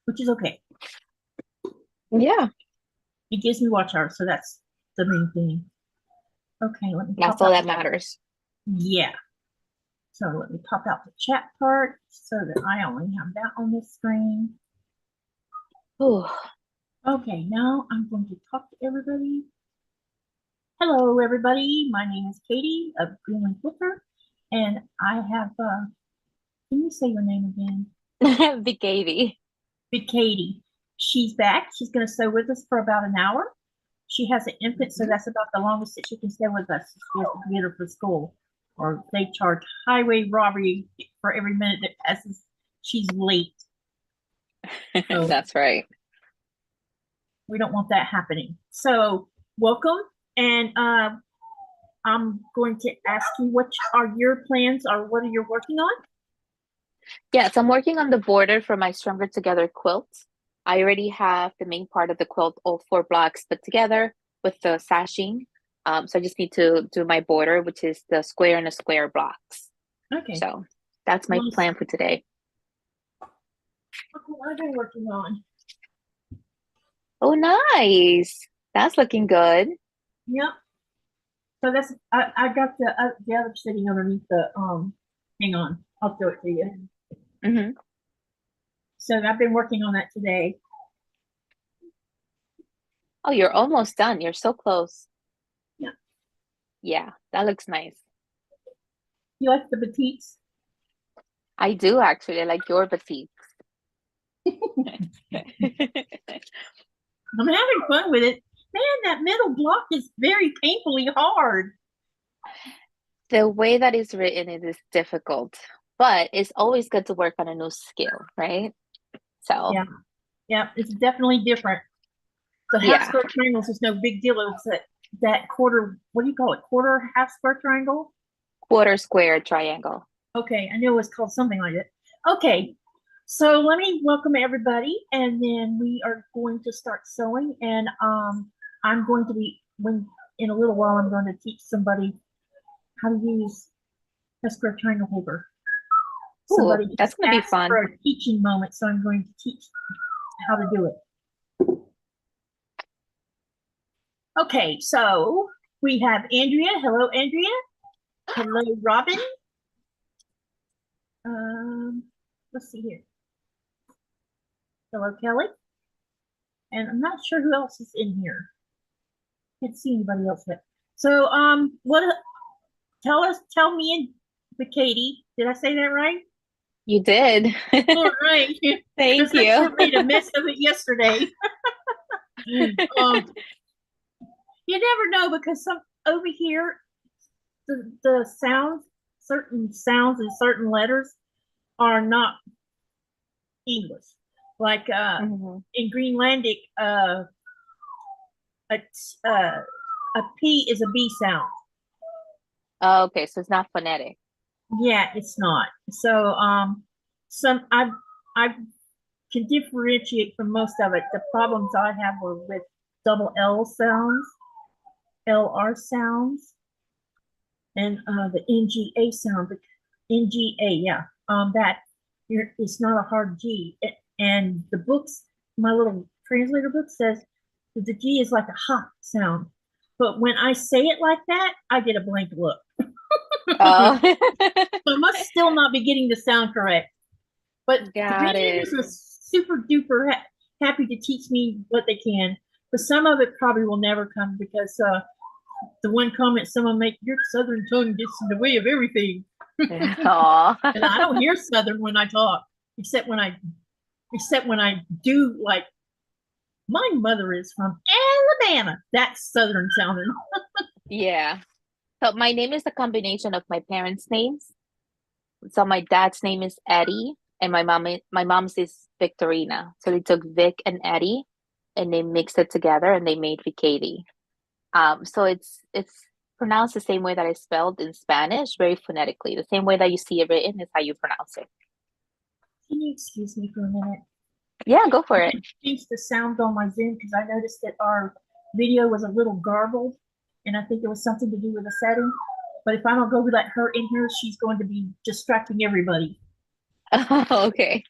which is okay. Yeah, It gives me watch hours, so that's the main thing. Okay, let me that's pop all out. that matters. Yeah. So let me pop out the chat part so that I only have that on the screen. Ooh. Okay, now I'm going to talk to everybody. Hello, everybody. My name is Katy of Greenland Quilter, and I have, can you say your name again? Vickiedy. Vickiedy. She's back. She's going to stay with us for about an hour. She has an infant, so that's about the longest that she can stay with us. She has to get her for school, or they charge highway robbery for every minute that passes. She's late. So That's right. we don't want that happening. So welcome, and I'm going to ask you what are your plans, or what are you working on? Yeah, so I'm working on the border for my StrongerTogether quilt. I already have the main part of the quilt, all 4 blocks put together with the sashing. So I just need to do my border, which is the square and a square blocks. Okay. So that's my plan for today. What have I been working on? Oh, nice. That's looking good. Yep. So that's I got the other sitting underneath the hang on, I'll throw it to you. Mm-hmm. So I've been working on that today. Oh, you're almost done. You're so close. Yeah. Yeah, that looks nice. You like the batiks? I do actually. I like your batiks. I'm having fun with it. Man, that middle block is very painfully hard. The way that it's written, it is difficult, but it's always good to work on a new skill, right? So, Yeah, it's definitely different. The half yeah, square triangles is no big deal. It's that quarter, what do you call it? Quarter half square triangle? quarter square triangle. Okay, I knew it was called something like it. Okay, so let me welcome everybody, and then we are going to start sewing. And I'm going to be in a little while. I'm going to teach somebody how to use a square triangle holder. Ooh, Somebody that's just gonna be asked fun. for a teaching moment, so I'm going to teach how to do it. Okay, so we have Andrea. Hello, Andrea. Hello, Robin. Let's see here. Hello, Kelly. And I'm not sure who else is in here. Can't see anybody else yet. So, what? Tell me and Katy. Did I say that right? You did. All right. Thank Because I you. sure made a mess of it yesterday. um, you never know because some over here, the sounds, certain sounds and certain letters are not English. Like in Greenlandic, a P is a B sound. Oh, okay, so it's not phonetic. Yeah, it's not. So some I can differentiate from most of it. The problems I have were with double L sounds, LR sounds, and the NGA sound. The NGA, yeah. That it's not a hard G. And the books, my little translator book says that the G is like a ha sound. But when I say it like that, I get a blank look. Oh, So I must still not be getting the sound correct. But the got it. Greenlanders are super duper happy to teach me what they can. But some of it probably will never come because the one comment someone make, your southern tongue gets in the way of everything. Aw. And I don't hear southern when I talk, except when I do, like my mother is from Alabama. That's southern sounding. Yeah. So my name is a combination of my parents' names. So my dad's name is Eddie, and my mom's is Victorina. So they took Vic and Eddie, and they mixed it together, and they made Vickiedy. So it's pronounced the same way that I spelled in Spanish, very phonetically. The same way that you see it written is how you pronounce it. Can you excuse me for a minute? Yeah, go for it. Change the sound on my Zoom because I noticed that our video was a little garbled, and I think it was something to do with the setting. But if I don't go let her in here, she's going to be distracting everybody. Okay.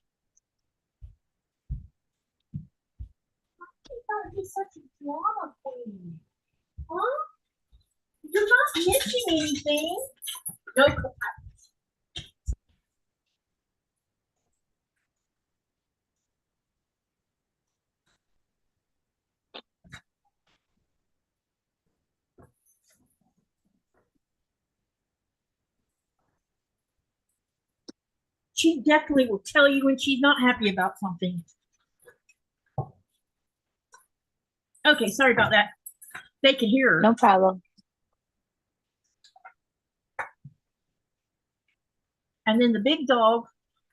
be such a drama queen? Huh? You're not missing anything. No. She definitely will tell you when she's not happy about something. Okay, sorry about that. They can hear her. No problem. And then the big dog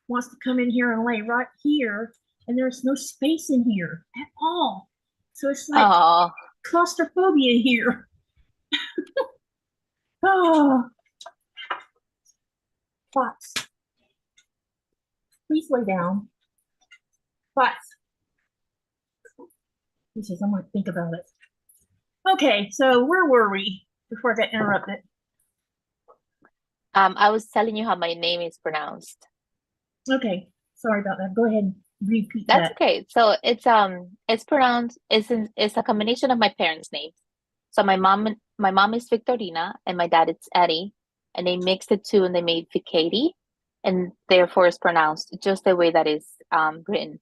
wants to come in here and lay right here, and there's no space in here at all. So it's like Oh, claustrophobia here. Oh, Fox, please lay down. Fox. He says, I'm going to think about it. Okay, so where were we before I got interrupted? I was telling you how my name is pronounced. Okay, sorry about that. Go ahead and repeat That's that. okay. So it's pronounced, it's a combination of my parents' names. So my mom is Victorina and my dad is Eddie, and they mixed the two and they made Vickiedy, and therefore it's pronounced just the way that is written.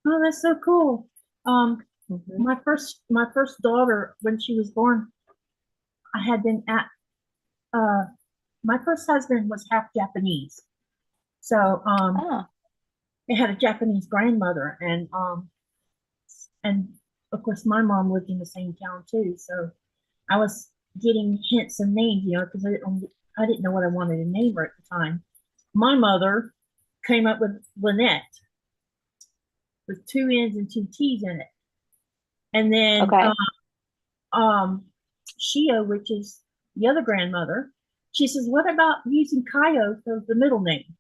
Oh, that's so cool. Mhm. My first daughter, when she was born, I had been at my first husband was half Japanese. So Oh, they had a Japanese grandmother, and of course my mom lived in the same town too. So I was getting hints and names, because I didn't know what I wanted to name her at the time. My mother came up with Lynette with two N's and two T's in it. And then okay. Shio, which is the other grandmother, she says, what about using Kayo for the middle name?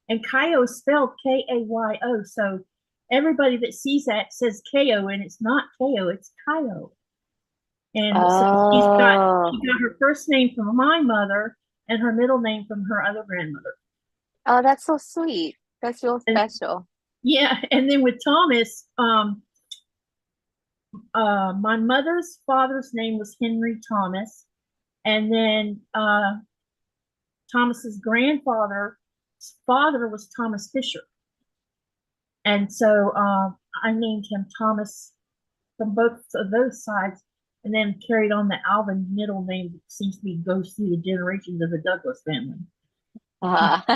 And Kayo is spelled Kayo. So everybody that sees that says Ko, and it's not Ko, it's Kayo. And so she got her first name from my mother and her middle name from her other grandmother. Oh, that's so sweet. That's real And, special. yeah, and then with Thomas, my mother's father's name was Henry Thomas, and then Thomas's grandfather's father was Thomas Fisher, and so I named him Thomas from both of those sides, and then carried on the Alvin middle name that seems to be goes through the generations of the Douglas family. Got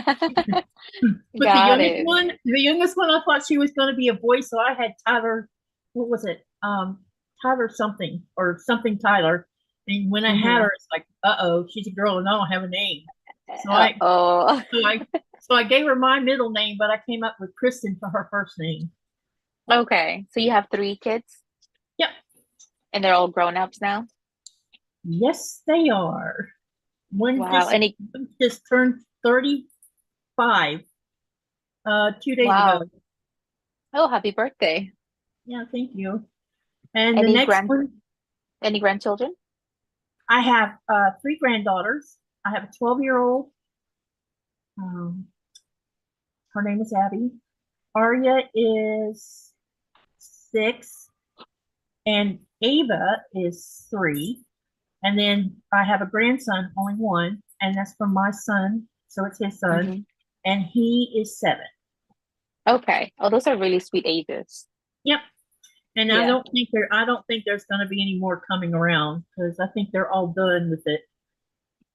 The youngest one, I thought she was going to be a boy, so I had Tyler. What was it? Tyler something or something Tyler. And when I had her, it's like, she's a girl and I don't have a name. So I gave her my middle name, but I came up with Kristen for her first name. Okay, so you have 3 kids? Yep. And they're all grown-ups now? Yes, they are. One Wow. just turned 35 2 days ago. Oh, happy birthday. Yeah, thank you. And the next one. Any grandchildren? I have 3 granddaughters. I have a 12-year-old. Her name is Abby. Arya is 6, and Ava is 3. And then I have a grandson, only one, and that's from my son, so it's his son, and he is 7. Okay. Oh, those are really sweet ages. Yep. And yeah. I don't think there's going to be any more coming around, because I think they're all done with it.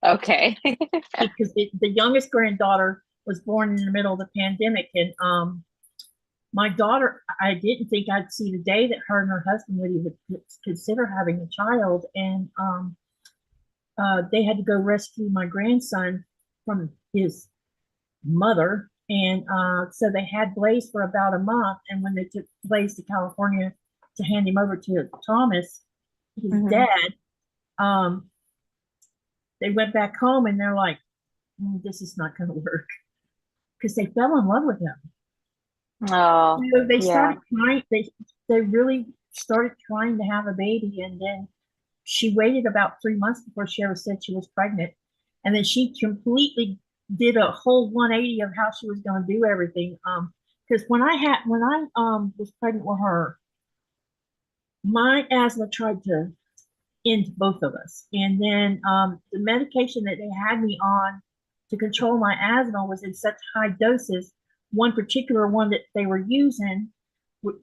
Okay. Because the youngest granddaughter was born in the middle of the pandemic, and my daughter, I didn't think I'd see the day that her and her husband would even consider having a child, and they had to go rescue my grandson from his mother, and so they had Blaze for about a month, and when they took Blaze to California to hand him over to Thomas, his dad, they went back home and they're like, this is not going to work, because they fell in love with him. Oh, so they started trying. They really started trying to have a baby, and then she waited about 3 months before she ever said she was pregnant, and then she completely did a whole 180 of how she was going to do everything. Because when I was pregnant with her, my asthma tried to end both of us. And then the medication that they had me on to control my asthma was in such high doses. One particular one that they were using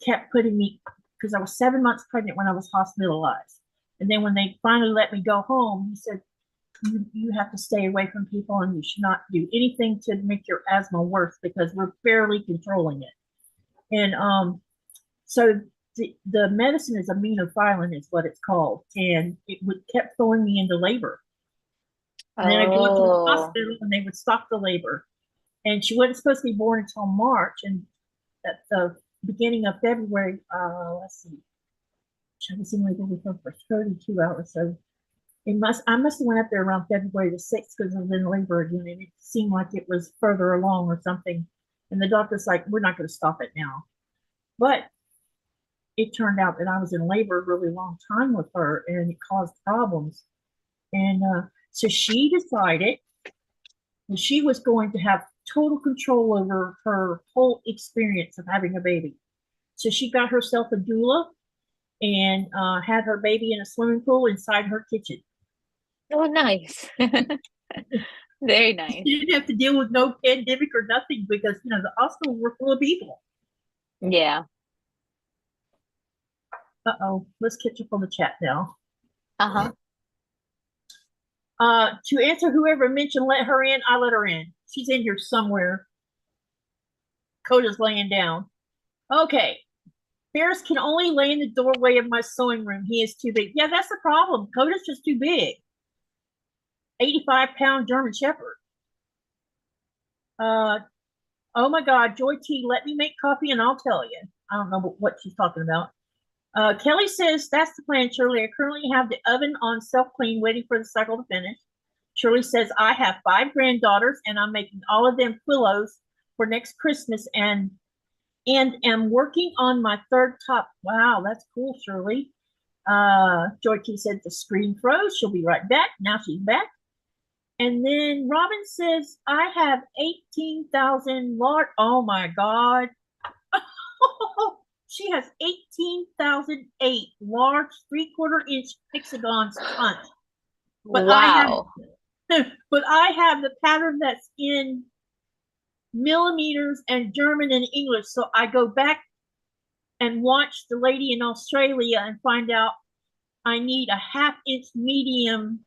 kept putting me, because I was 7 months pregnant when I was hospitalized. And then when they finally let me go home, he said, you have to stay away from people and you should not do anything to make your asthma worse because we're barely controlling it. And so the medicine is aminophylline is what it's called. And it kept throwing me into labor. And then I go to the hospital and they would stop the labor. And she wasn't supposed to be born until March. And at the beginning of February, let's see, I was in labor with her for 32 hours. So I must have went up there around February the 6th because I was in labor again. And it seemed like it was further along or something. And the doctor's like, we're not going to stop it now. But it turned out that I was in labor a really long time with her and it caused problems. And so she decided that she was going to have total control over her whole experience of having a baby. So she got herself a doula and had her baby in a swimming pool inside her kitchen. Oh, nice. Very nice. She didn't have to deal with no pandemic or nothing because, you know, the hospital were full of people. Yeah. Uh-oh, let's catch up on the chat now. Uh-huh. To answer whoever mentioned let her in, I let her in. She's in here somewhere. Coda's laying down. Okay. Ferris can only lay in the doorway of my sewing room. He is too big. Yeah, that's the problem. Coda's just too big. 85-pound German Shepherd. Oh my God, Joy T, let me make coffee and I'll tell you. I don't know what she's talking about. Kelly says, that's the plan, Shirley. I currently have the oven on self-clean, waiting for the cycle to finish. Shirley says, I have 5 granddaughters and I'm making all of them pillows for next Christmas and am working on my 3rd top. Wow, that's cool, Shirley. Joy T said the screen froze. She'll be right back. Now she's back. And then Robin says, I have 18,000 large. Oh my God. She has 18,008 large 3/4 inch hexagons punched. But Wow. I have the pattern that's in millimeters and German and English. So I go back and watch the lady in Australia and find out I need a 1/2 inch medium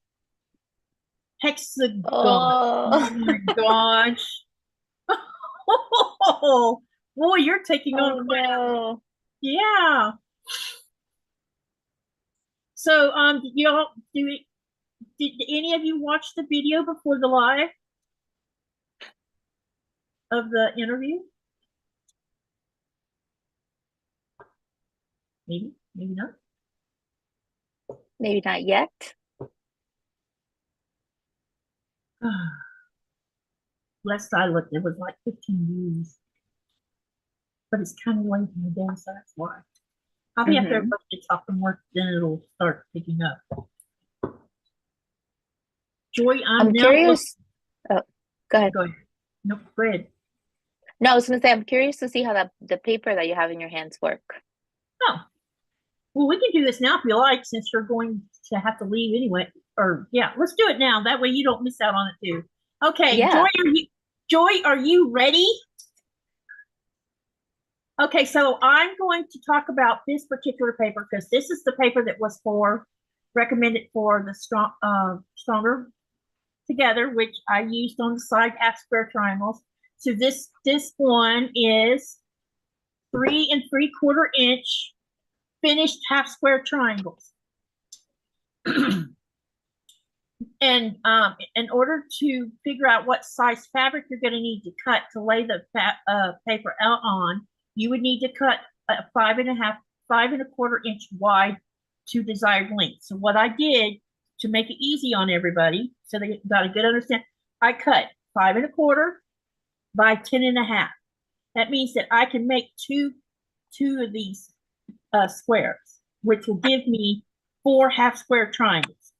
hexagon. Oh my gosh. Oh, boy, you're taking on quite a. Yeah. So did any of you watch the video before the live of the interview? Maybe not. Maybe not yet. Last I looked, it was like 15 views. But it's kind of late in the day, so that's why. Probably after everybody gets off from work, then it'll start picking up. Joy, I'm curious. Oh, go ahead. Go ahead. No, go ahead. No, I was going to say, I'm curious to see how the paper that you have in your hands work. Oh. Well, we can do this now if you like, since you're going to have to leave anyway. Or, yeah, let's do it now. That way you don't miss out on it, too. Okay, yeah. Joy, are you ready? Okay, so I'm going to talk about this particular paper because this is the paper that was recommended for the StrongerTogether, which I used on the side 1/2 square triangles. So this one is 3 3/4 inch finished 1/2 square triangles. And in order to figure out what size fabric you're going to need to cut to lay the paper out on, you would need to cut a 5 1/4 inch wide to desired length. So what I did to make it easy on everybody, so they got a good understanding, I cut 5 1/4 by 10 1/2. That means that I can make two of these squares, which will give me 4 1/2 square triangles.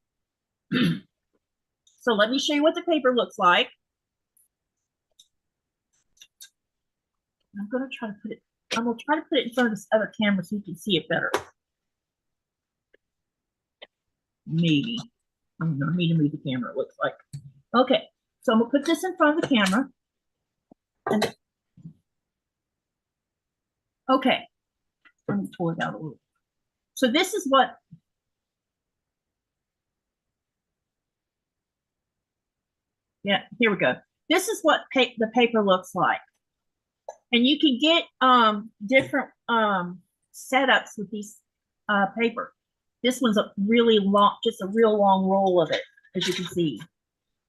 So let me show you what the paper looks like. I'm going to try to put it in front of this other camera so you can see it better. maybe. I don't know, I need to move the camera, it looks like. Okay, so I'm gonna put this in front of the camera. And, okay, let me pull it out a little. So this is what, yeah, here we go. This is what the paper looks like. And you can get different setups with these paper. This one's a really long, just a real long roll of it, as you can see.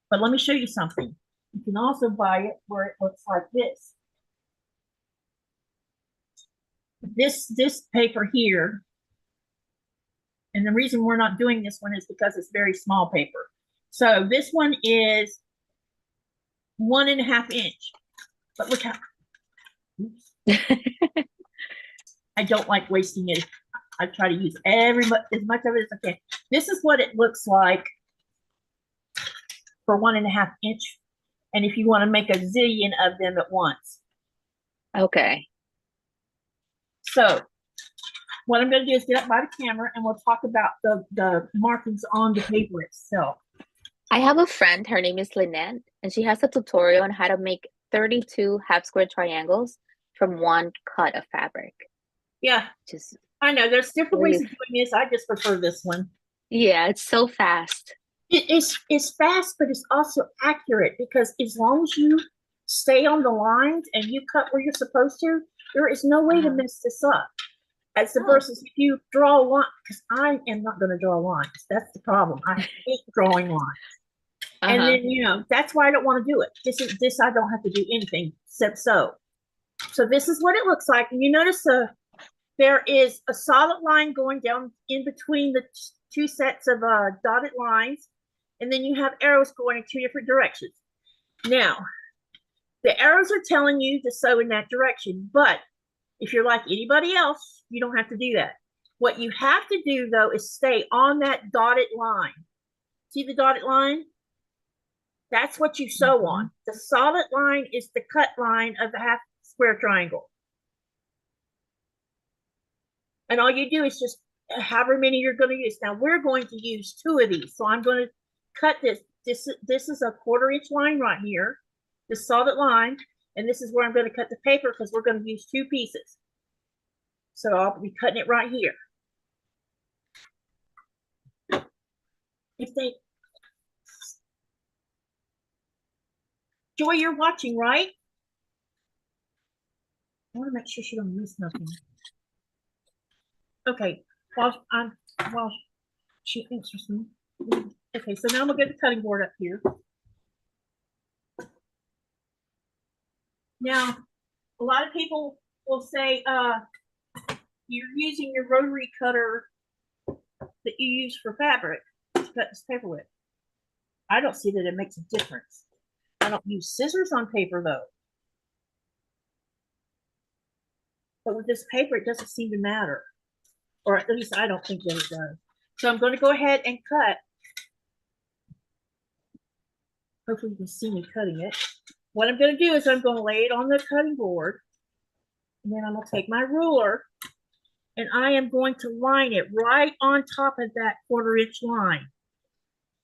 But let me show you something. You can also buy it where it looks like this. This paper here, and the reason we're not doing this one is because it's very small paper. So this one is 1.5 inch. But look how, I don't like wasting it. I try to use as much of it as I can. This is what it looks like for 1.5 inch. And if you want to make a zillion of them at once. Okay. So what I'm going to do is get up by the camera and we'll talk about the markings on the paper itself. I have a friend, her name is Lynette, and she has a tutorial on how to make 32 half square triangles from one cut of fabric. Yeah, Just I know there's different really, ways of doing this. I just prefer this one. yeah, it's so fast. It's fast, but it's also accurate because as long as you stay on the lines and you cut where you're supposed to, there is no way to mess this up. As the versus if you draw a line, because I am not going to draw lines. That's the problem. I hate drawing lines. And then, you know, that's why I don't want to do it. This I don't have to do anything except sew. So this is what it looks like. And you notice there is a solid line going down in between the two sets of dotted lines. And then you have arrows going in 2 different directions. Now, the arrows are telling you to sew in that direction. But if you're like anybody else, you don't have to do that. What you have to do, though, is stay on that dotted line. See the dotted line? That's what you sew on. The solid line is the cut line of the half square triangle. And all you do is just however many you're going to use. Now we're going to use 2 of these. So I'm going to cut this. This is a 1/4 inch line right here, this solid line. And this is where I'm going to cut the paper because we're going to use 2 pieces. So I'll be cutting it right here. Joy, you're watching, right? I want to make sure she don't miss nothing. Okay, while she answers me. Okay, so now I'm gonna get the cutting board up here. Now, a lot of people will say you're using your rotary cutter that you use for fabric to cut this paper with. I don't see that it makes a difference. I don't use scissors on paper though. But with this paper, it doesn't seem to matter. Or at least I don't think that it does. So I'm going to go ahead and cut. Hopefully you can see me cutting it. What I'm going to do is I'm going to lay it on the cutting board. And then I'm going to take my ruler. And I am going to line it right on top of that 1/4 inch line.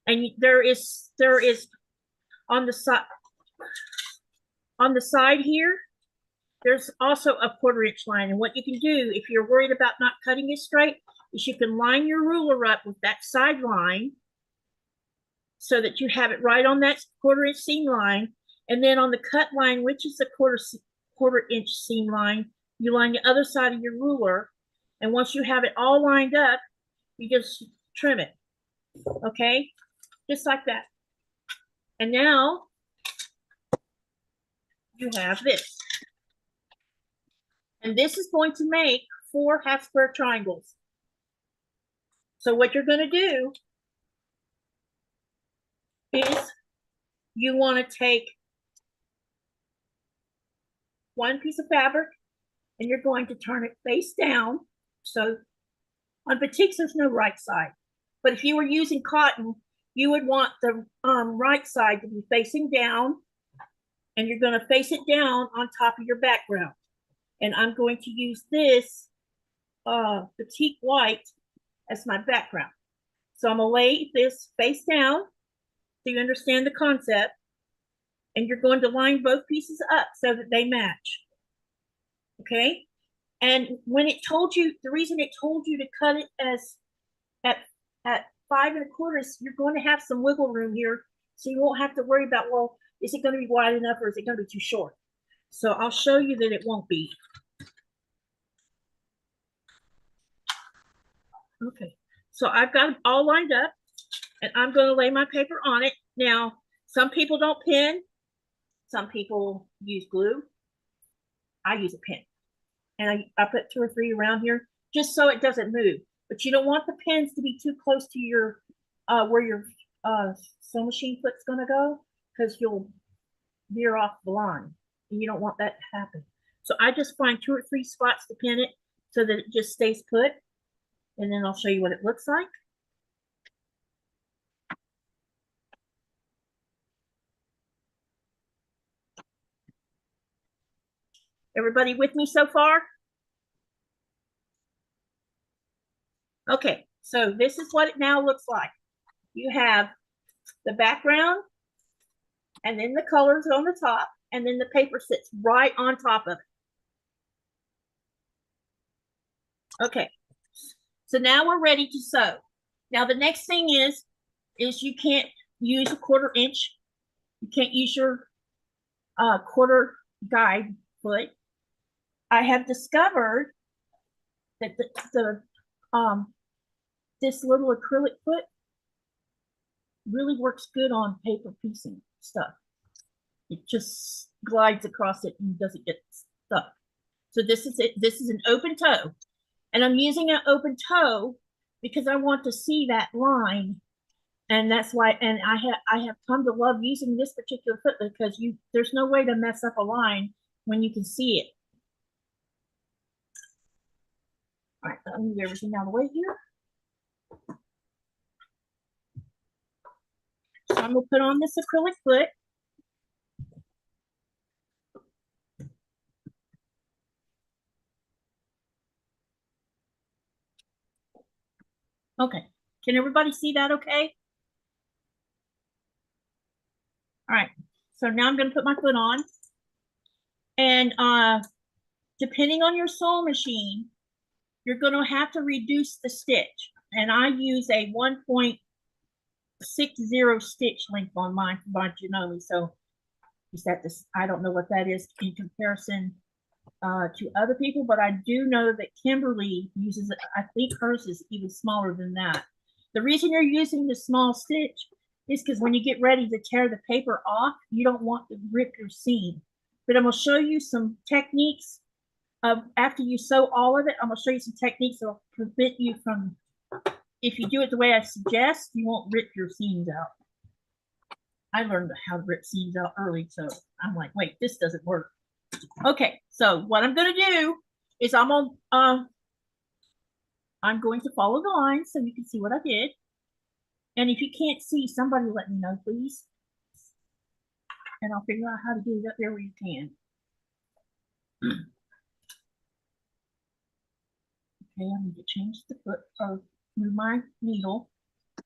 And there is on the side here, there's also a 1/4 inch line. And what you can do if you're worried about not cutting it straight is you can line your ruler up with that side line so that you have it right on that 1/4 inch seam line. And then on the cut line, which is the 1/4 inch seam line, you line the other side of your ruler. And once you have it all lined up, you just trim it. Okay? Just like that. And now you have this. And this is going to make 4 half square triangles. So what you're going to do is you want to take one piece of fabric and you're going to turn it face down. So on batiks, there's no right side. But if you were using cotton, you would want the right side to be facing down. And you're going to face it down on top of your background. And I'm going to use this batik white as my background. So I'm gonna lay this face down so you understand the concept. And you're going to line both pieces up so that they match. Okay? And when it told you, the reason it told you to cut it as at 5 1/4, you're going to have some wiggle room here. So you won't have to worry about, well, is it going to be wide enough or is it going to be too short? So I'll show you that it won't be. Okay, so I've got it all lined up and I'm going to lay my paper on it. Now, some people don't pin. Some people use glue. I use a pin. And I put 2 or 3 around here just so it doesn't move. But you don't want the pins to be too close to your where your sewing machine foot's going to go, because you'll veer off the line. And you don't want that to happen. So I just find 2 or 3 spots to pin it so that it just stays put. And then I'll show you what it looks like. Everybody with me so far? Okay, so this is what it now looks like. You have the background, and then the colors on the top, and then the paper sits right on top of it. Okay, so now we're ready to sew. Now the next thing is you can't use a 1/4 inch. You can't use your 1/4 guide foot. I have discovered that this little acrylic foot really works good on paper piecing stuff. It just glides across it and doesn't get stuck. So this is it. This is an open toe. And I'm using an open toe because I want to see that line. And that's why, and I have come to love using this particular foot because there's no way to mess up a line when you can see it. All right, let me move everything out of the way here. So I'm gonna put on this acrylic foot. Okay, can everybody see that okay? All right, so now I'm gonna put my foot on. And depending on your sewing machine, you're gonna have to reduce the stitch. And I use a 1.60 stitch length on mine by Janome. So is that this? I don't know what that is in comparison to other people, but I do know that Kimberly uses it. I think hers is even smaller than that. The reason you're using the small stitch is because when you get ready to tear the paper off, you don't want to rip your seam. But I'm going to show you some techniques of after you sew all of it. I'm going to show you some techniques that will prevent you from, if you do it the way I suggest, you won't rip your seams out. I learned how to rip seams out early, so I'm like, wait, this doesn't work. Okay, so what I'm going to do is I'm going to follow the line so you can see what I did. And if you can't see, somebody let me know, please. And I'll figure out how to get it up there where you can. Okay, I'm going to change the foot or move my needle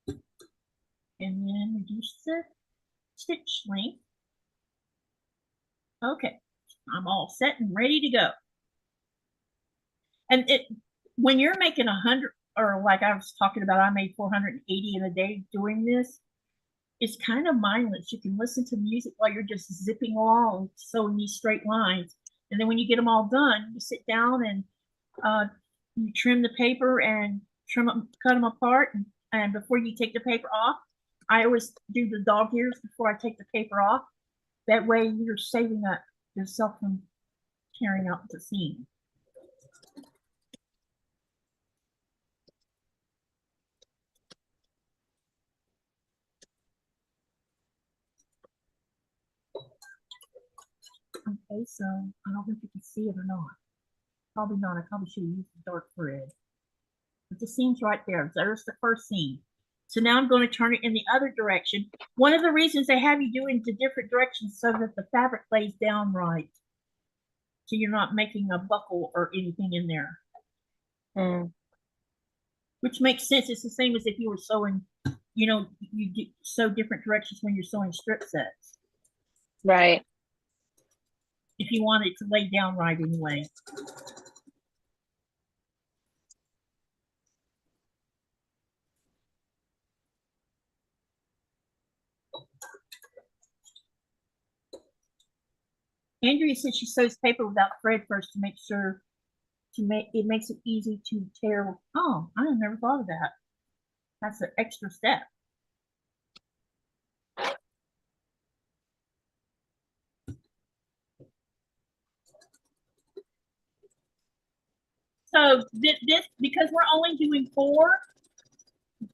and then reduce the stitch length. Okay, I'm all set and ready to go. And when you're making 100, or like I was talking about, I made 480 in a day doing this, it's kind of mindless. You can listen to music while you're just zipping along, sewing these straight lines. And then when you get them all done, you sit down and you trim the paper and cut them apart. And before you take the paper off, I always do the dog ears before I take the paper off. That way you're saving up yourself from tearing out the seam. Okay, so I don't know if you can see it or not. Probably not. I probably should have used the dark thread. But the seam's right there. There's the first seam. So now I'm going to turn it in the other direction. One of the reasons they have you do it into different directions so that the fabric lays down right. So you're not making a buckle or anything in there. which makes sense. It's the same as if you were sewing, you know, you sew different directions when you're sewing strip sets. Right. If you want it to lay down right anyway. Andrea said she sews paper without thread first to make sure it makes it easy to tear. Oh, I never thought of that. That's an extra step. So this because we're only doing 4,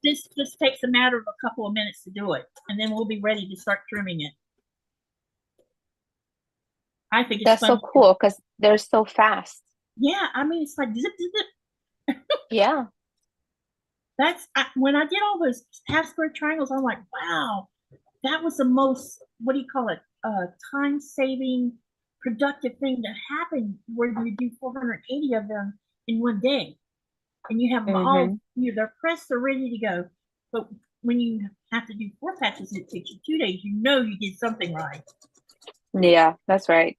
this just takes a matter of a couple of minutes to do it, and then we'll be ready to start trimming it. I think it's That's fun. so cool because they're so fast. Yeah, I mean it's like zip, zip, zip. Yeah. That's when I did all those half square triangles, I'm like, wow, that was the most, what do you call it? Time saving, productive thing that happened where you do 480 of them in one day. And you have them all, they're pressed, they're ready to go. But when you have to do 4 patches, it takes you 2 days. You know you did something right. Yeah, that's right.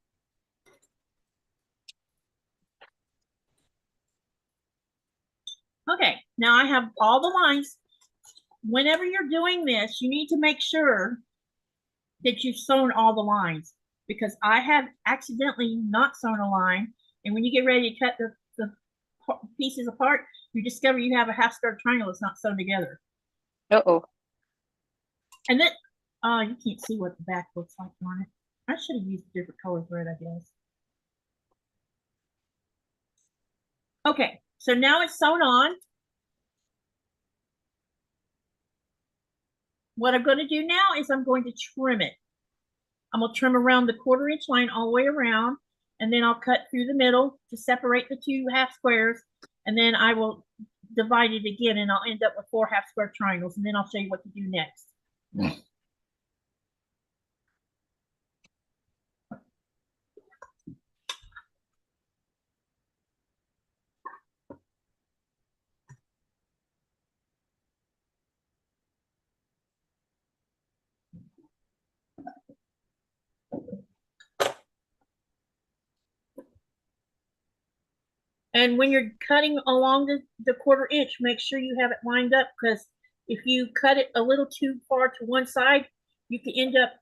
Okay, now I have all the lines. Whenever you're doing this, you need to make sure that you've sewn all the lines, because I have accidentally not sewn a line. And when you get ready to cut the pieces apart, you discover you have a half square triangle that's not sewn together. Uh-oh. And then, you can't see what the back looks like on it. I should have used a different color thread, I guess. Okay, so now it's sewn on. What I'm going to do now is I'm going to trim it. I'm going to trim around the 1/4 inch line all the way around, and then I'll cut through the middle to separate the 2 half squares, and then I will divide it again, and I'll end up with 4 half square triangles, and then I'll show you what to do next. And when you're cutting along the 1/4 inch, make sure you have it lined up, because if you cut it a little too far to one side, you can end up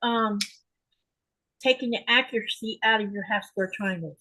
taking the accuracy out of your half square triangles.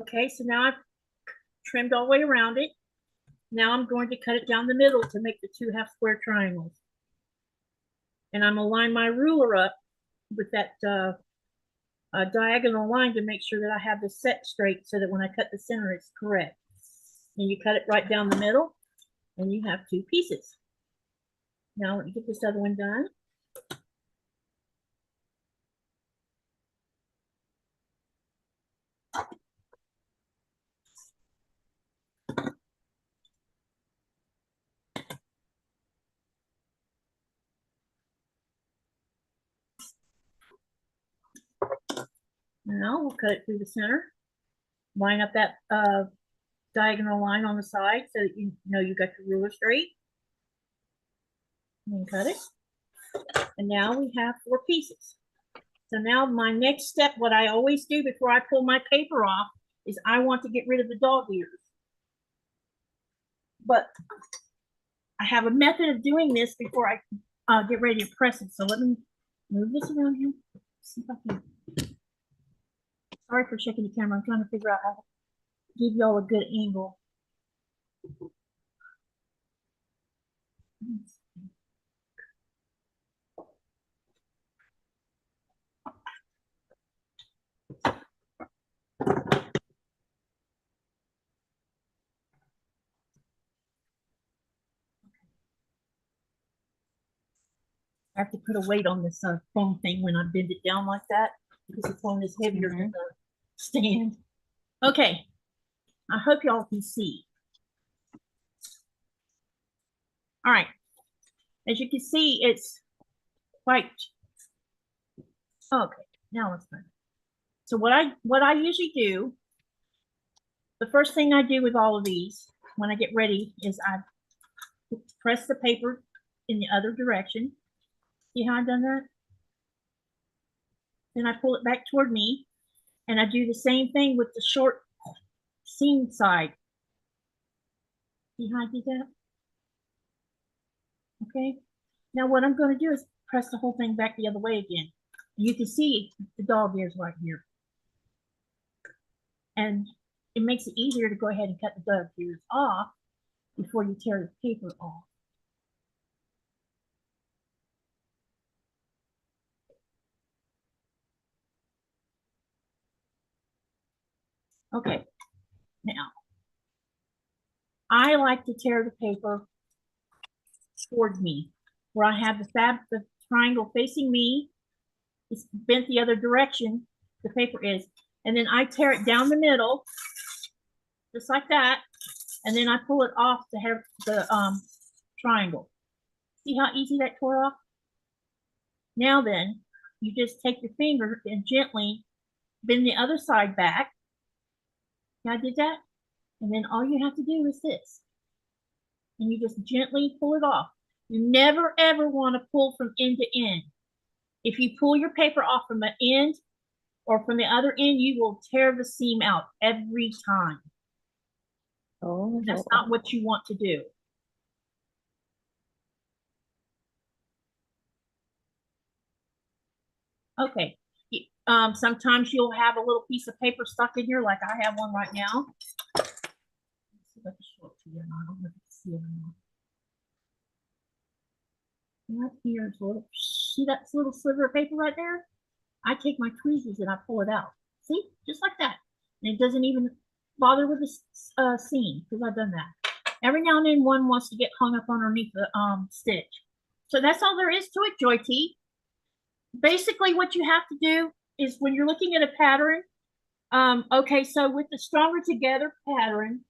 Okay, so now I've trimmed all the way around it. Now I'm going to cut it down the middle to make the 2 half square triangles. And I'm going to line my ruler up with that diagonal line to make sure that I have this set straight, so that when I cut the center, it's correct. And you cut it right down the middle, and you have 2 pieces. Now let me get this other one done. Now we'll cut it through the center. Line up that diagonal line on the side so that you know you got your ruler straight. And then cut it. And now we have 4 pieces. So now my next step, what I always do before I pull my paper off, is I want to get rid of the dog ears. But I have a method of doing this before I get ready to press it. So let me move this around here. See if I can. Sorry for checking the camera. I'm trying to figure out how to give y'all a good angle. I have to put a weight on this foam thing when I bend it down like that because the foam is heavier than the stand. Okay, I hope y'all can see. All right, as you can see, it's white. Okay, now it's fine. So what I usually do, the first thing I do with all of these when I get ready is I press the paper in the other direction. See how I've done that? Then I pull it back toward me, and I do the same thing with the short seam side. See how I did that? Okay. Now what I'm going to do is press the whole thing back the other way again. You can see the dog ears right here. And it makes it easier to go ahead and cut the dog ears off before you tear the paper off. Okay, now I like to tear the paper towards me, where I have the triangle facing me. It's bent the other direction, the paper is, and then I tear it down the middle, just like that, and then I pull it off to have the triangle. See how easy that tore off? Now then, you just take your finger and gently bend the other side back. I did that. And then all you have to do is this. And you just gently pull it off. You never ever want to pull from end to end. If you pull your paper off from the end or from the other end, you will tear the seam out every time. Oh, that's not what you want to do. Okay. Sometimes you'll have a little piece of paper stuck in here, like I have one right now. Let's see if I can show it to you. I don't know if you can see it or not. Right here is a little, see that little sliver of paper right there? I take my tweezers and I pull it out. See, just like that. And it doesn't even bother with the seam because I've done that. Every now and then one wants to get hung up underneath the stitch. So that's all there is to it, Joy T. Basically, what you have to do is when you're looking at a pattern, okay, so with the StrongerTogether pattern,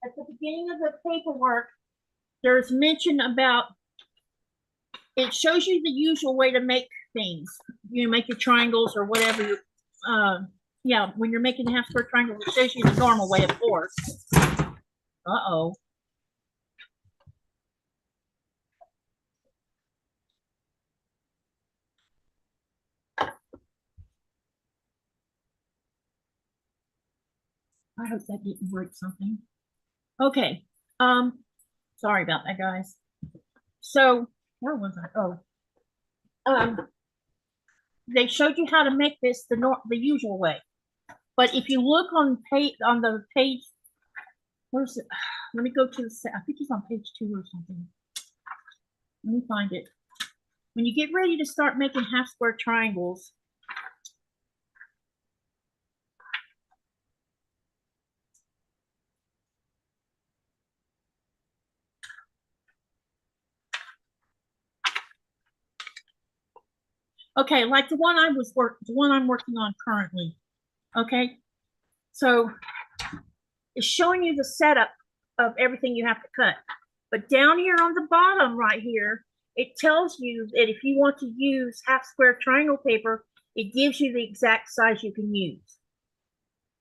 at the beginning of the paperwork, there's mention about, it shows you the usual way to make things. You know, make your triangles or whatever. Yeah, when you're making half square triangles, it shows you the normal way, of course. Uh-oh. I hope that didn't break something. Okay. Sorry about that, guys. So where was I? Oh. They showed you how to make this the usual way. But if you look on the page, where's it? Let me go to the, I think it's on page 2 or something. Let me find it. When you get ready to start making half square triangles, okay, like the one I'm working on currently. Okay, so it's showing you the setup of everything you have to cut. But down here on the bottom right here, it tells you that if you want to use half square triangle paper, it gives you the exact size you can use.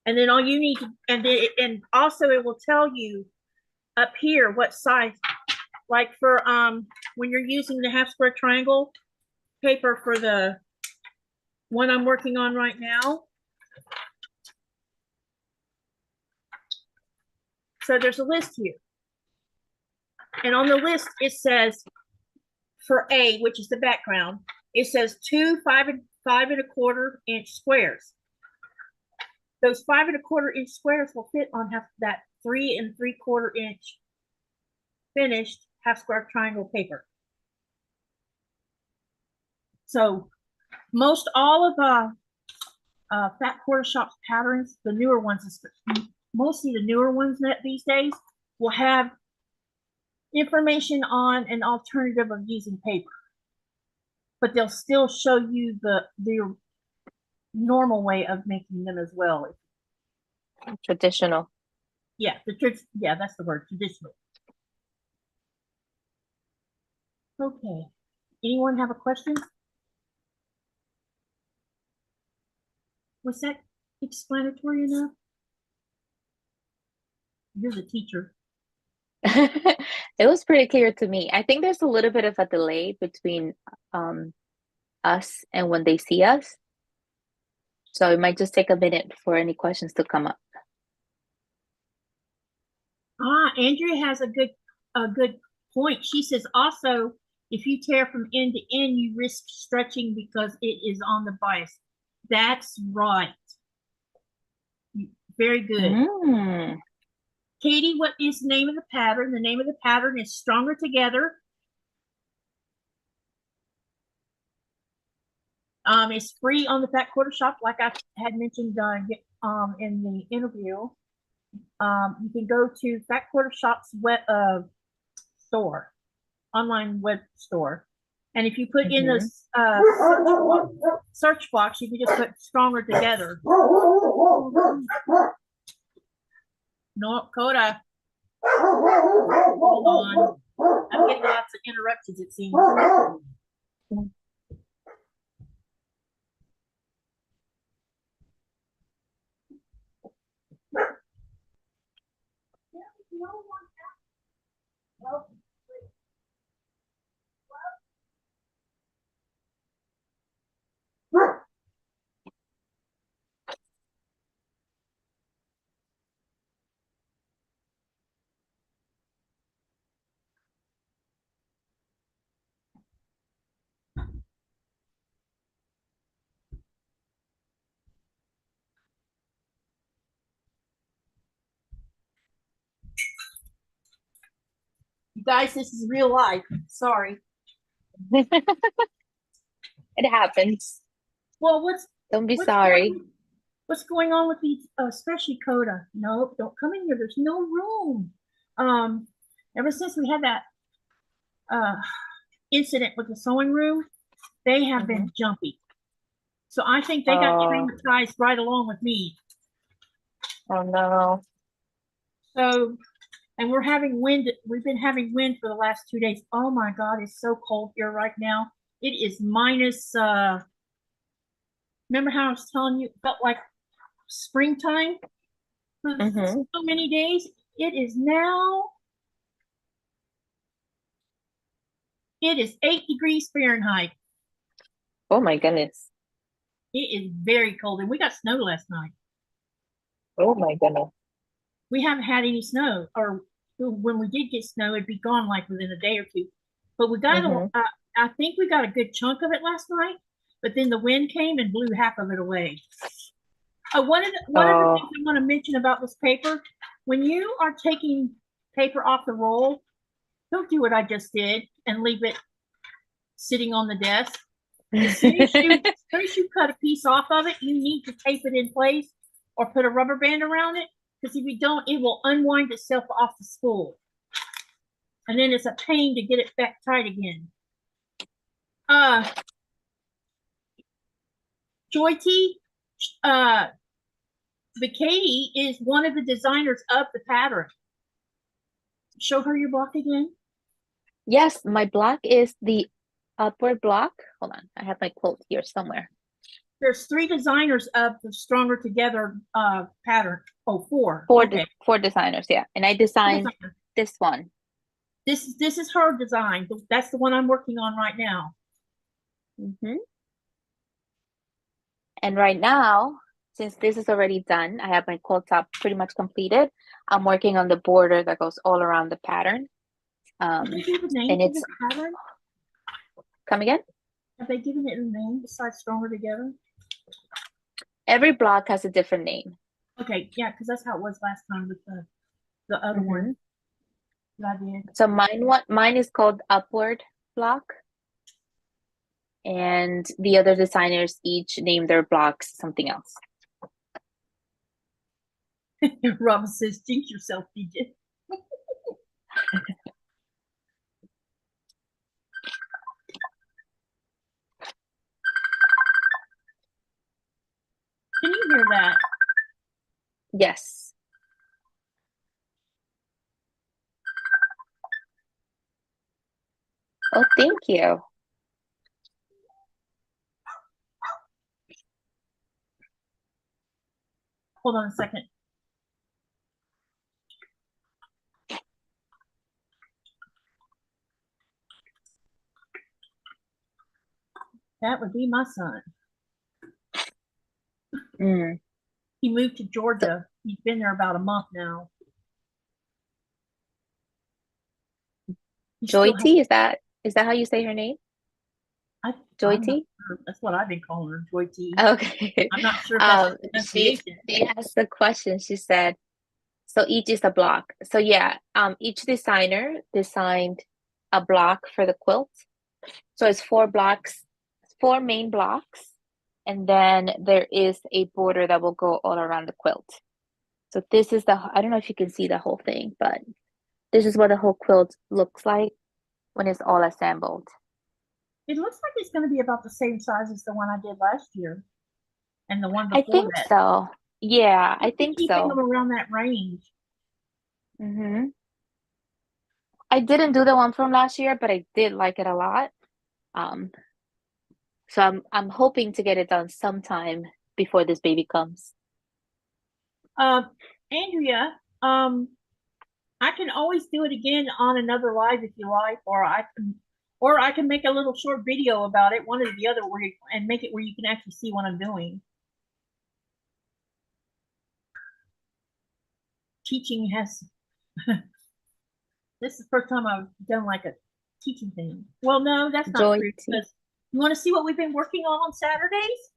And then all you need to, and also it will tell you up here what size, like for when you're using the half square triangle paper for the one I'm working on right now. So there's a list here. And on the list, it says for A, which is the background, it says 2 5 5¼ inch squares. Those 5¼ inch squares will fit on that 3¾ inch finished half square triangle paper. So most all of the Fat Quarter Shop's patterns, the newer ones, mostly the newer ones these days, will have information on an alternative of using paper, but they'll still show you the normal way of making them as well. Traditional. Yeah, yeah, that's the word, traditional. Okay. Anyone have a question? Was that explanatory enough? You're the teacher. It was pretty clear to me. I think there's a little bit of a delay between us and when they see us. So it might just take a minute for any questions to come up. Andrea has a good point. She says also, if you tear from end to end, you risk stretching because it is on the bias. That's right. Very good. Katie, what is the name of the pattern? The name of the pattern is StrongerTogether. It's free on the Fat Quarter Shop, like I had mentioned in the interview. You can go to Fat Quarter Shop's web store, online web store, and if you put in the search box, you can just put StrongerTogether. No, Coda. Hold on. I'm getting lots of interruptions, it seems. You guys, this is real life. Sorry. It happens. Well, don't be sorry. What's going on with these, especially Coda? No, don't come in here. There's no room. Ever since we had that incident with the sewing room, they have been jumpy. So I think they got traumatized right along with me. Oh no. So, and we're having wind. We've been having wind for the last 2 days. Oh my God, it's so cold here right now. It is minus, remember how I was telling you, it felt like springtime for so many days? It is now, it is 8 degrees Fahrenheit. Oh my goodness. It is very cold, and we got snow last night. Oh my goodness. We haven't had any snow, or when we did get snow, it'd be gone like within a day or two. But we got, I think we got a good chunk of it last night, but then the wind came and blew half of it away. One of the things I want to mention about this paper, when you are taking paper off the roll, don't do what I just did and leave it sitting on the desk. As soon as you cut a piece off of it, you need to tape it in place or put a rubber band around it, because if you don't, it will unwind itself off the spool. And then it's a pain to get it back tight again. Joyty, Vickiedy is one of the designers of the pattern. Show her your block again. Yes, my block is the upward block. Hold on, I have my quote here somewhere. There's 3 designers of the StrongerTogether pattern. Oh, 4. 4 designers, yeah. And I designed this one. This is her design. That's the one I'm working on right now. And right now, since this is already done, I have my quilt top pretty much completed. I'm working on the border that goes all around the pattern. Did you do the name and of it's the pattern? Come again? Have they given it a name besides Stronger Together? Every block has a different name. Okay, yeah, because that's how it was last time with the other one that I did. So mine is called Upward block. And the other designers each name their blocks something else. Robin says, jinx yourself, DJ. Can you hear that? Yes. Oh, thank you. Hold on a second. That would be my son. He moved to Georgia. He's been there about a month now. Joy T, is that how you say her name? Joy T? Sure. That's what I've been calling her, Joy T. Okay. I'm not sure if that's the pronunciation. She asked the question. She said, so each is a block. So yeah, each designer designed a block for the quilt. So it's 4 blocks, 4 main blocks, and then there is a border that will go all around the quilt. So this is I don't know if you can see the whole thing, but this is what the whole quilt looks like when it's all assembled. It looks like it's going to be about the same size as the one I did last year. And the one before I think that. so. Yeah, I think so. Keeping them around that range. I didn't do the one from last year, but I did like it a lot. So I'm hoping to get it done sometime before this baby comes. Andrea, I can always do it again on another live if you like, or I can make a little short video about it, one or the other, and make it where you can actually see what I'm doing. Teaching has this is the first time I've done like a teaching thing. Well, no, that's not true. Because you want to see what we've been working on Saturdays?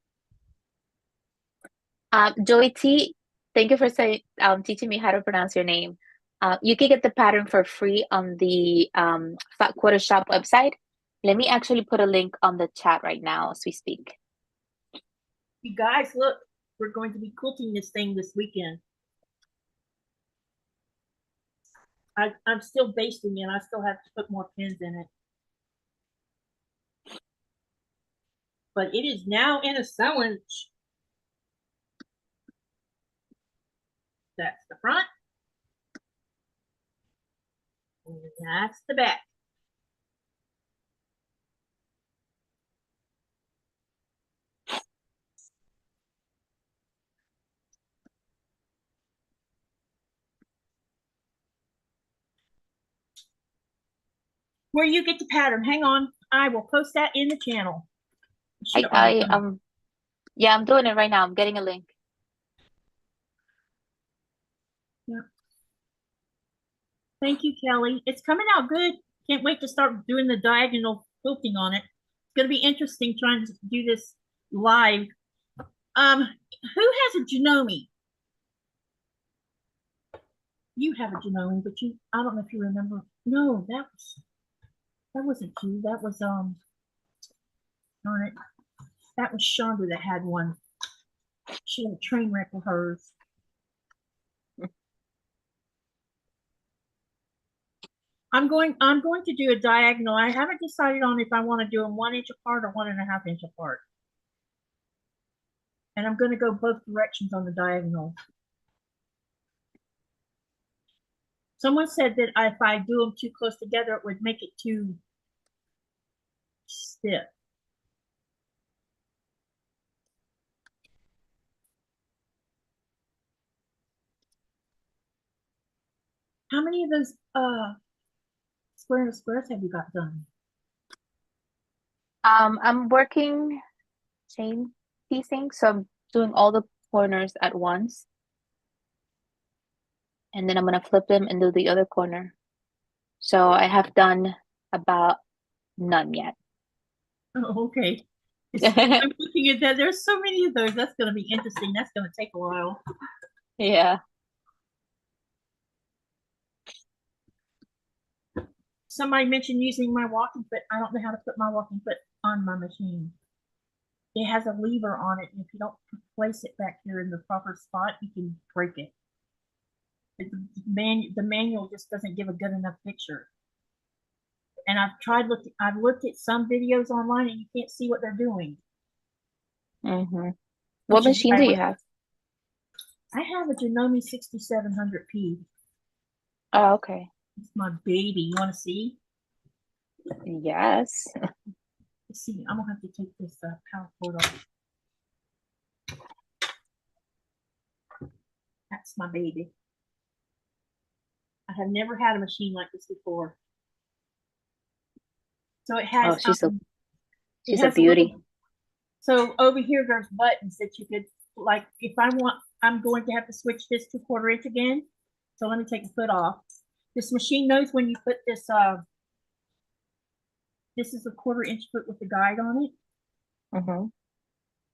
Joy T, thank you for teaching me how to pronounce your name. You can get the pattern for free on the Fat Quarter Shop website. Let me actually put a link on the chat right now as we speak. You guys, look, we're going to be quilting this thing this weekend. I'm still basting it. I still have to put more pins in it. But it is now in a sandwich. That's the front. And that's the back. Where you get the pattern. Hang on. I will post that in the channel. Yeah, I'm doing it right now. I'm getting a link. Yeah. Thank you, Kelly. It's coming out good. Can't wait to start doing the diagonal quilting on it. It's going to be interesting trying to do this live. Who has a Janome? You have a Janome, but I don't know if you remember. No, that wasn't you. That was darn it. That was Chandra that had one. She had a train wreck of hers. I'm going to do a diagonal. I haven't decided on if I want to do them 1 inch apart or 1.5 inch apart. And I'm going to go both directions on the diagonal. Someone said that if I do them too close together, it would make it too stiff. How many of those squares have you got done? I'm working chain piecing, so I'm doing all the corners at once. And then I'm going to flip them and do the other corner. So I have done about none yet. Oh, okay. I'm looking at that. There's so many of those. That's going to be interesting. That's going to take a while. Yeah. Somebody mentioned using my walking foot. I don't know how to put my walking foot on my machine. It has a lever on it, and if you don't place it back here in the proper spot, you can break it. The manual just doesn't give a good enough picture. And I've looked at some videos online, and you can't see what they're doing. Mm-hmm. What machine do you have? I have a Janome 6700P. Oh, okay. It's my baby. You want to see? Yes. Let's see. I'm gonna have to take this power cord off. That's my baby. I have never had a machine like this before. So it has. Oh, she's a beauty. So over here, there's buttons that you could, like, if I'm going to have to switch this to 1/4 inch again. So let me take the foot off. This machine knows when you put this. This is a 1/4 inch foot with the guide on it. Mm-hmm.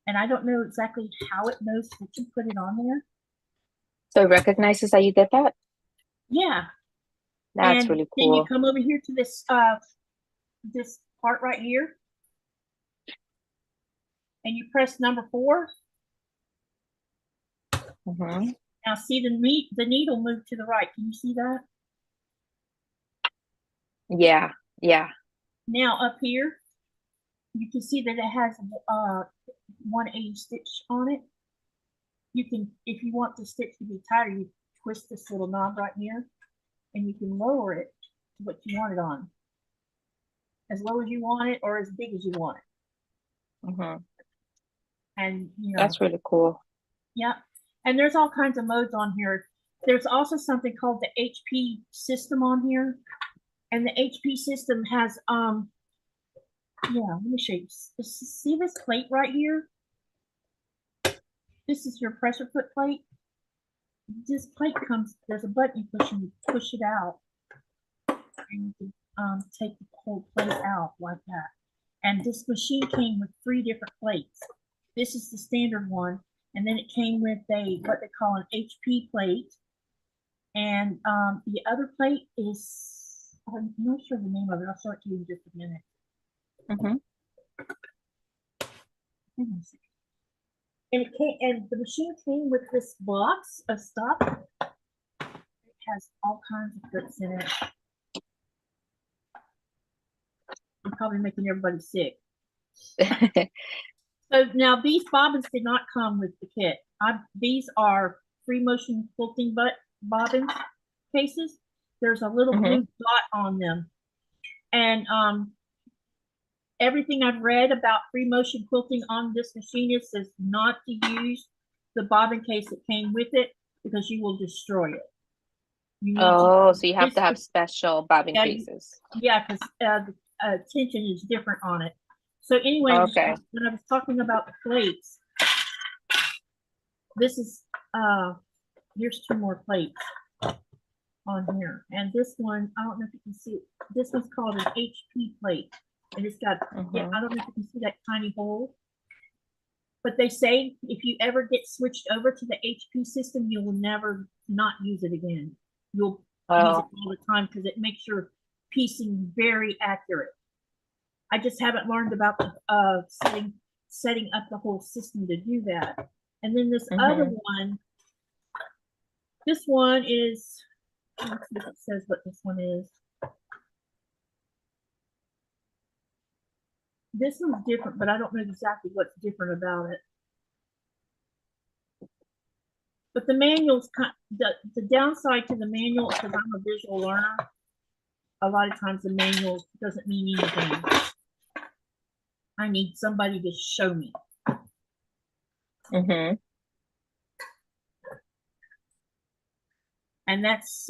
And I don't know exactly how it knows that you put it on there. So it recognizes that you did that? Yeah. That's really cool. Then you come over here to this this part right here. And you press number 4. Mm-hmm. Now see the needle move to the right. Can you see that? Yeah, yeah. Now up here, you can see that it has 1/8 stitch on it. You can, if you want the stitch to be tighter, you twist this little knob right here, and you can lower it to what you want it on. As low as you want it, or as big as you want it. Mm-hmm. And you know, that's really cool. Yeah, and there's all kinds of modes on here. There's also something called the HP system on here, and the HP system has let me show you. See this plate right here? This is your pressure foot plate. This plate comes, there's a button you push and you push it out, and you can take the whole plate out like that. And this machine came with 3 different plates. This is the standard one, and then it came with what they call an HP plate, and the other plate is, I'm not sure the name of it. I'll show it to you in just a minute. Mm-hmm. And the machine came with this box of stuff. It has all kinds of bits in it. I'm probably making everybody sick. So now these bobbins did not come with the kit. These are free motion quilting bobbin cases. There's a little blue dot on them. And everything I've read about free motion quilting on this machine says not to use the bobbin case that came with it because you will destroy it. So you have to have special bobbin cases. Yeah, because the tension is different on it. So anyway, okay. When I was talking about the plates, this is here's 2 more plates on here, and this one, I don't know if you can see it. This one's called an HP plate, and it's got I don't know if you can see that tiny hole, but they say if you ever get switched over to the HP system, you will never not use it again. You'll use it all the time because it makes your piecing very accurate. I just haven't learned about the setting up the whole system to do that. And then this other one, this one is, let's see if it says what this one is. This one's different, but I don't know exactly what's different about it. But the manual's the downside to the manual, because I'm a visual learner, a lot of times the manual doesn't mean anything. I need somebody to show me. And that's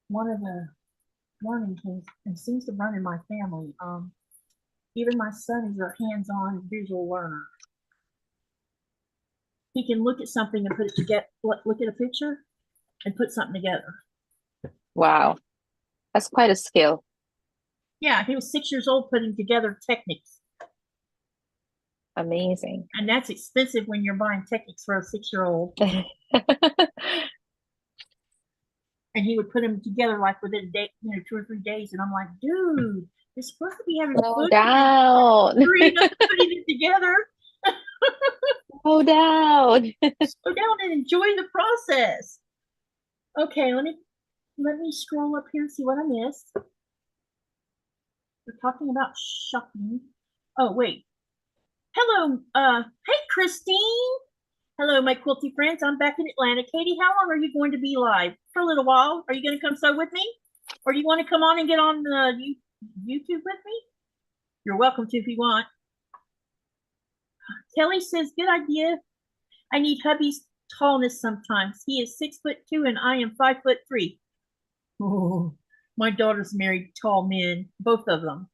one of the learning things, and seems to run in my family. Even my son is a hands-on visual learner. He can look at something and put it together, look at a picture and put something together. Wow. That's quite a skill. Yeah, he was 6 years old putting together techniques. Amazing. And that's expensive when you're buying Technics for a 6-year-old. And he would put them together like within a day, 2 or 3 days. And I'm like, dude, you're supposed to be having Slow fun. down. Hurry up, putting it together. Slow down. Slow down and enjoy the process. Okay, let me scroll up here and see what I missed. We're talking about shopping. Oh, wait. Hello, hey, Christine. Hello, my quilty friends. I'm back in Atlanta. Katie, how long are you going to be live? For a little while. Are you going to come sew with me? Or do you want to come on and get on the YouTube with me? You're welcome to if you want. Kelly says, good idea. I need hubby's tallness sometimes. He is 6'2" and I am 5'3". Oh, my daughter's married tall men, both of them.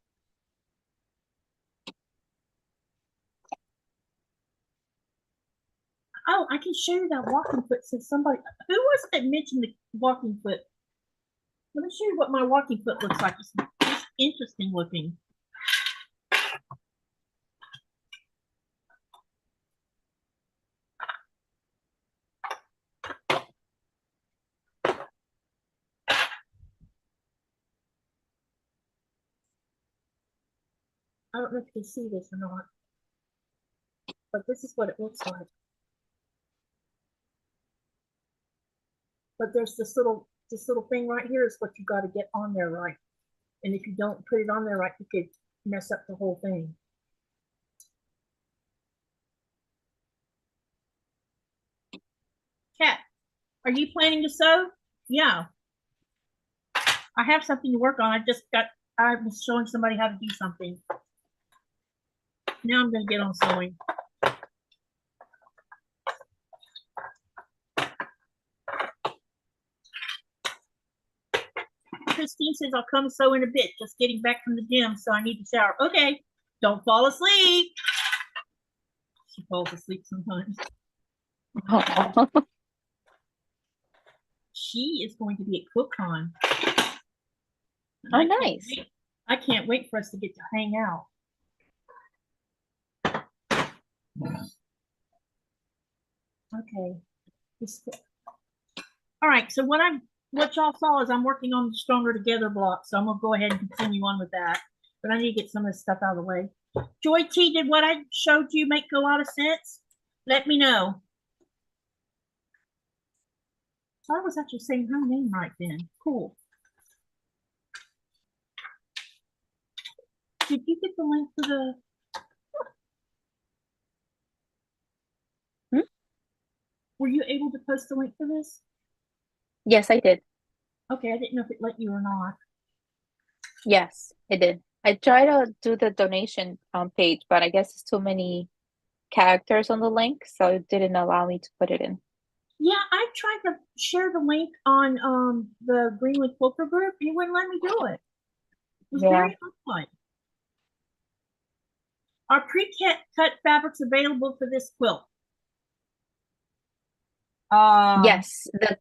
Oh, I can show you that walking foot. Since somebody, who was it that mentioned the walking foot? Let me show you what my walking foot looks like. It's interesting looking. I don't know if you can see this or not, but this is what it looks like. But there's this little thing right here is what you got to get on there right. And if you don't put it on there right, you could mess up the whole thing. Kat, are you planning to sew? Yeah. I have something to work on. I was showing somebody how to do something. Now I'm going to get on sewing. Christine says, I'll come sew in a bit. Just getting back from the gym, so I need to shower. Okay, don't fall asleep. She falls asleep sometimes. She is going to be at QuiltCon. Oh, nice. I can't wait for us to get to hang out. Okay. All right, so what y'all saw is I'm working on the Stronger Together block, so I'm gonna go ahead and continue on with that. But I need to get some of this stuff out of the way. Joy T, did what I showed you make a lot of sense? Let me know. So I was actually saying her name right then. Cool. Did you get the link for the? Were you able to post the link for this? Yes, I did. Okay, I didn't know if it let you or not. Yes, it did. I tried to do the donation page, but I guess it's too many characters on the link, so it didn't allow me to put it in. Yeah, I tried to share the link on the Greenland Quilter group. It wouldn't let me do it. It was very odd. Are pre-cut fabrics available for this quilt? Yes, the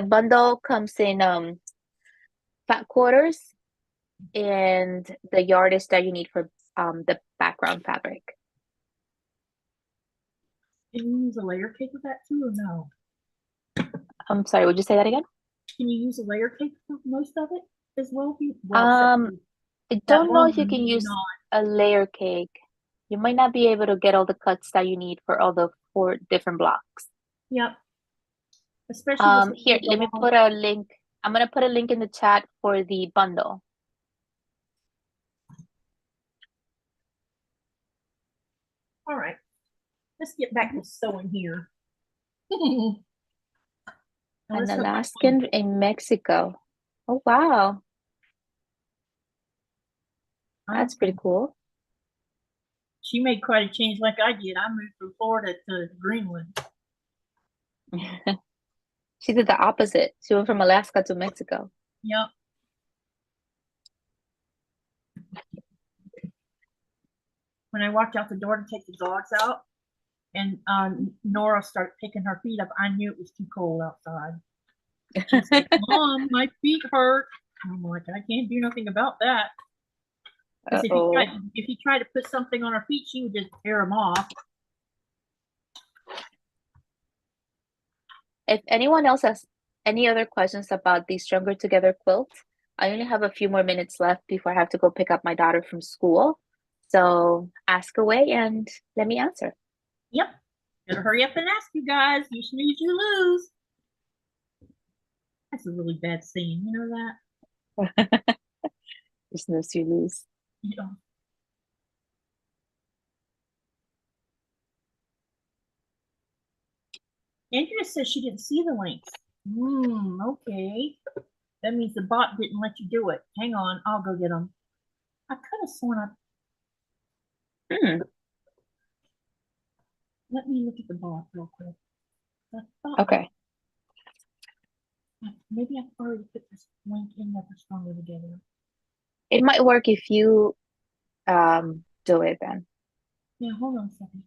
bundle comes in fat quarters, and the yardage that you need for the background fabric. Can you use a layer cake with that too, or no? I'm sorry, would you say that again? Can you use a layer cake for most of it as well? I don't know if you can use a layer cake. You might not be able to get all the cuts that you need for all the 4 different blocks. Yep. Especially here, let me put a link. I'm gonna put a link in the chat for the bundle. All right. Let's get back to sewing here. An Alaskan in Mexico. Oh wow. That's pretty cool. She made quite a change like I did. I moved from Florida to Greenland. She did the opposite. She went from Alaska to Mexico. Yep. When I walked out the door to take the dogs out, and Nora started picking her feet up, I knew it was too cold outside. She's like, Mom, my feet hurt. I'm like, I can't do nothing about that. Because Uh-oh. if you try to put something on her feet, she would just tear them off. If anyone else has any other questions about the Stronger Together quilt, I only have a few more minutes left before I have to go pick up my daughter from school. So ask away and let me answer. Yep. Better hurry up and ask, you guys. You snooze, you lose. That's a really bad scene. You know that? You snooze, you lose. Yeah. Andrea says she didn't see the links. Okay. That means the bot didn't let you do it. Hang on, I'll go get them. I could have sworn I. Let me look at the bot real quick. Okay. Maybe I've already put this link in there for Stronger Together. It might work if you do it then. Yeah, hold on a second.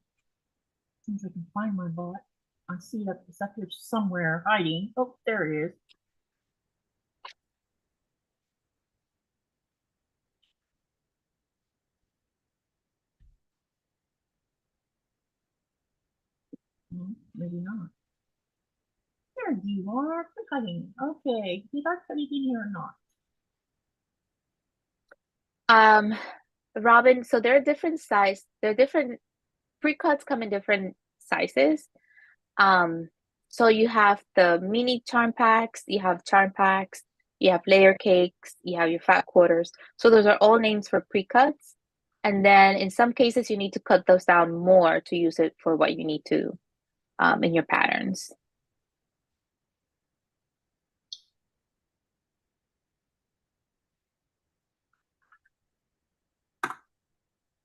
Since I can find my bot. I see that it's up here somewhere hiding. Oh, there it is. Maybe not. There you are. Cutting. Okay. Did I cut it in here or not? Robin, so there are different size. There are different pre-cuts come in different sizes. So you have the mini charm packs, you have charm packs, you have layer cakes, you have your fat quarters. So those are all names for pre-cuts. And then in some cases, you need to cut those down more to use it for what you need to in your patterns.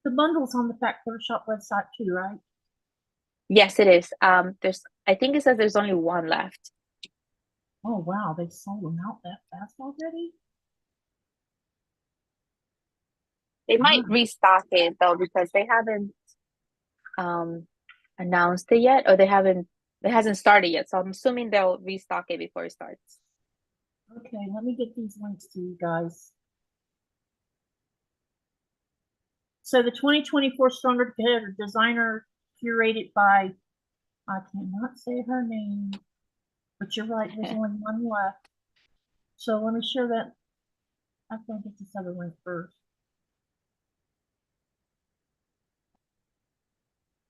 The bundle's on the Fat Quarter Shop website too, right? Yes, it is. I think it says there's only one left. Oh wow, they sold them out that fast already? They might restock it though because they haven't announced it yet, or it hasn't started yet. So I'm assuming they'll restock it before it starts. Okay, let me get these links to you guys. So the 2024 Stronger Together designer curated by, I cannot say her name, but you're right, there's only one left. So let me share that. I'm going to get this other link first.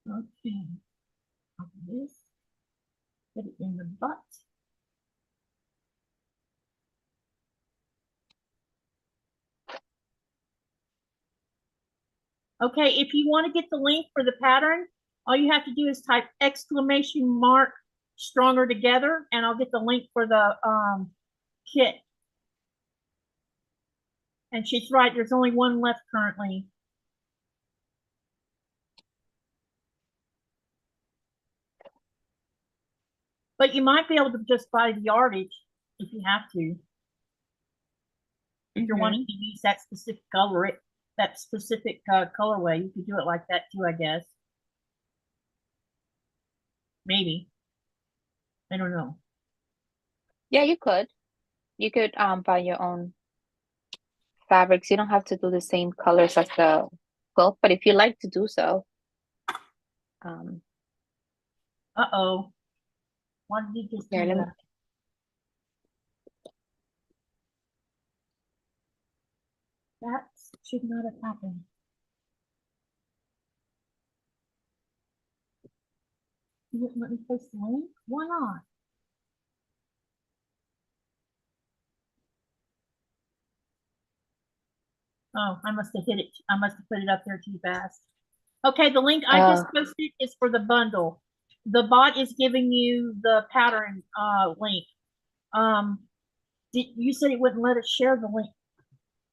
Okay. Copy this. Put it in the butt. Okay, if you want to get the link for the pattern, all you have to do is type !! Stronger Together, and I'll get the link for the kit. And she's right, there's only one left currently. But you might be able to just buy the yardage if you have to. If you're wanting to use that specific color, that specific colorway, you could do it like that too, I guess. Maybe. I don't know. Yeah, you could. You could buy your own fabrics. You don't have to do the same colors as the quilt, but if you like to do so. Uh-oh. Why did you just do that? That should not have happened. You didn't let me post the link? Why not? Oh, I must have hit it. I must have put it up there too fast. Okay, the link I just posted is for the bundle. The bot is giving you the pattern link. You said it wouldn't let us share the link.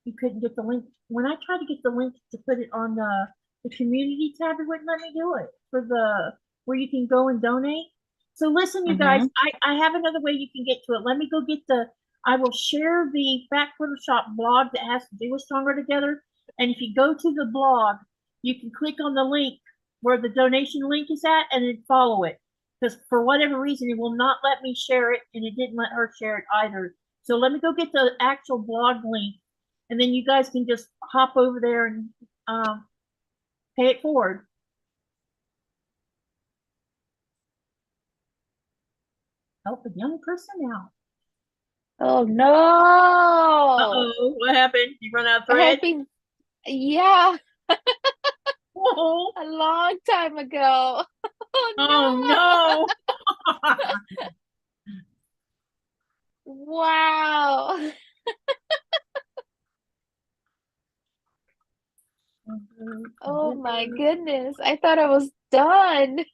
You couldn't get the link. When I tried to get the link to put it on the community tab, it wouldn't let me do it for the where you can go and donate. So listen, you guys, I have another way you can get to it. Let me go get I will share the Fat Quarter Shop blog that has to do with Stronger Together. And if you go to the blog, you can click on the link where the donation link is at and then follow it. Because for whatever reason, it will not let me share it, and it didn't let her share it either. So let me go get the actual blog link, and then you guys can just hop over there and pay it forward. Help a young person out. Oh no. Uh-oh, what happened? You run out of thread? Yeah, Whoa. a long time ago. Oh no. Wow. Oh my goodness. I thought I was done.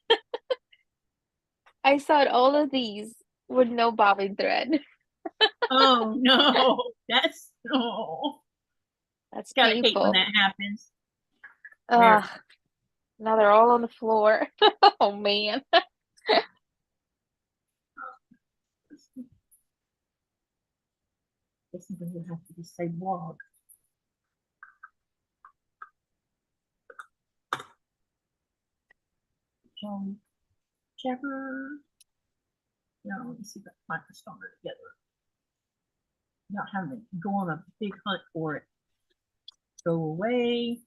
I sewed all of these with no bobbin thread. Oh no. That's oh. That's Gotta hate when painful. that happens. There. Now they're all on the floor. Oh man. This is gonna have to just say blog. Checker. Now let me see if I can find the stronger together. Not having to go on a big hunt for it. Go away.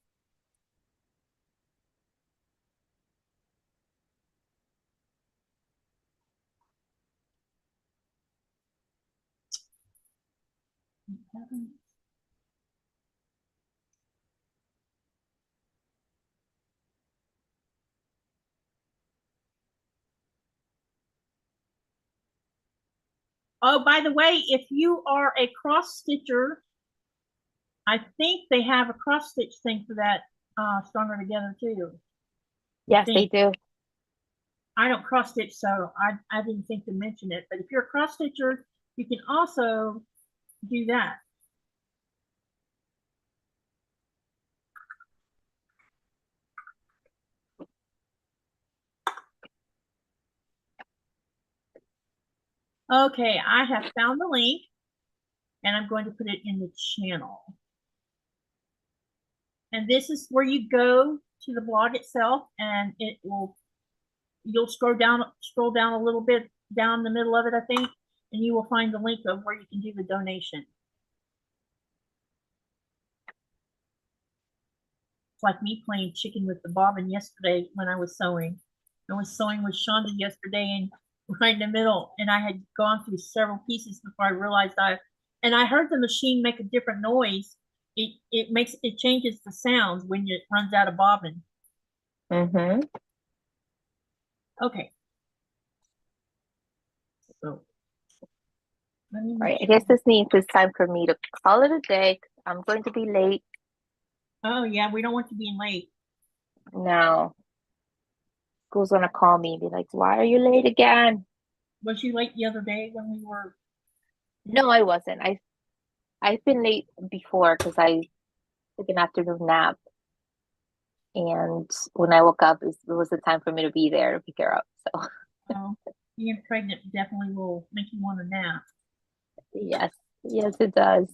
Oh, by the way, if you are a cross stitcher, I think they have a cross stitch thing for that stronger together too. Yes, they do. I don't cross stitch, so I didn't think to mention it. But if you're a cross stitcher, you can also do that. Okay, I have found the link and I'm going to put it in the channel. And this is where you go to the blog itself and it will, you'll scroll down a little bit down the middle of it, I think, and you will find the link of where you can do the donation. It's like me playing chicken with the bobbin yesterday when I was sewing. I was sewing with Shonda yesterday and right in the middle, and I had gone through several pieces before I realized I heard the machine make a different noise. It changes the sounds when it runs out of bobbin. Mm-hmm. Okay. So All right, I guess this means it's time for me to call it a day. I'm going to be late. Oh yeah, we don't want you being late. No. School's gonna call me and be like, "Why are you late again?" Was you late the other day when we were? No, I wasn't. I've been late before because I took an afternoon nap, and when I woke up, it was the time for me to be there to pick her up. So Being pregnant definitely will make you want a nap. yes, yes, it does.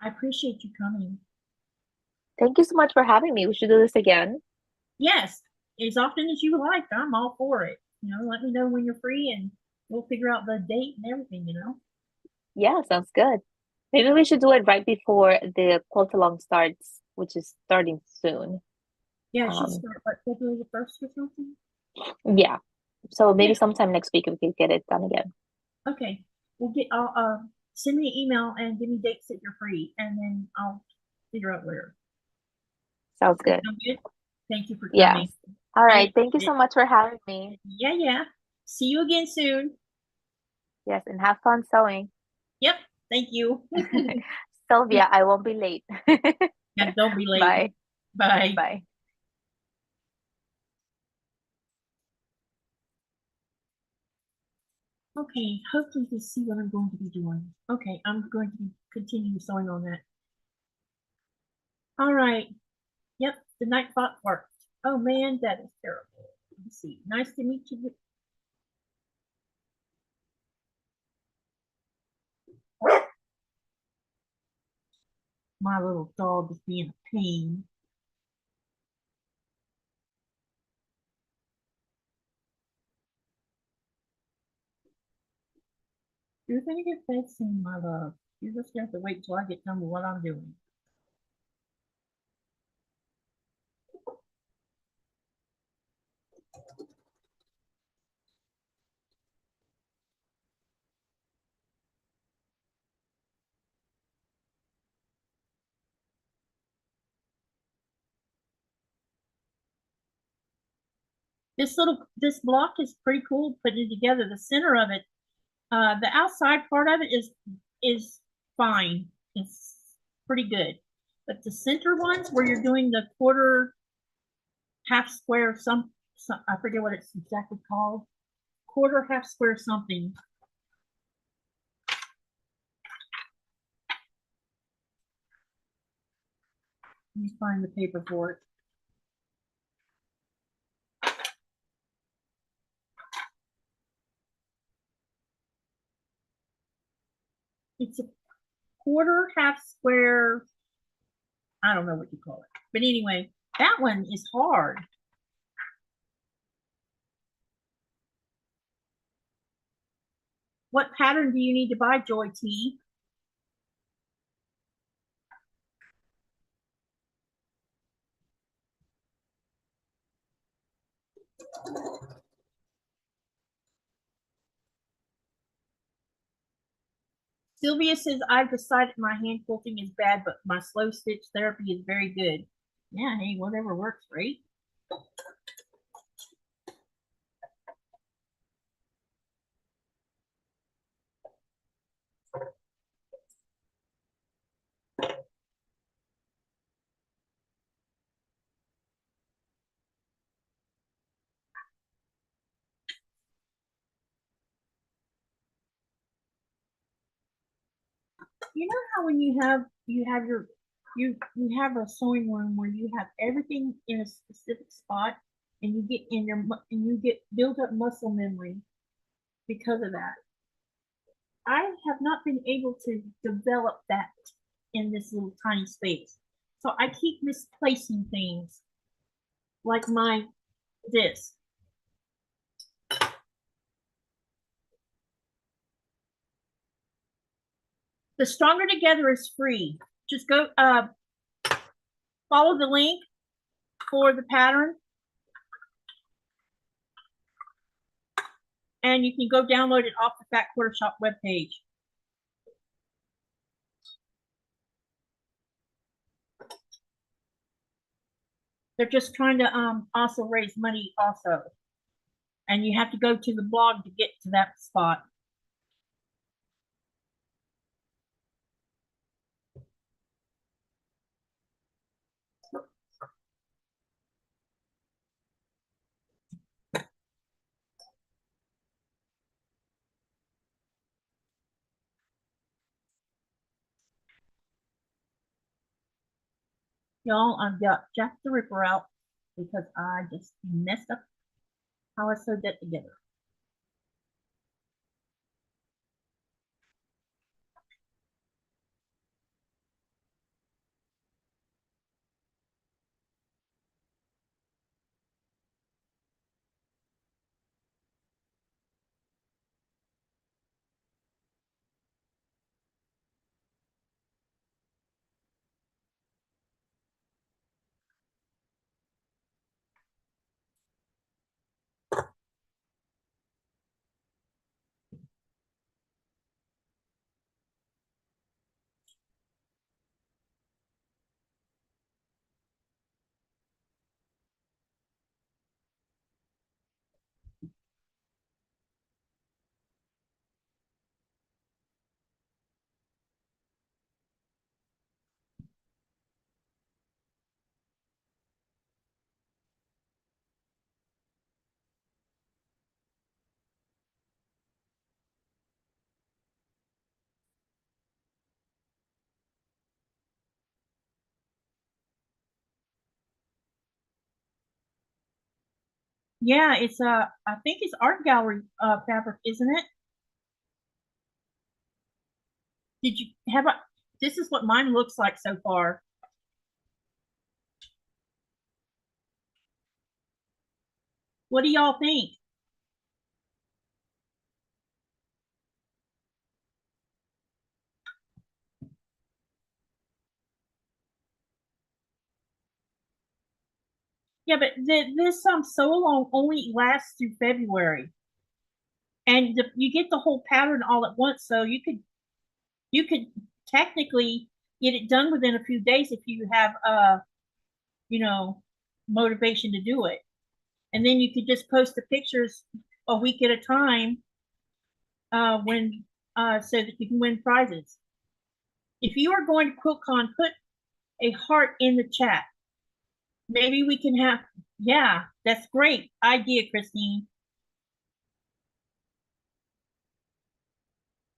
I appreciate you coming. Thank you so much for having me. We should do this again. Yes, as often as you like. I'm all for it. Let me know when you're free and we'll figure out the date and everything. Yeah, sounds good. Maybe we should do it right before the quilt along starts, which is starting soon. Yeah, it should start like February the 1st or something. Yeah. So maybe sometime next week we can get it done again. Okay. I'll send me an email and give me dates that you're free, and then I'll figure out where. Sounds good. Sound good? Thank you for coming. Yes. All right. Thank you so much for having me. Yeah. See you again soon. Yes, and have fun sewing. Yep. Thank you. Sylvia, I won't be late. Yeah, don't be late. Bye. Bye. Bye. Okay, hopefully you see what I'm going to be doing. Okay, I'm going to continue sewing on that. All right. Yep, the night bot worked. Oh man, that is terrible. Let's see. Nice to meet you. My little dog is being a pain. You're gonna get fed soon, my love. You just have to wait until I get done with what I'm doing. This block is pretty cool putting it together. The center of it, the outside part of it is fine. It's pretty good. But the center ones where you're doing the quarter, half square, some I forget what it's exactly called. Quarter, half square, something. Let me find the paper for it. It's a quarter, half square. I don't know what you call it. But anyway, that one is hard. What pattern do you need to buy, Joy T? Sylvia says, I've decided my hand quilting is bad, but my slow stitch therapy is very good. Yeah, hey, whatever works, right? You know how when you have you have a sewing room where you have everything in a specific spot and you get in your and you get built up muscle memory because of that. I have not been able to develop that in this little tiny space. So I keep misplacing things like this. The Stronger Together is free. Just go follow the link for the pattern and you can go download it off the Fat Quarter Shop webpage. They're just trying to also raise money also. And you have to go to the blog to get to that spot. Y'all, I've got Jack the Ripper out because I just messed up how I sewed that together. Yeah, it's I think it's art gallery fabric, isn't it? Did you have a this is what mine looks like so far. What do y'all think? Yeah, but this so long only lasts through February, and you get the whole pattern all at once. So you could technically get it done within a few days if you have you know, motivation to do it. And then you could just post the pictures a week at a time when so that you can win prizes. If you are going to QuiltCon, put a heart in the chat. Maybe we can have, yeah, that's great idea, Christine.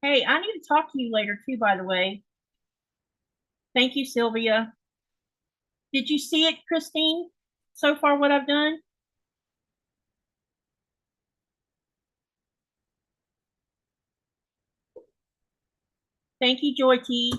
Hey, I need to talk to you later too, by the way. Thank you, Sylvia. Did you see it, Christine? So far, what I've done? Thank you, Joy T.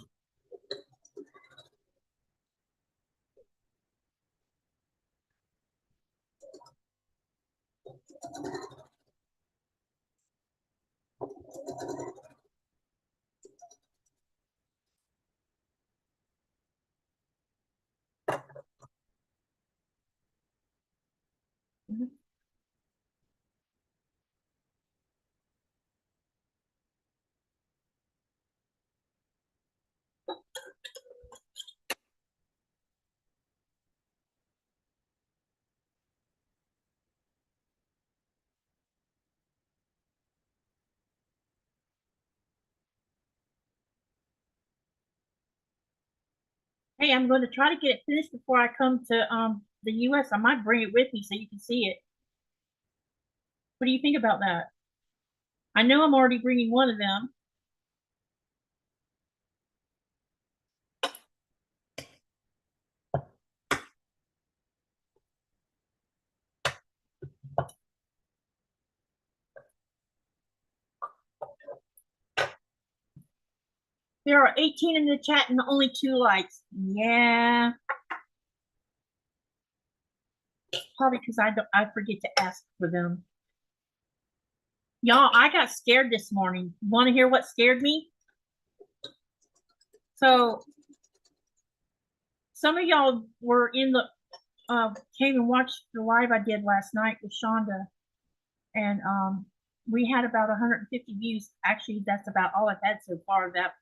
Hey, I'm going to try to get it finished before I come to the US. I might bring it with me so you can see it. What do you think about that? I know I'm already bringing one of them. There are 18 in the chat and only 2 likes. Yeah. Probably because I forget to ask for them. Y'all, I got scared this morning. Want to hear what scared me? So some of y'all were in the came and watched the live I did last night with Shonda, and we had about 150 views. Actually, that's about all I've had so far of that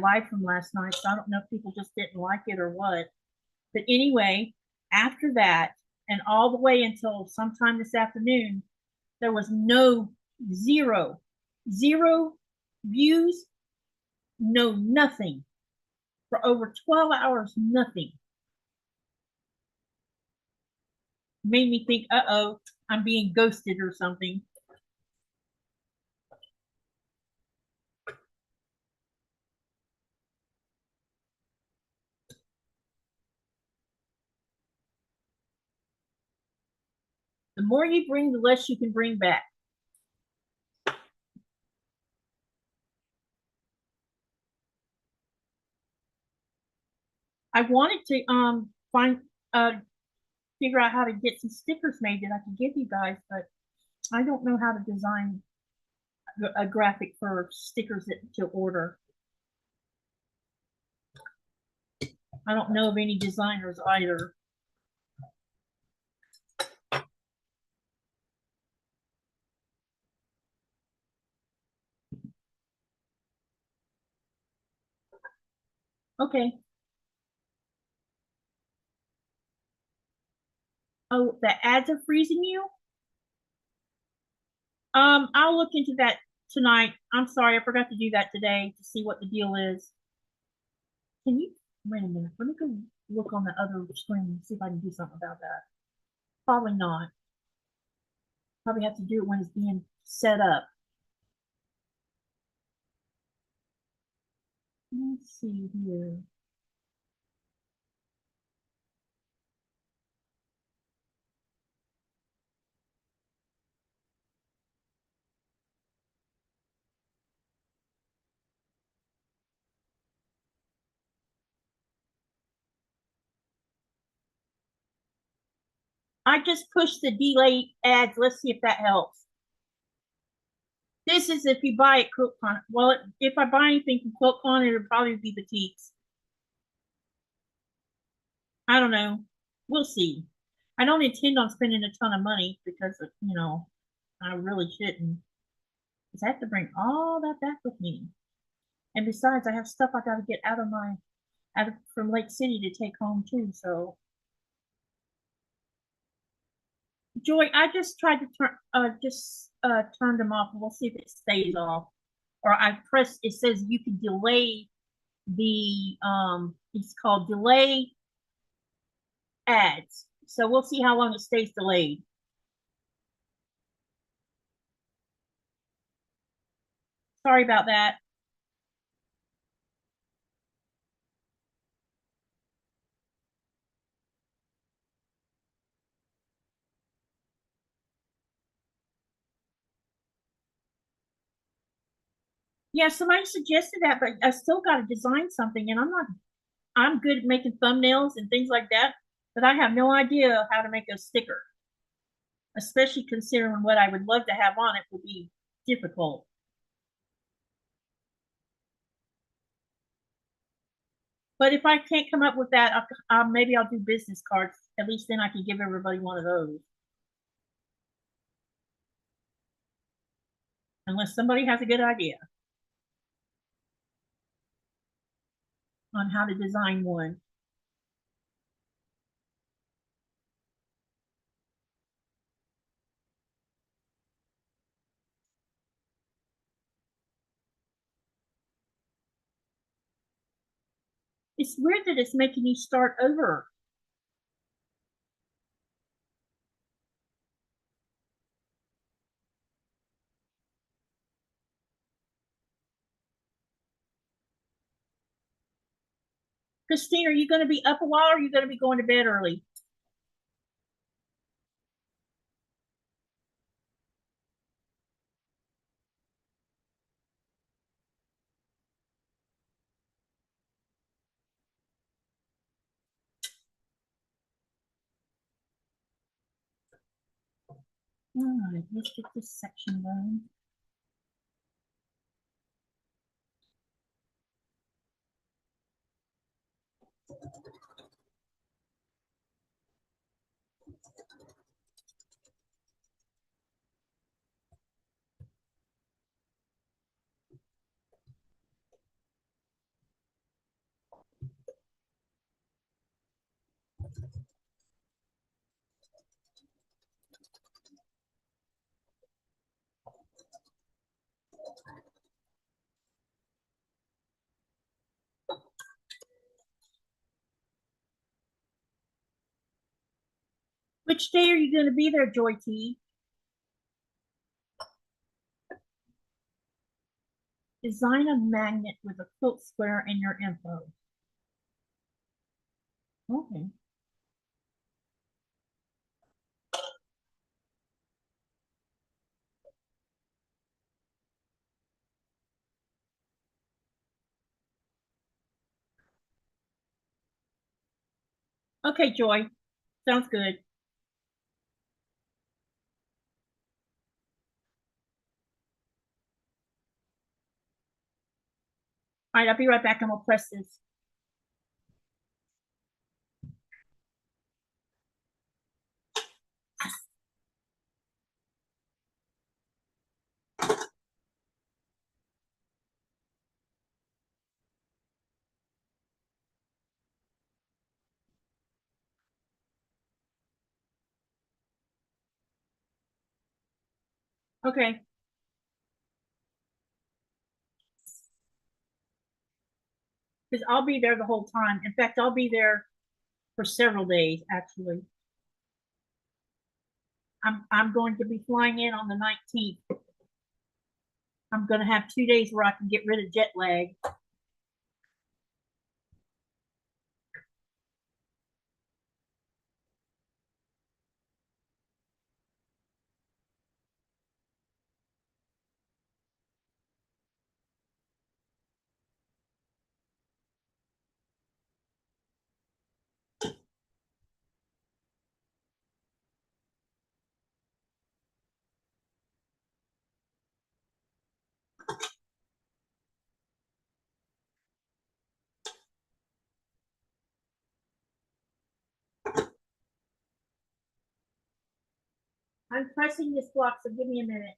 live from last night. So I don't know if people just didn't like it or what. But anyway, after that, and all the way until sometime this afternoon, there was zero views, nothing. For over 12 hours, nothing. Made me think, uh-oh, I'm being ghosted or something. The more you bring, the less you can bring back. I wanted to figure out how to get some stickers made that I could give you guys, but I don't know how to design a graphic for stickers to order. I don't know of any designers either. Okay. Oh, the ads are freezing you? I'll look into that tonight. I'm sorry, I forgot to do that today to see what the deal is. Can you wait a minute? Let me go look on the other screen and see if I can do something about that. Probably not. Probably have to do it when it's being set up. Let's see here. I just pushed the delay ads. Let's see if that helps. This is if you buy at QuiltCon. Well, if I buy anything from QuiltCon, it would probably be boutiques. I don't know. We'll see. I don't intend on spending a ton of money because, you know, I really shouldn't. Because I have to bring all that back with me. And besides, I have stuff I got to get from Lake City to take home too. So, Joy, I just tried to turn them off. We'll see if it stays off. Or I pressed. It says you can delay the It's called delay ads. So we'll see how long it stays delayed. Sorry about that. Yeah, somebody suggested that, but I still got to design something, and I'm good at making thumbnails and things like that, but I have no idea how to make a sticker, especially considering what I would love to have on it would be difficult. But if I can't come up with that, maybe I'll do business cards. At least then I can give everybody one of those. Unless somebody has a good idea on how to design one. It's weird that it's making you start over. Christine, are you going to be up a while or are you going to be going to bed early? All right, let's get this section done. Which day are you going to be there, Joy T? Design a magnet with a quilt square in your info. Okay. Okay, Joy. Sounds good. All right, I'll be right back and we'll press this. Okay. Because I'll be there the whole time. In fact, I'll be there for several days, actually. I'm going to be flying in on the 19th. I'm going to have 2 days where I can get rid of jet lag. I'm pressing this block, so give me a minute.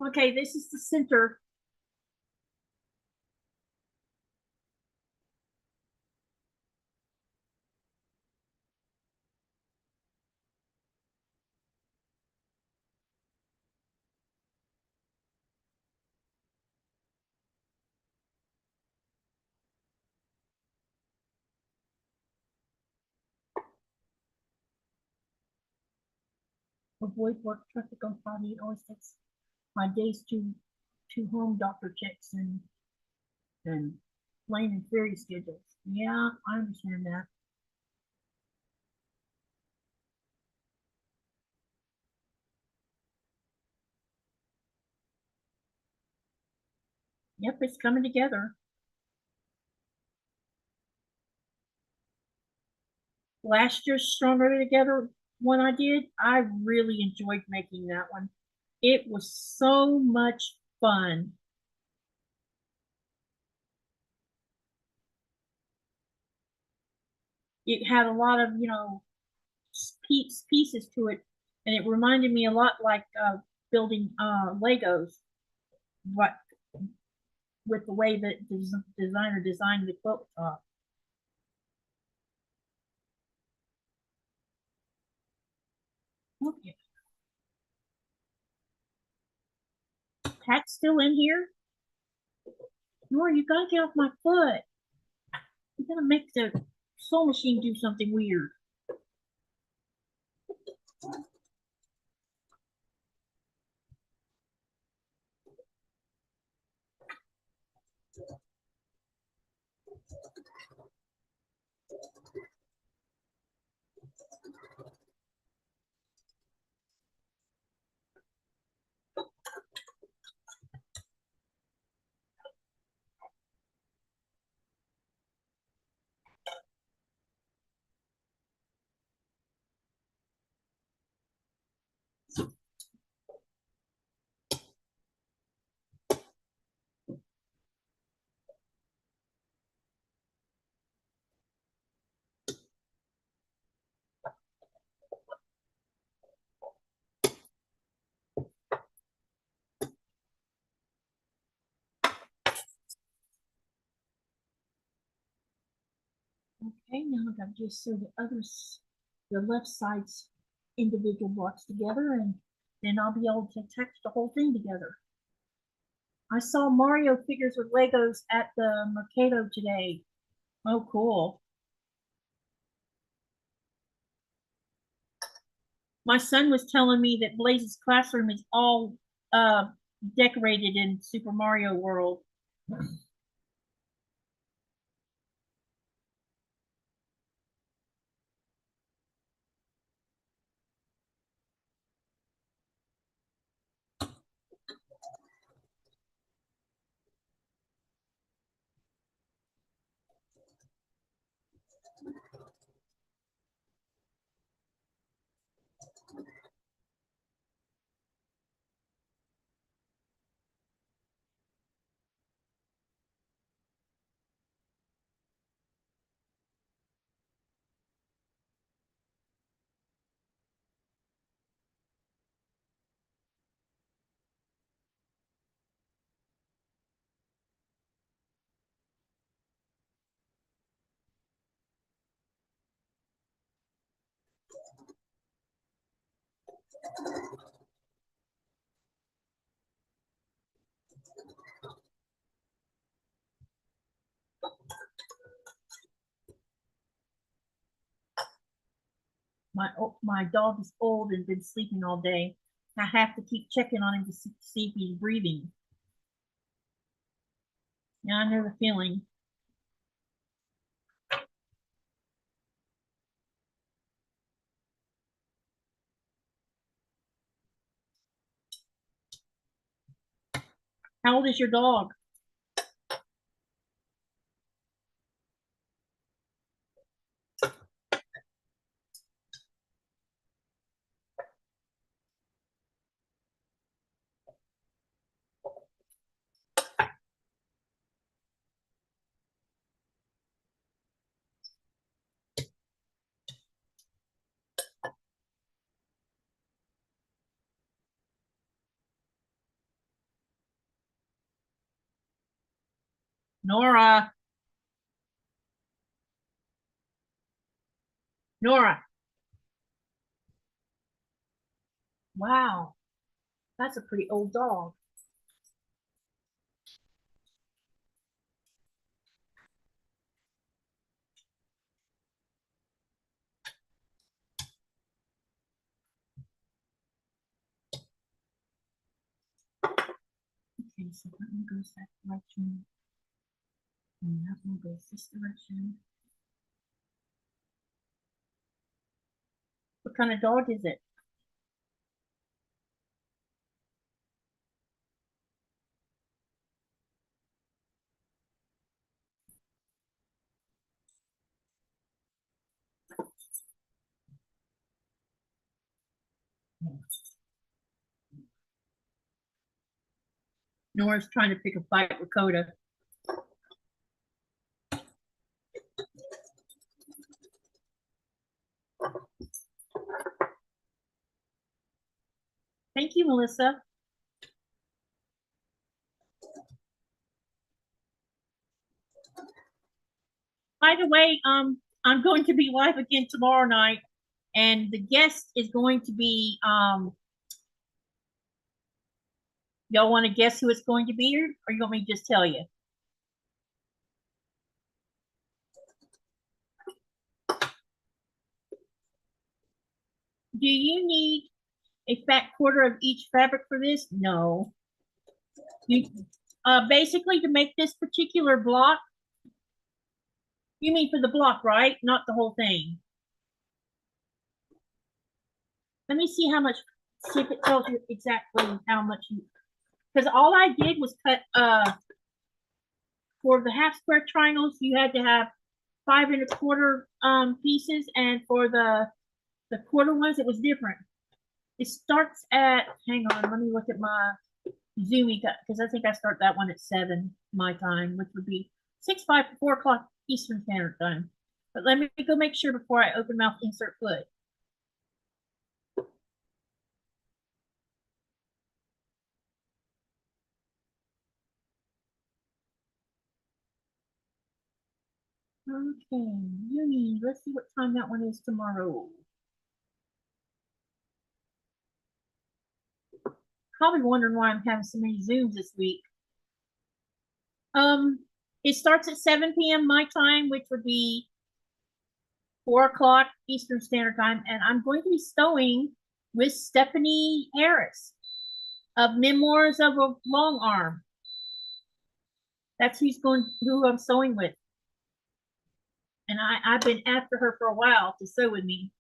Okay, this is the center. Avoid work traffic on Friday. It always takes my days to home doctor checks and plane and ferry schedules. Yeah, I understand that. Yep, it's coming together. Last year's Stronger Together one I did, I really enjoyed making that one. It was so much fun. It had a lot of, pieces to it, and it reminded me a lot like building Legos, but with the way that the designer designed the quilt top. Okay. Pat's still in here? Nora, you gotta get off my foot. You gotta make the sewing machine do something weird. Okay, now I gotta just sew the left side's individual blocks together, and then I'll be able to attach the whole thing together. I saw Mario figures with Legos at the Mercado today. Oh, cool. My son was telling me that Blaze's classroom is all uh, decorated in Super Mario World. My dog is old and been sleeping all day. I have to keep checking on him to see if he's breathing. Yeah, I know the feeling. How old is your dog? Nora. Nora. Wow, that's a pretty old dog. Okay, so that one goes that direction. And that one goes this direction. What kind of dog is it? Nora's trying to pick a fight with Coda. Thank you, Melissa. By the way, I'm going to be live again tomorrow night, and the guest is going to be, y'all want to guess who it's going to be, or you want me to just tell you? Do you need a fat quarter of each fabric for this? No. You, basically, to make this particular block, you mean for the block, right? Not the whole thing. Let me see how much, see if it tells you exactly how much you, because all I did was cut, for the half square triangles, you had to have 5 1/4 pieces, and for the quarter ones, it was different. It starts at, hang on, let me look at my Zoomy, because I think I start that one at 7 my time, which would be 6, 5, 4 o'clock Eastern Standard Time. But let me go make sure before I open mouth insert foot. Okay, Uni, let's see what time that one is tomorrow. Probably wondering why I'm having so many Zooms this week. It starts at 7 p.m. my time, which would be 4 o'clock Eastern Standard Time, and I'm going to be sewing with Stephanie Harris of Memoirs of a Long Arm. That's who I'm sewing with. And I've been after her for a while to sew with me.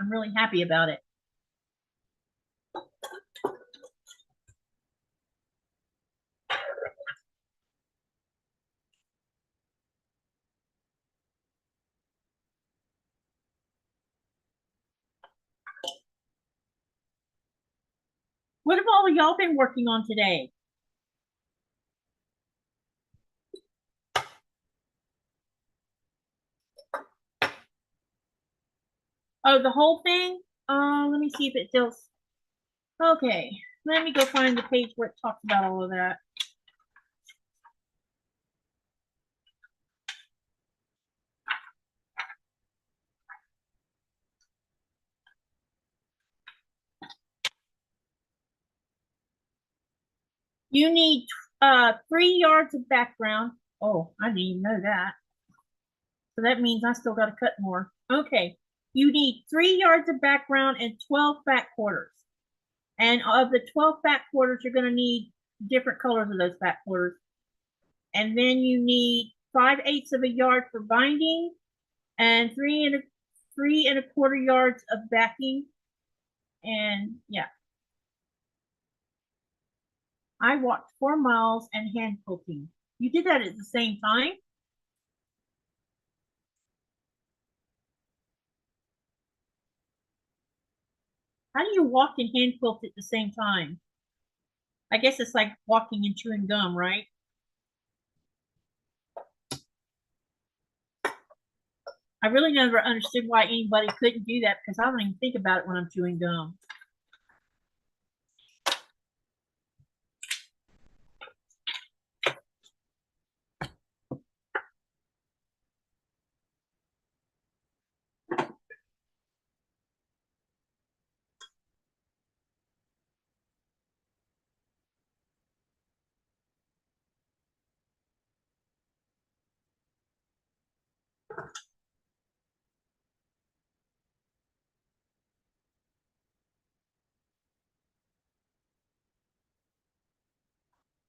I'm really happy about it. What have all of y'all been working on today? Oh, the whole thing? Let me see if it tells. Okay, let me go find the page where it talks about all of that. You need 3 yards of background. Oh, I didn't even know that. So that means I still got to cut more. Okay, you need 3 yards of background and 12 back quarters. And of the 12 back quarters, you're going to need different colors of those back quarters. And then you need 5/8 of a yard for binding and 3 1/4 yards of backing. And yeah, I walked 4 miles and hand quilting. You did that at the same time? How do you walk and hand quilt at the same time? I guess it's like walking and chewing gum, right? I really never understood why anybody couldn't do that because I don't even think about it when I'm chewing gum.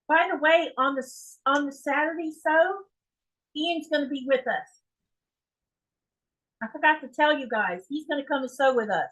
By the way, on the Saturday sew, Ian's going to be with us. I forgot to tell you guys, he's going to come and sew with us.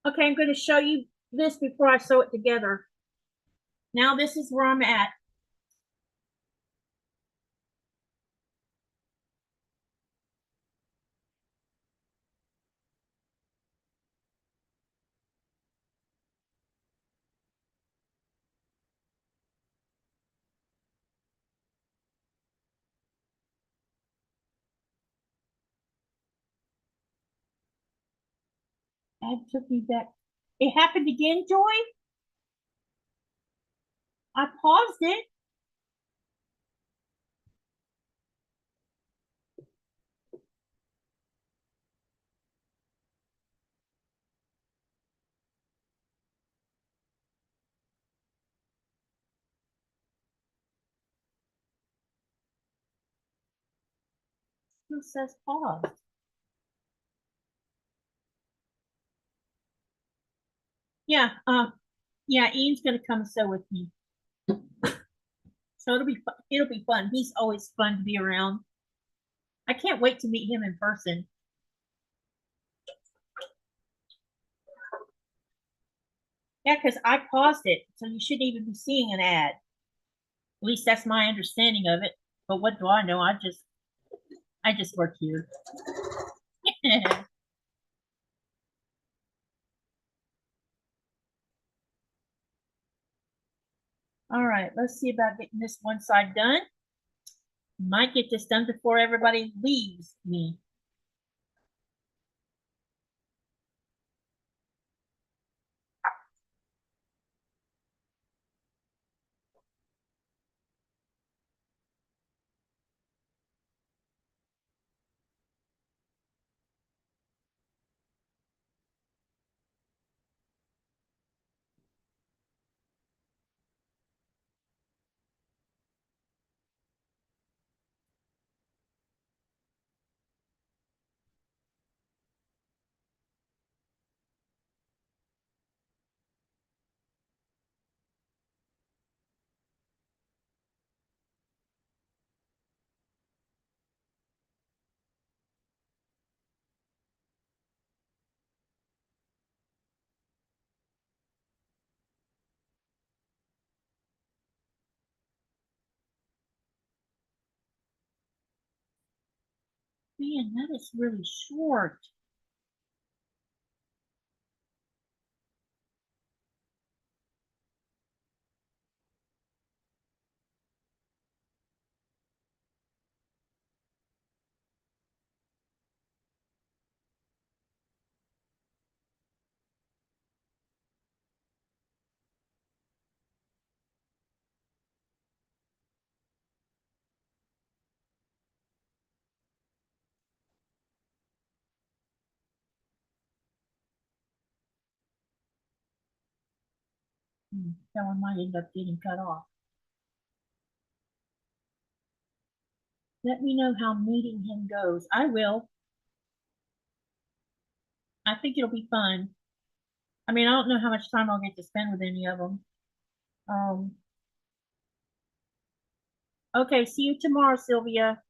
Okay, I'm going to show you this before I sew it together. Now this is where I'm at. That took me back. It happened again, Joy? I paused it. It says pause. Yeah, yeah, Ian's gonna come sew with me. So it'll be fun. He's always fun to be around. I can't wait to meet him in person. Yeah, because I paused it, so you shouldn't even be seeing an ad. At least that's my understanding of it. But what do I know? I just I just work here. All right, let's see about getting this one side done. Might get this done before everybody leaves me. Man, that is really short. That one might end up getting cut off. Let me know how meeting him goes. I will. I think it'll be fun. I mean, I don't know how much time I'll get to spend with any of them. Um, okay, see you tomorrow, Sylvia.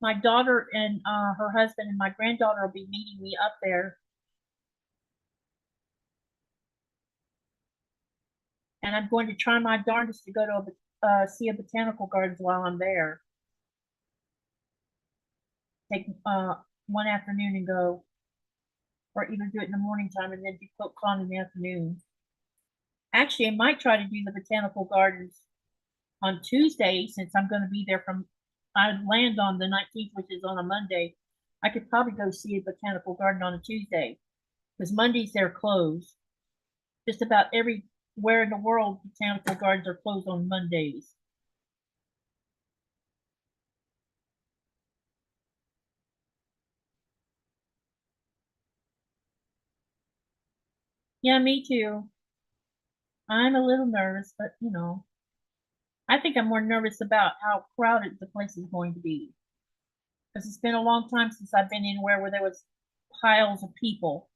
My daughter and her husband and my granddaughter will be meeting me up there. And I'm going to try my darndest to go to see a botanical gardens while I'm there. Take one afternoon and go, or either do it in the morning time and then do Qaqortoq in the afternoon. Actually, I might try to do the botanical gardens on Tuesday since I'm going to be there from. I land on the 19th, which is on a Monday. I could probably go see a botanical garden on a Tuesday because Mondays they're closed. Just about everywhere in the world, botanical gardens are closed on Mondays. Yeah, me too. I'm a little nervous, but I think I'm more nervous about how crowded the place is going to be. Because it's been a long time since I've been anywhere where there was piles of people.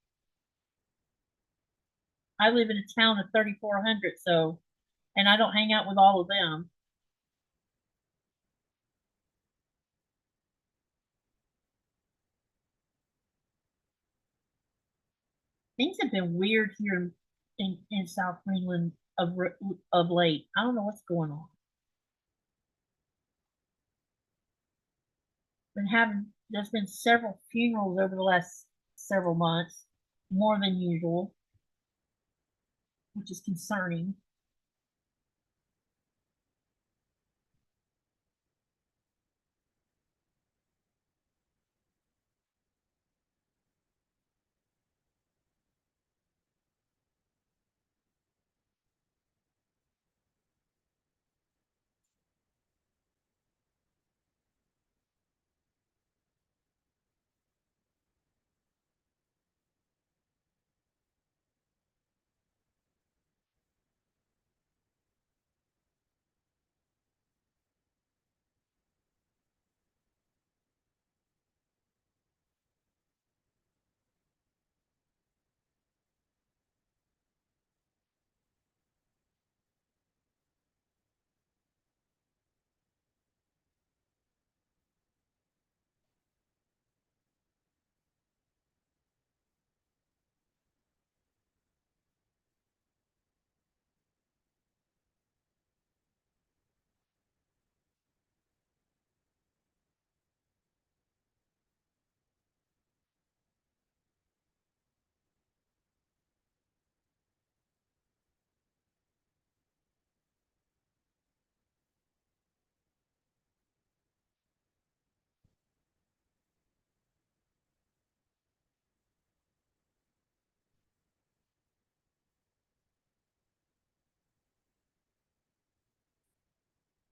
I live in a town of 3,400, so, and I don't hang out with all of them. Things have been weird here in South Greenland of late. I don't know what's going on. There's been several funerals over the last several months, more than usual, which is concerning.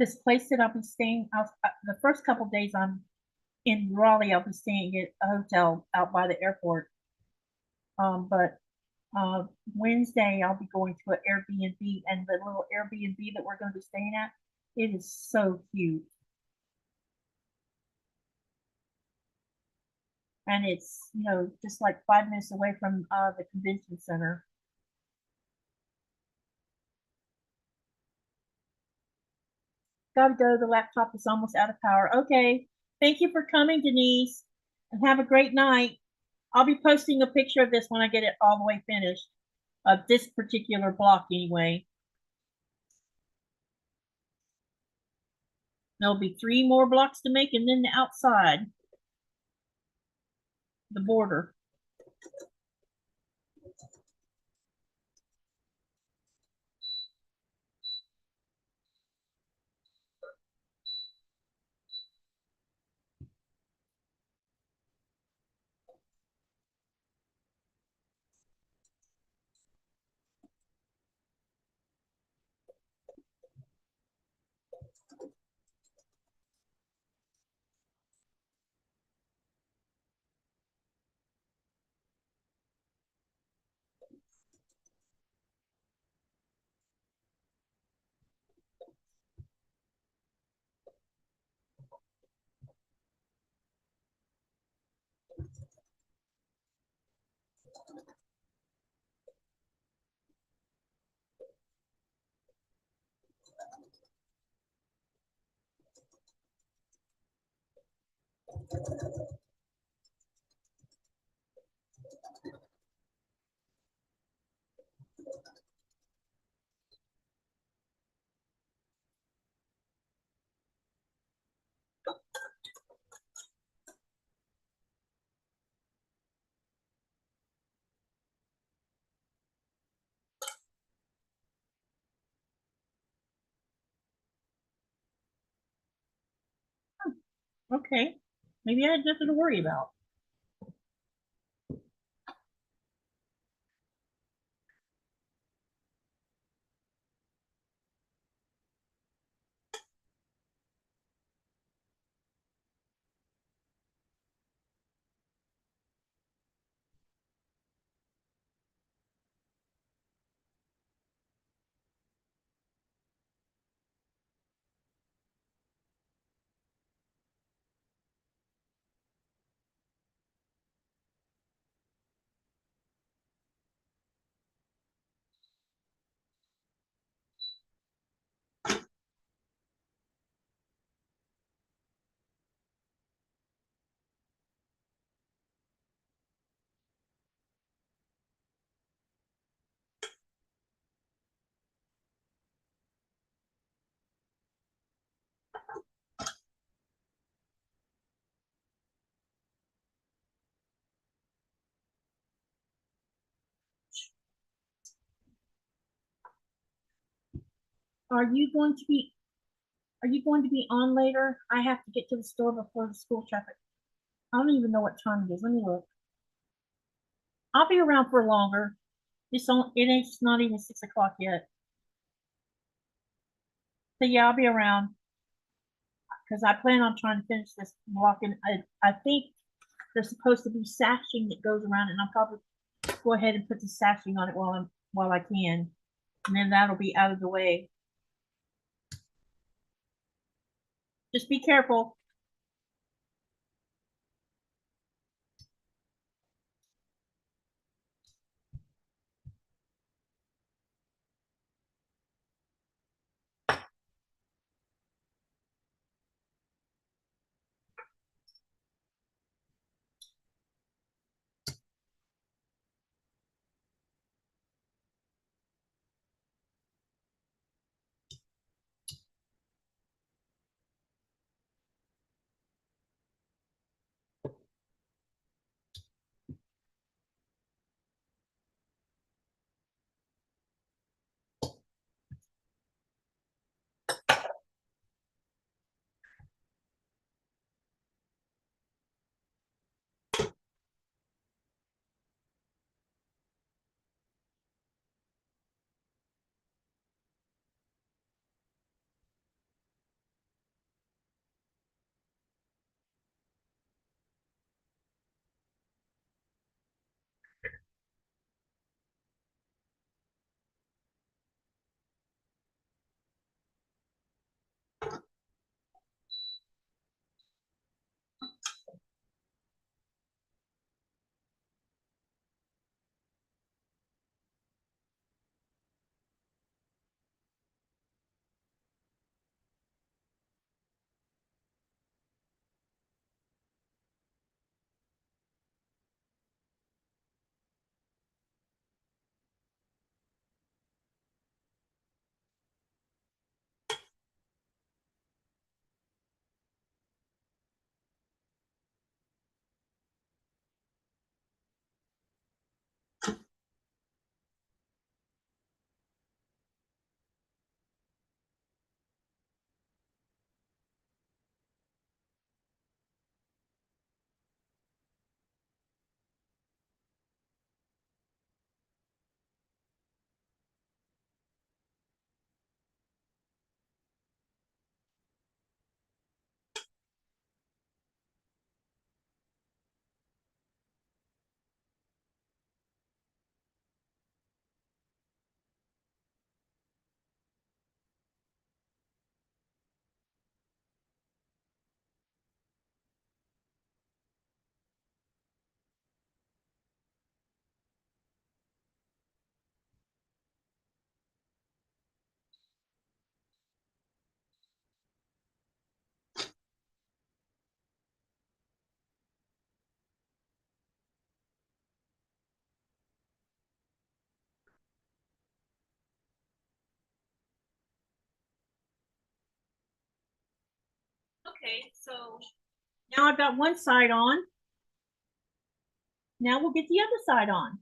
this place that I'll be staying. The first couple days I'm in Raleigh, I'll be staying at a hotel out by the airport. But Wednesday I'll be going to an Airbnb, and the little Airbnb that we're going to be staying at, it is so cute. And it's, you know, just like 5 minutes away from the convention center. Gotta go, the laptop is almost out of power. Okay, thank you for coming, Denise, and have a great night. I'll be posting a picture of this when I get it all the way finished, of this particular block anyway. There'll be 3 more blocks to make, and then the outside, the border. Okay, maybe I had nothing to worry about. Are you going to be on later? I have to get to the store before the school traffic. I don't even know what time it is. Let me look. I'll be around for longer. It's not even 6 o'clock yet. So yeah, I'll be around because I plan on trying to finish this block, and I think there's supposed to be sashing that goes around it, and I'll probably go ahead and put the sashing on it while I can, and then that'll be out of the way. Just be careful. Okay, so now I've got one side on. Now we'll get the other side on.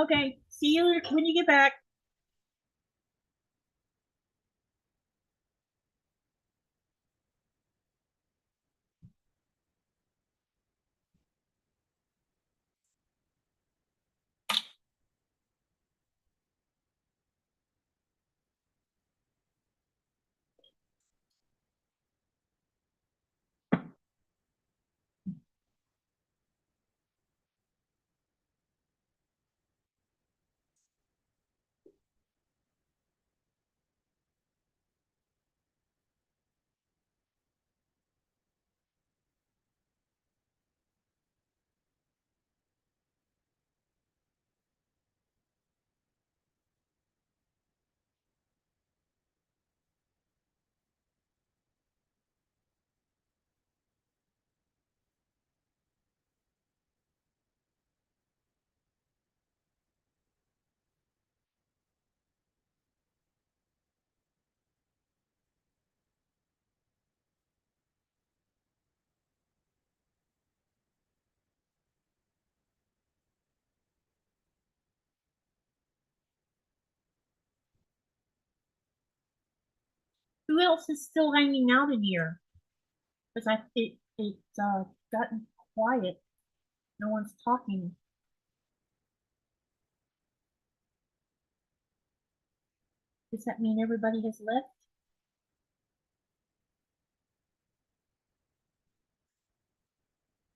Okay, see you when you get back. Who else is still hanging out in here? Because it's gotten quiet. No one's talking. Does that mean everybody has left?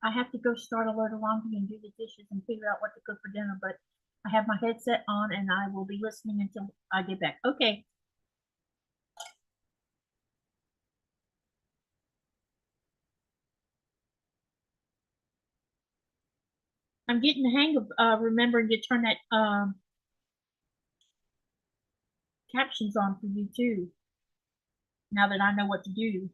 I have to go start a load of laundry and do the dishes and figure out what to cook for dinner, but I have my headset on and I will be listening until I get back. Okay. I'm getting the hang of remembering to turn that captions on for you too, now that I know what to do.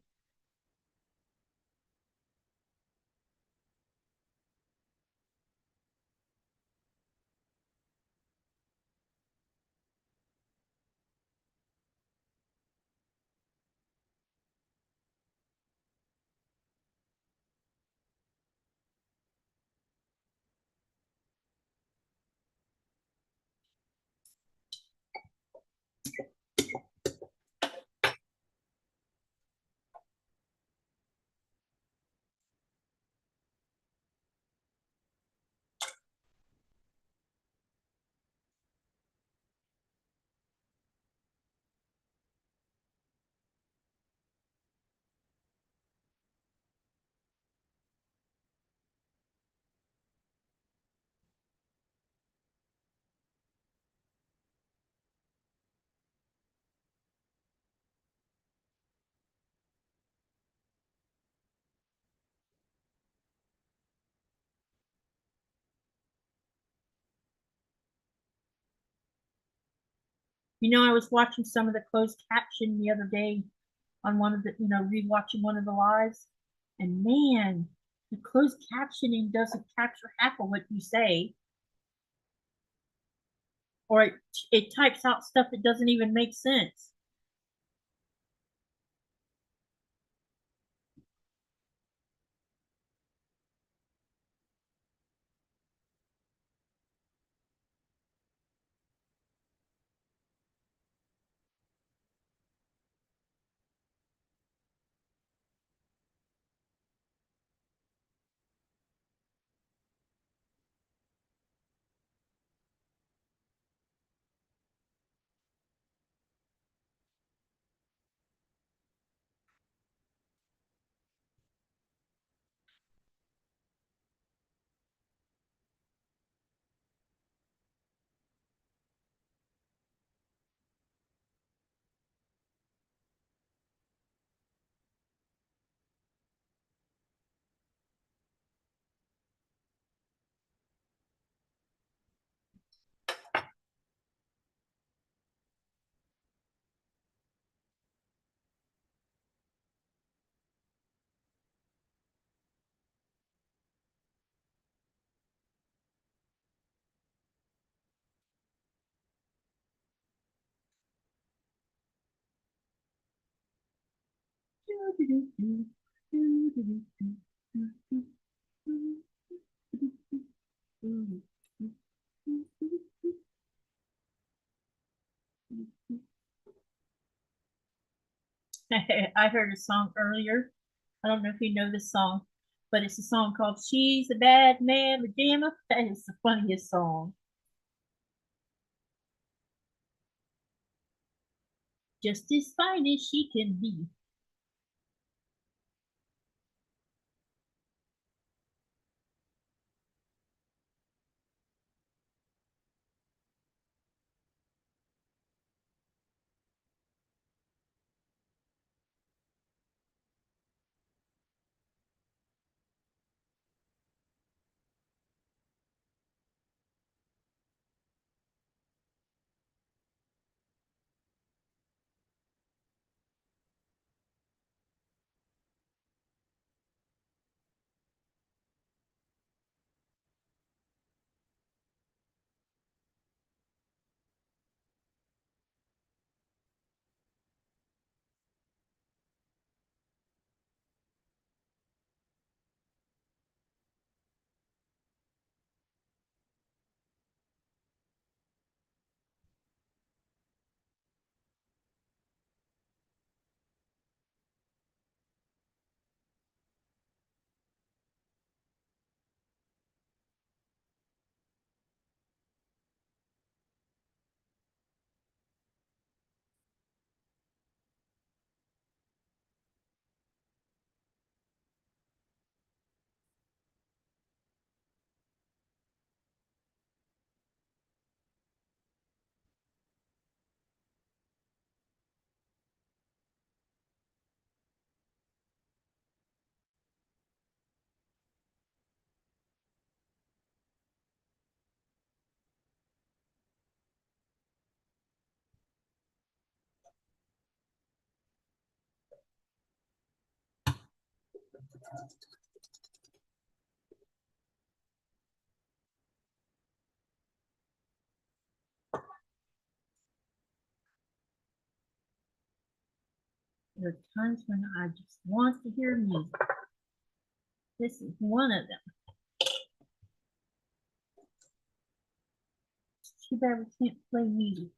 You know, I was watching some of the closed caption the other day on one of the, rewatching one of the lives, and man, the closed captioning doesn't capture half of what you say, or it types out stuff that doesn't even make sense. I heard a song earlier. I don't know if you know this song, but it's a song called She's a Bad Man Pajama. That is the funniest song. Just as fine as she can be. There are times when I just want to hear music. This is one of them. Too bad we can't play music.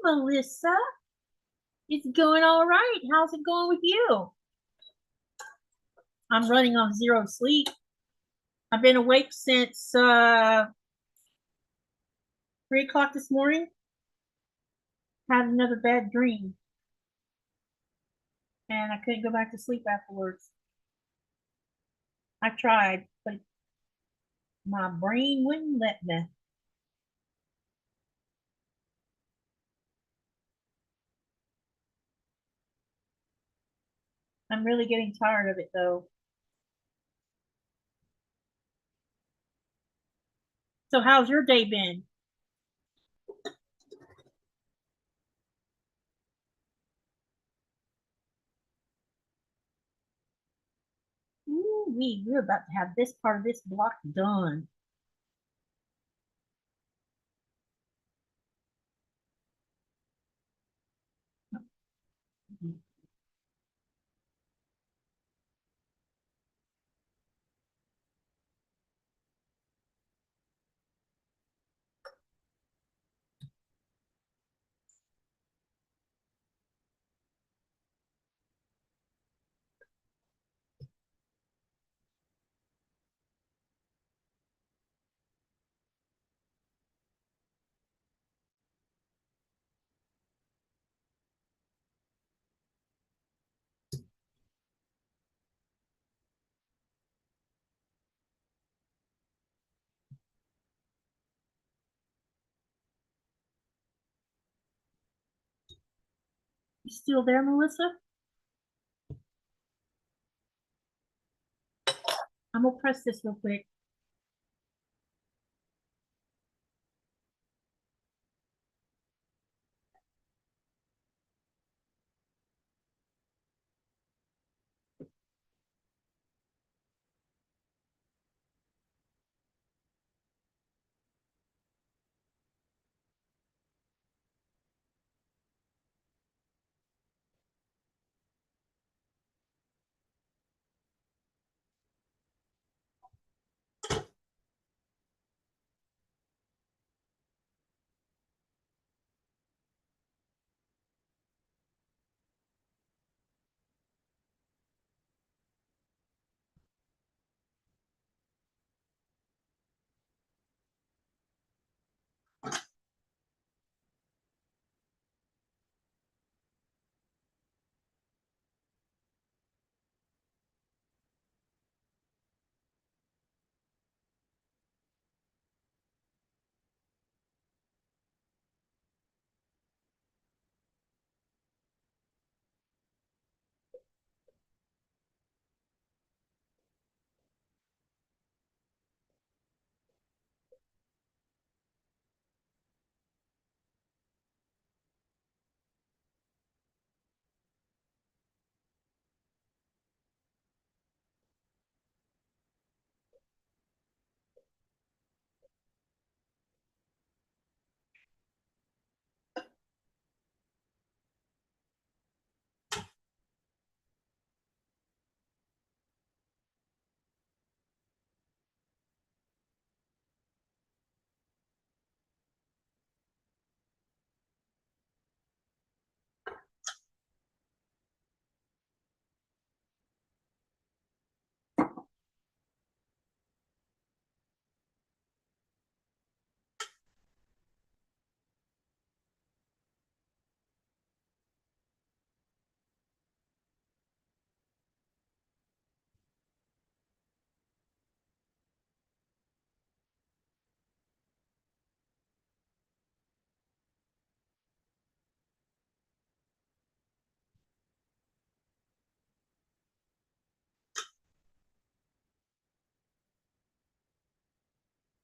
Melissa, it's going all right. How's it going with you? I'm running on zero sleep. I've been awake since 3 o'clock this morning. Had another bad dream. And I couldn't go back to sleep afterwards. I tried, but my brain wouldn't let me. I'm really getting tired of it though. So how's your day been? Ooh, we're about to have this part of this block done. You still there, Melissa? I'm gonna press this real quick.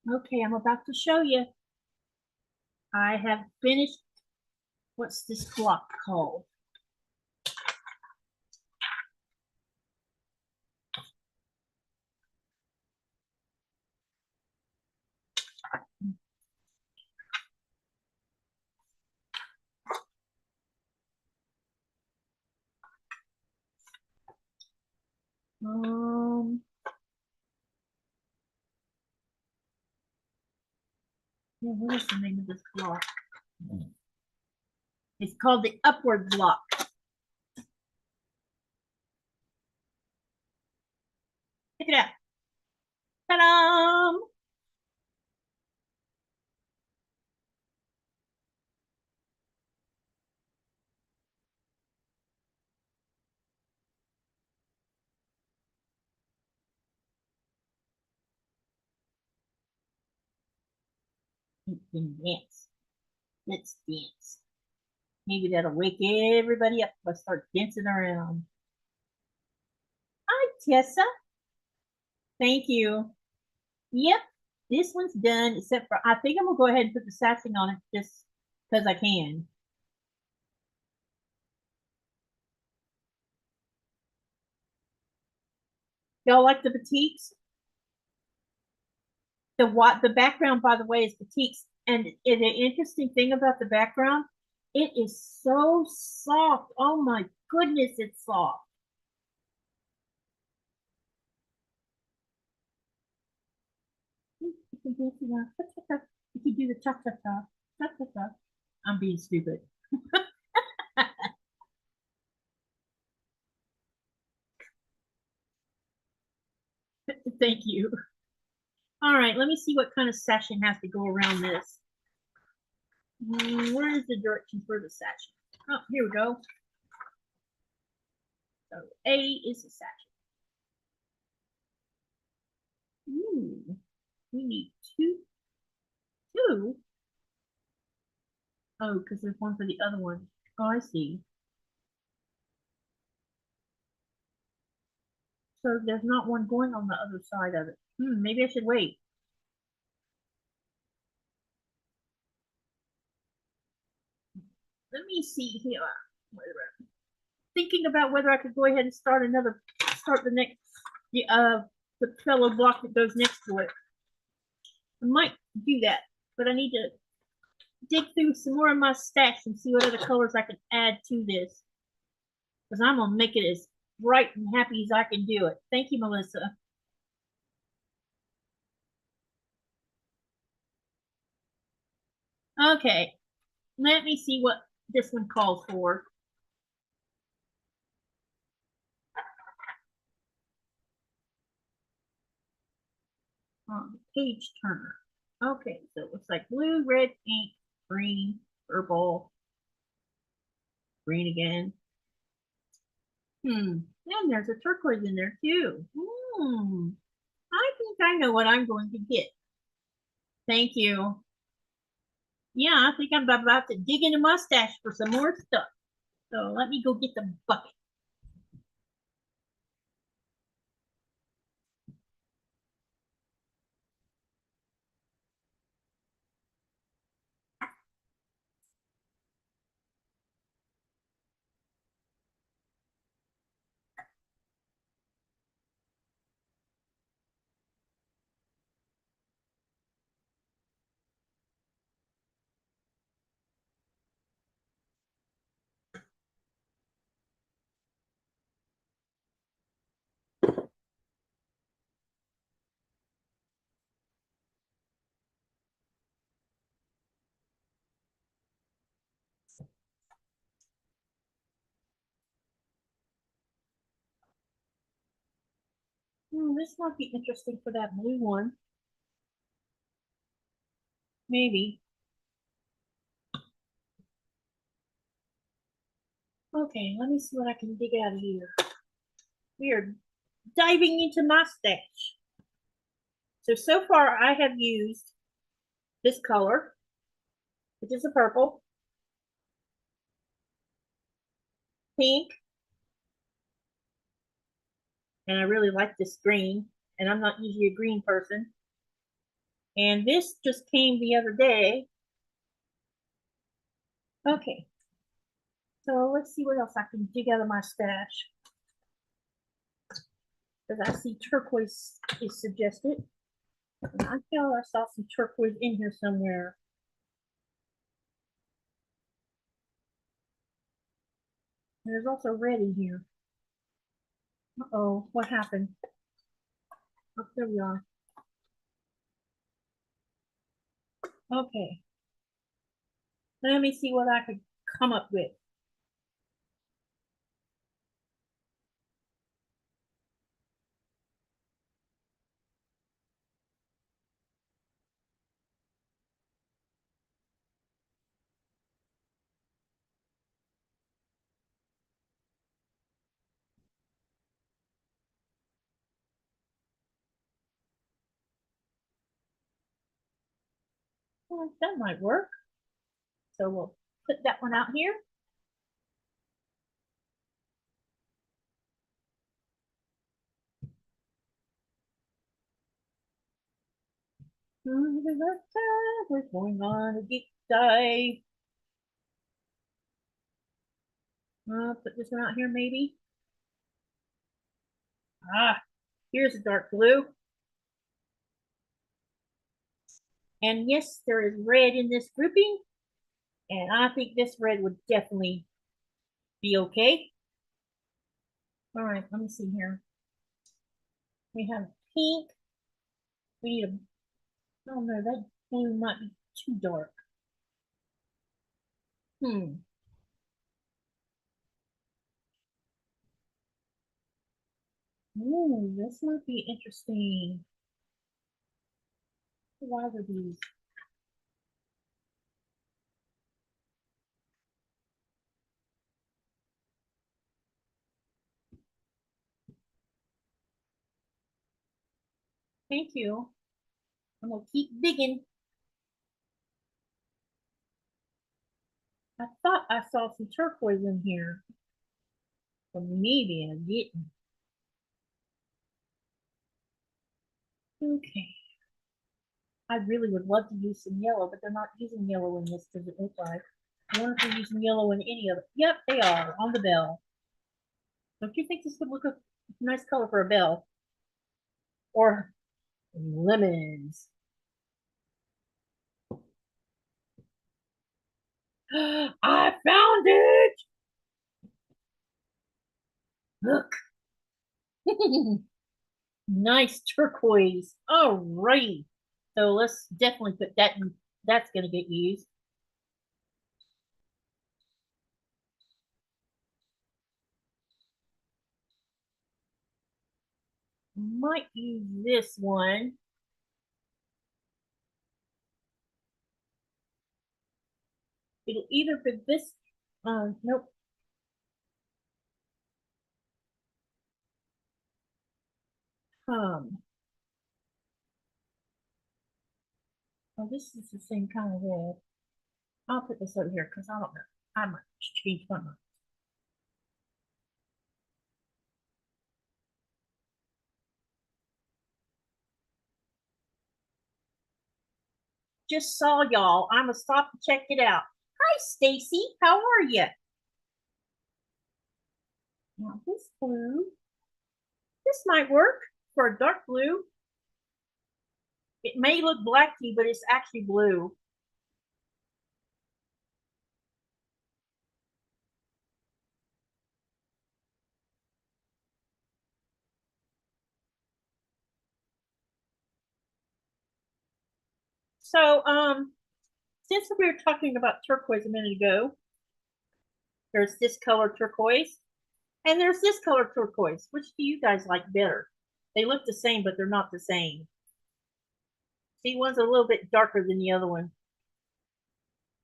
Okay, I'm about to show you. I have finished, what's this block called? Yeah, what is the name of this block? It's called the upward block. Check it out. Ta-da! You can dance. Let's dance. Maybe that'll wake everybody up. Let's start dancing around. Hi, Tessa. Thank you. Yep, this one's done, except for I think I'm gonna go ahead and put the sashing on it just because I can. Y'all like the batiks? The background, by the way, is batiks, and the interesting thing about the background, it is so soft. Oh my goodness, it's soft. You can dance around. You can do the cha cha cha, cha cha cha. I'm being stupid. Thank you. All right, let me see what kind of sashing has to go around this. Where is the direction for the sashing? Oh, here we go. So A is the sashing. Ooh, we need two. Oh, because there's one for the other one. Oh, I see. So there's not one going on the other side of it. Maybe I should wait. Let me see here. Thinking about whether I could go ahead and start the next, the fellow block that goes next to it. I might do that, but I need to dig through some more of my stash and see what other colors I can add to this. Because I'm going to make it as bright and happy as I can do it. Thank you, Melissa. Okay, let me see what this one calls for. Page turner. Okay, so it looks like blue, red, pink, green, purple, green again. And there's a turquoise in there too. I think I know what I'm going to get. Thank you. Yeah, I think I'm about to dig into my stash for some more stuff. So let me go get the bucket. This might be interesting for that blue one. Maybe. Okay, let me see what I can dig out of here. We are diving into my stash. So far I have used this color, which is a purple, pink, and I really like this green, and I'm not usually a green person. And this just came the other day. Okay, so let's see what else I can dig out of my stash. Because I see turquoise is suggested. And I feel I saw some turquoise in here somewhere. And there's also red in here. Uh-oh, what happened? Oh, there we are. Okay. Let me see what I could come up with. Well, that might work. So we'll put that one out here. We're going on a deep dive. Put this one out here maybe. Here's a dark blue. And yes, there is red in this grouping. And I think this red would definitely be okay. All right, let me see here. We have pink. We need a, oh no, that blue might be too dark. Ooh, this might be interesting. Why are these? Thank you. I'm gonna keep digging. I thought I saw some turquoise in here, but maybe I didn't. Okay. I really would love to use some yellow, but they're not using yellow in this, does it look like? I wonder if they're using yellow in any of it. Yep, they are, on the bell. Don't you think this would look a nice color for a bell? Or lemons. I found it! Look. Nice turquoise. All right. So let's definitely put that in. That's going to get used. Might use this one. It'll either be this. Nope. Oh, this is the same kind of red. I'll put this over here because I don't know. I might change my mind. Just saw y'all. I'm gonna stop and check it out. Hi, Stacy. How are you? Now this blue. This might work for a dark blue. It may look black to you, but it's actually blue. So, since we were talking about turquoise a minute ago, there's this color turquoise, and there's this color turquoise. Which do you guys like better? They look the same, but they're not the same. See, one's a little bit darker than the other one.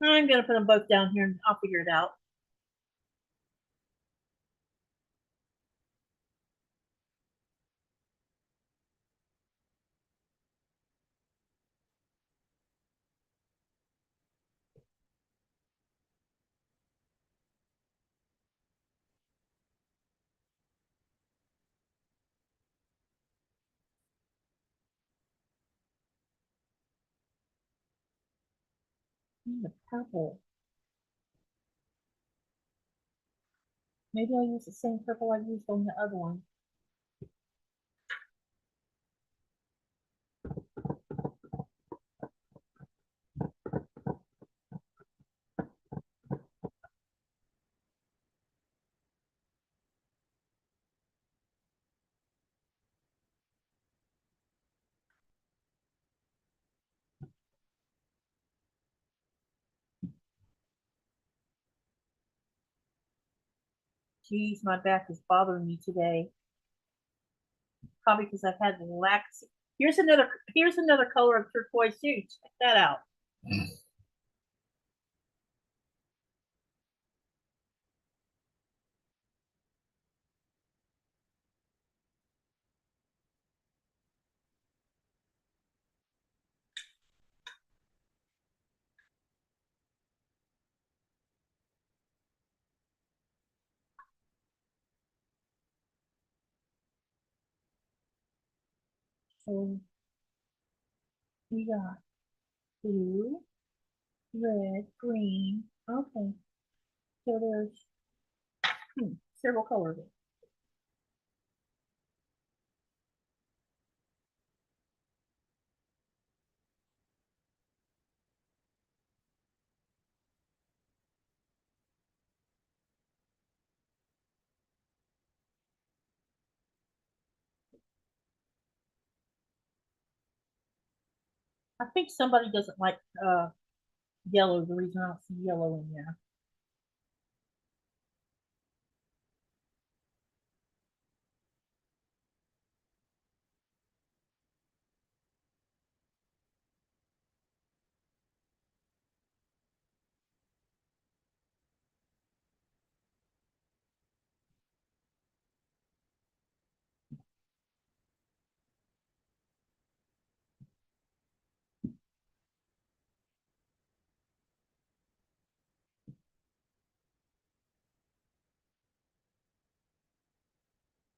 I'm gonna put them both down here, and I'll figure it out. The purple. Maybe I'll use the same purple I used on the other one. Geez, my back is bothering me today. Probably because I've had lax. Here's another color of turquoise too. Check that out. So we got blue, red, green. Okay, so there's several colors. I think somebody doesn't like yellow. The reason I don't see yellow in there.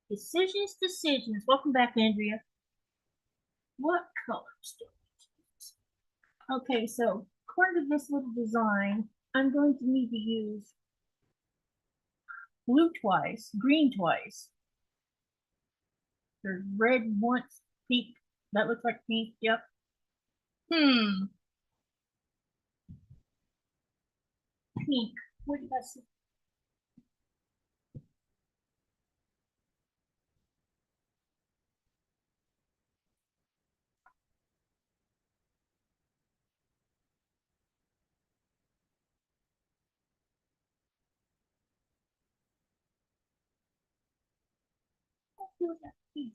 Decisions, decisions. Welcome back, Andrea. What colors do I use? Okay, so according to this little design, I'm going to need to use blue twice, green twice. There's red once, pink. That looks like pink, yep. Pink. What did I say? What was that pink?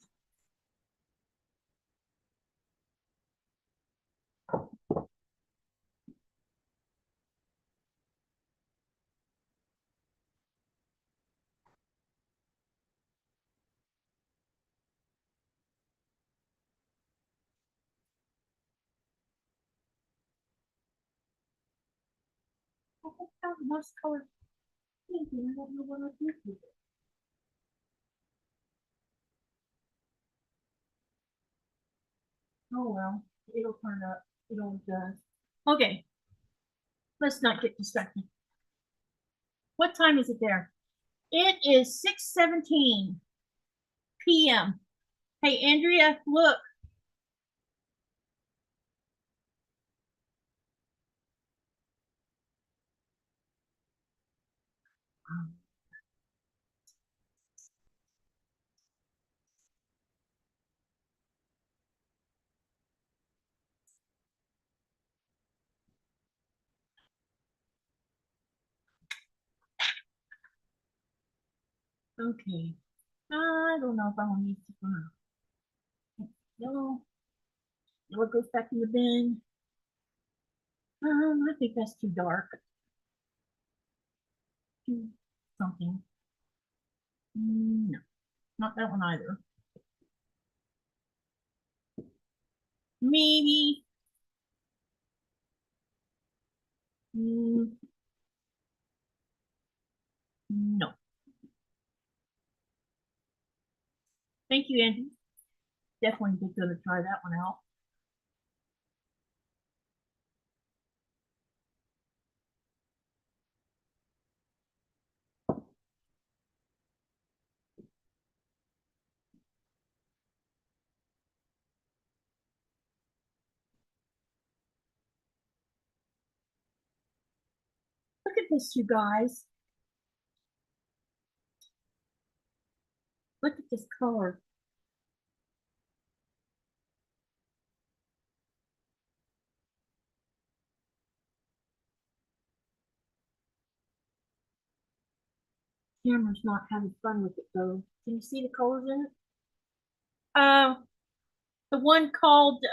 I found a nice color pink and I don't know what I did with it. Oh well, it'll turn up. It always does. Okay, let's not get distracted. What time is it there? It is 6:17 p.m. Hey, Andrea, look. Okay. I don't know if I want to use this one. Yellow. Yellow goes back in the bin. I think that's too dark. Too something. No, not that one either. Maybe. Mm, no. Thank you, Andy. Definitely going to try that one out. Look at this, you guys. Look at this color. Camera's not having fun with it though. Can you see the colors in it? The one called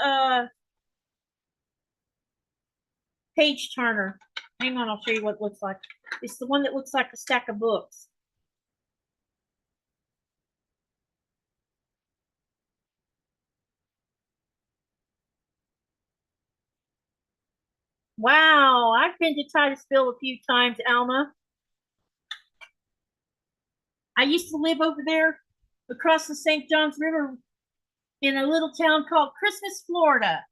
Page Turner. Hang on, I'll show you what it looks like. It's the one that looks like a stack of books. Wow, I've been to Titusville a few times, Alma. I used to live over there across the St. Johns River in a little town called Christmas, Florida.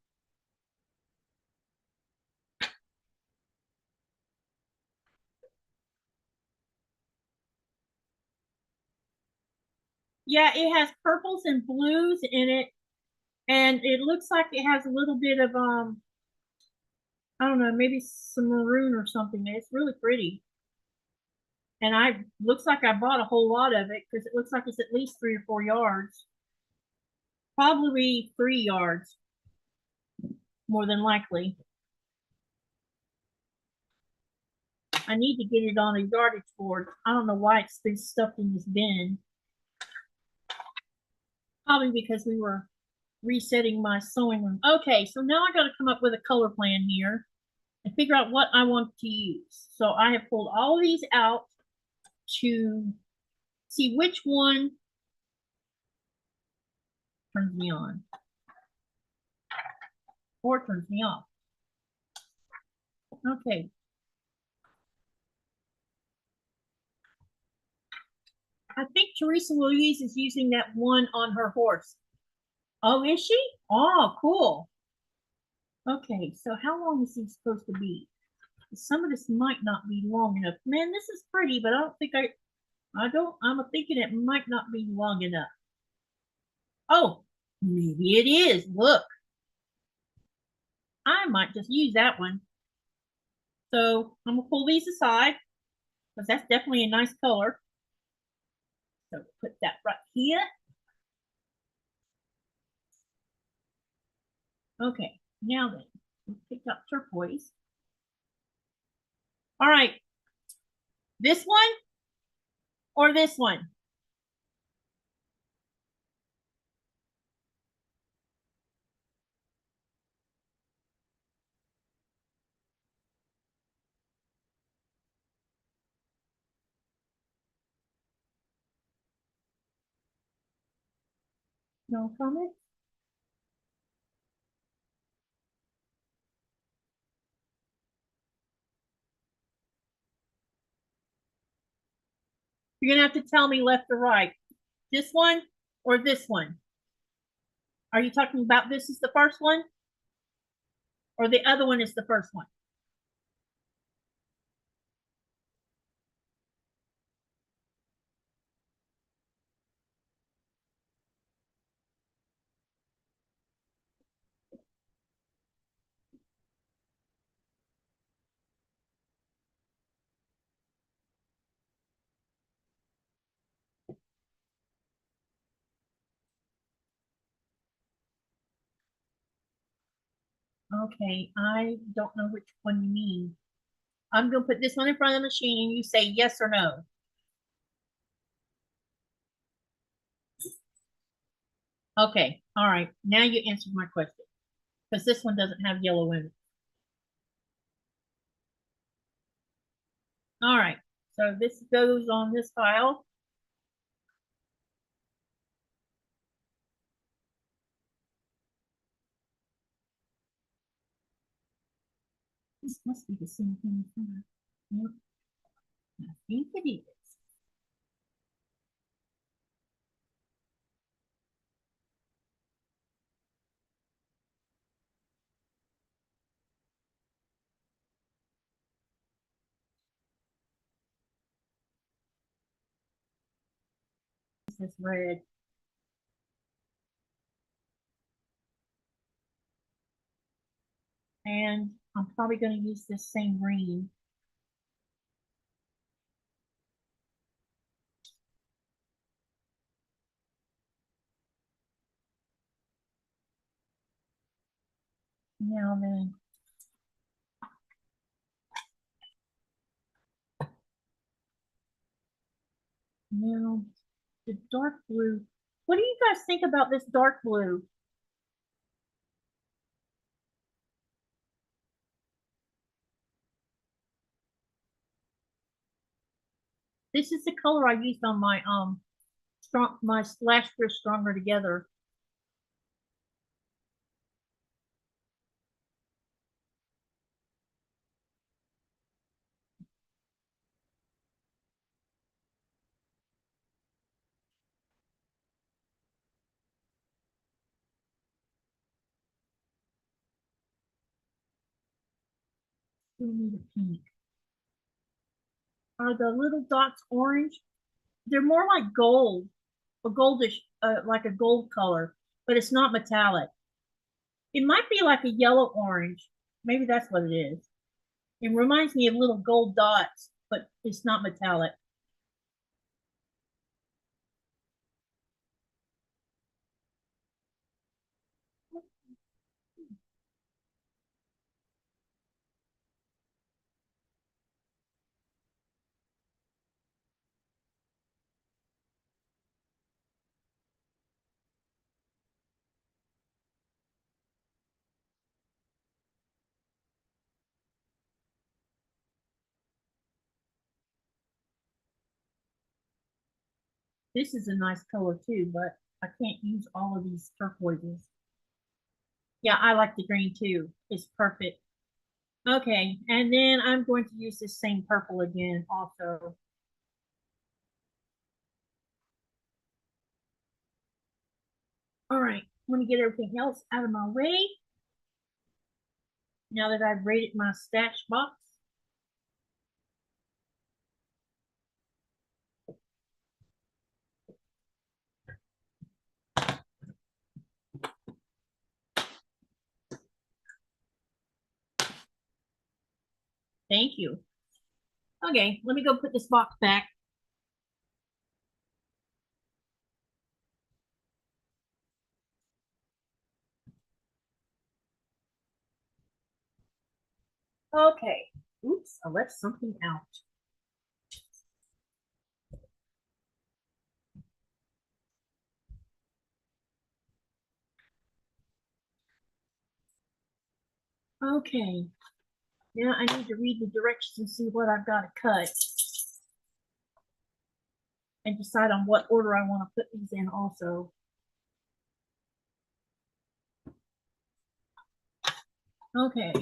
Yeah, it has purples and blues in it, and it looks like it has a little bit of I don't know, maybe some maroon or something. It's really pretty. And I looks like I bought a whole lot of it because it looks like it's at least 3 or 4 yards. Probably 3 yards, more than likely. I need to get it on a yardage board. I don't know why it's been stuffed in this bin. Probably because we were resetting my sewing room. Okay, so now I got to come up with a color plan here and figure out what I want to use. So I have pulled all these out to see which one turns me on or turns me off. Okay. I think Teresa Louise is using that one on her horse. Oh, is she? Oh, cool. Okay, so how long is he supposed to be? Some of this might not be long enough. Man, this is pretty, but I don't think I'm thinking it might not be long enough. Oh, maybe it is. Look, I might just use that one. So I'm gonna pull these aside because that's definitely a nice color. So put that right here. Okay, now then, let's pick up turquoise. All right, this one or this one? No comment? You're gonna have to tell me left or right. This one or this one? Are you talking about this is the first one or the other one is the first one? Okay, I don't know which one you mean. I'm gonna put this one in front of the machine and you say yes or no. Okay, all right. Now you answered my question because this one doesn't have yellow in it. All right, so this goes on this file. This must be the same thing. Nope, I think it is. This is red. And I'm probably going to use this same green. Now then, now the dark blue. What do you guys think about this dark blue? This is the color I used on my my splash for Stronger Together. Still need a pink. Are the little dots orange? They're more like gold, a goldish, like a gold color, but it's not metallic. It might be like a yellow orange. Maybe that's what it is. It reminds me of little gold dots, but it's not metallic. This is a nice color too, but I can't use all of these turquoises. Yeah, I like the green too. It's perfect. Okay, and then I'm going to use this same purple again also. All right, Let me get everything else out of my way. Now that I've raided my stash box. Thank you. Okay, let me go put this box back. Okay. Oops, I left something out. Okay. Now I need to read the directions and see what I've got to cut. And decide on what order I want to put these in also. Okay.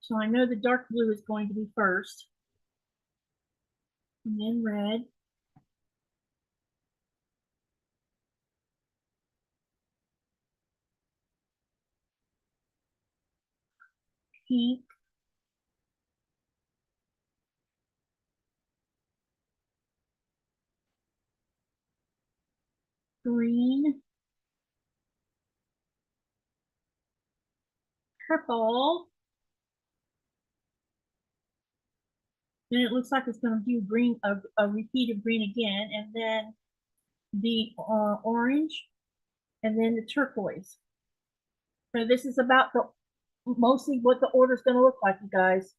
So I know the dark blue is going to be first. And then red. Pink. Green. Purple. Then it looks like it's going to do green, a repeat of green again, and then the orange, and then the turquoise. So this is about the mostly what the order is going to look like, you guys.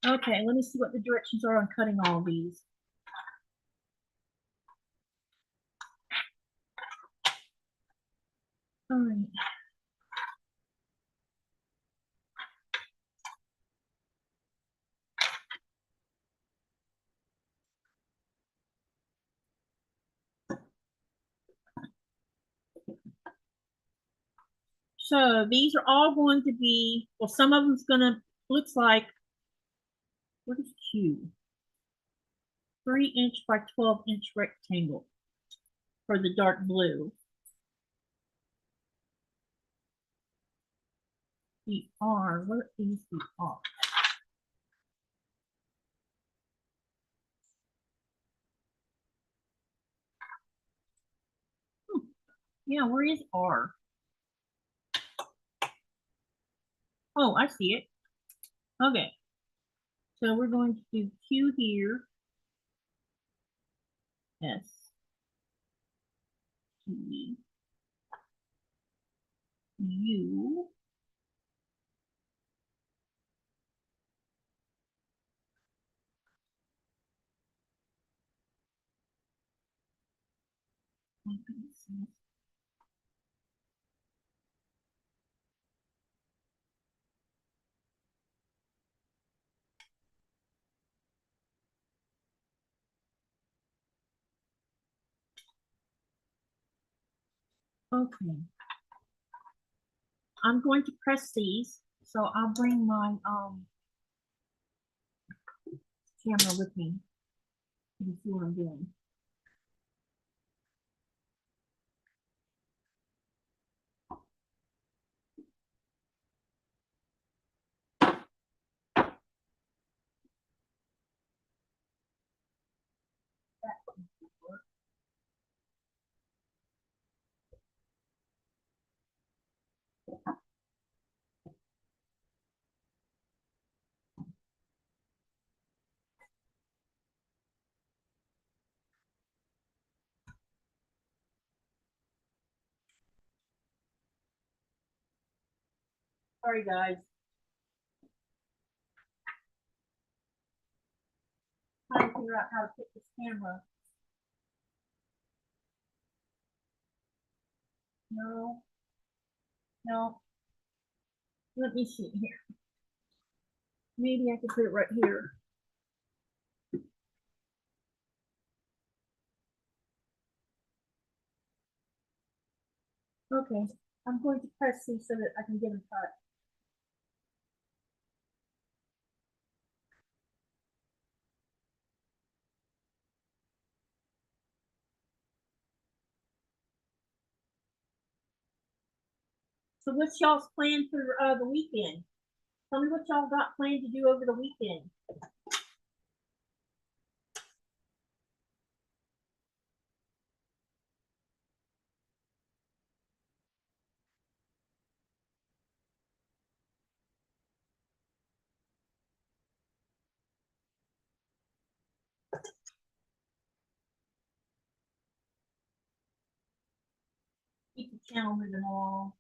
Okay, let me see what the directions are on cutting all of these. All right. So these are all going to be, well, some of them's gonna, looks like, what is Q? 3" by 12" rectangle for the dark blue. The R, what is the R? Yeah, where is R? Oh, I see it. Okay. So we're going to do Q here. S. T. U. Okay. I'm going to press these, so I'll bring my camera with me. You can see what I'm doing. Sorry, guys. Trying to figure out how to put this camera. No. No. Let me see here. Maybe I could put it right here. Okay. I'm going to press these so that I can get them cut. So what's y'all's plan for the weekend? Tell me what y'all got planned to do over the weekend. Keep the channel moving along.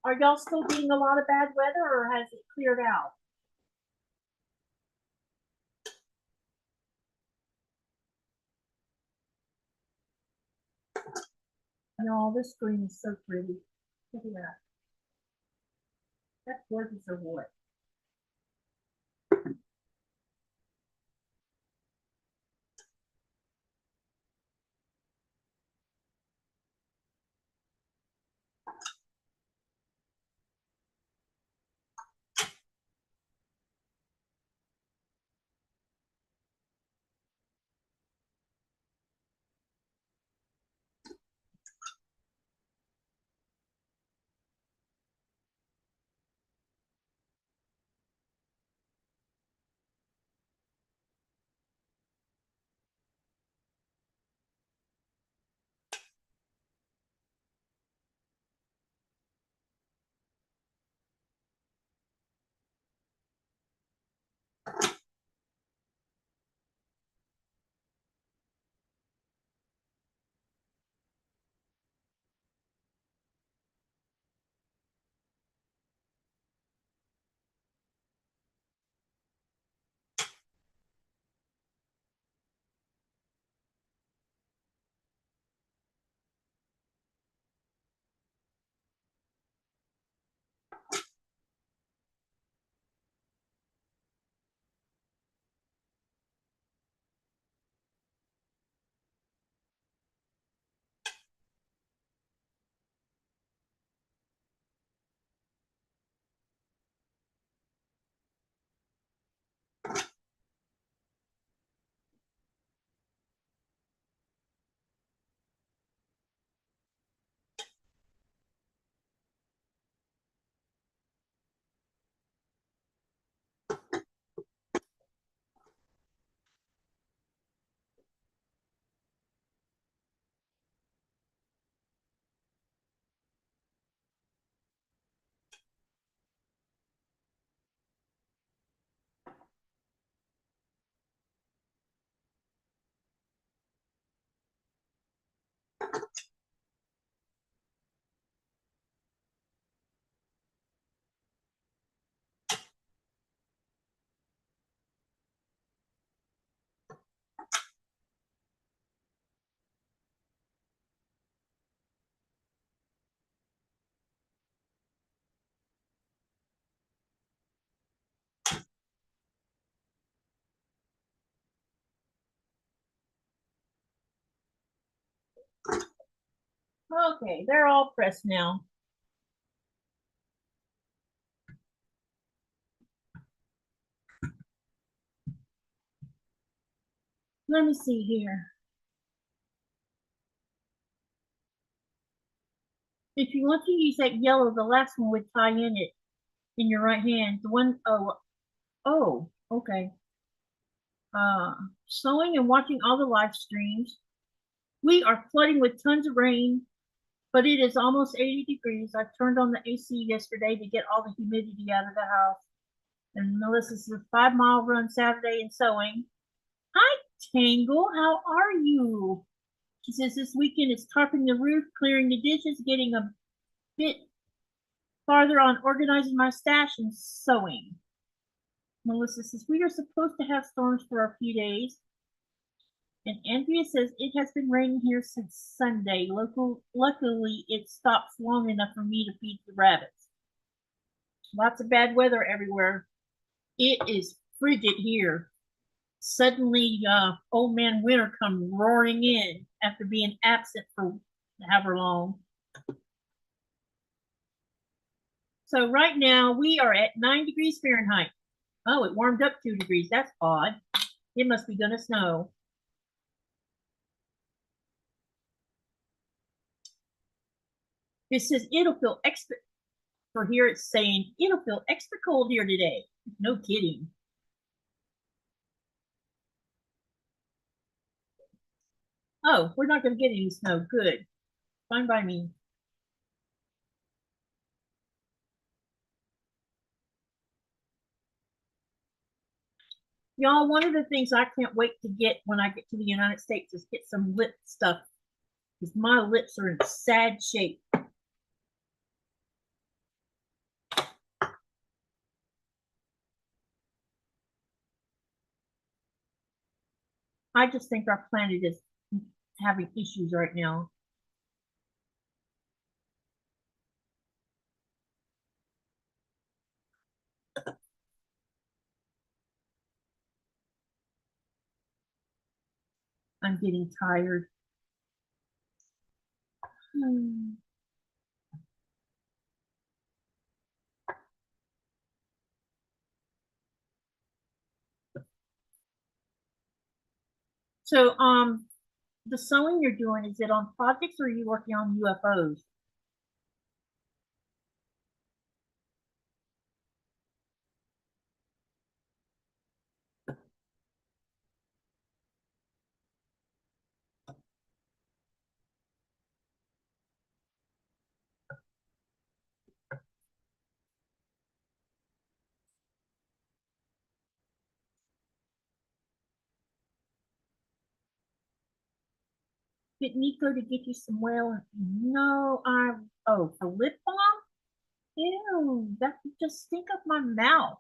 Are y'all still getting a lot of bad weather, or has it cleared out? No, this green is so pretty. Look at that. That's gorgeous or what? Okay, they're all pressed now. Let me see here. If you want to use that yellow, the last one would tie in it in your right hand. The one, okay. Sewing and watching all the live streams. We are flooding with tons of rain, but it is almost 80 degrees. I turned on the AC yesterday to get all the humidity out of the house. And Melissa's a 5-mile run Saturday and sewing. Hi, Tangle. How are you? She says this weekend it's tarping the roof, clearing the dishes, getting a bit farther on organizing my stash and sewing. Melissa says we are supposed to have storms for a few days. And Andrea says it has been raining here since Sunday. Luckily, it stops long enough for me to feed the rabbits. Lots of bad weather everywhere. It is frigid here. Suddenly, old man winter come roaring in after being absent for however long. So right now we are at 9 degrees Fahrenheit. Oh, it warmed up 2 degrees. That's odd. It must be gonna snow. It says it'll feel extra, for here it's saying it'll feel extra cold here today. No kidding. Oh, we're not gonna get any snow. Good. Fine by me. Y'all, one of the things I can't wait to get when I get to the United States is get some lip stuff, because my lips are in sad shape. I just think our planet is having issues right now. I'm getting tired. So, the sewing you're doing, is it on projects or are you working on UFOs? Get Nico to get you some whale? No, oh, for lip balm? Ew, that could just stink up my mouth.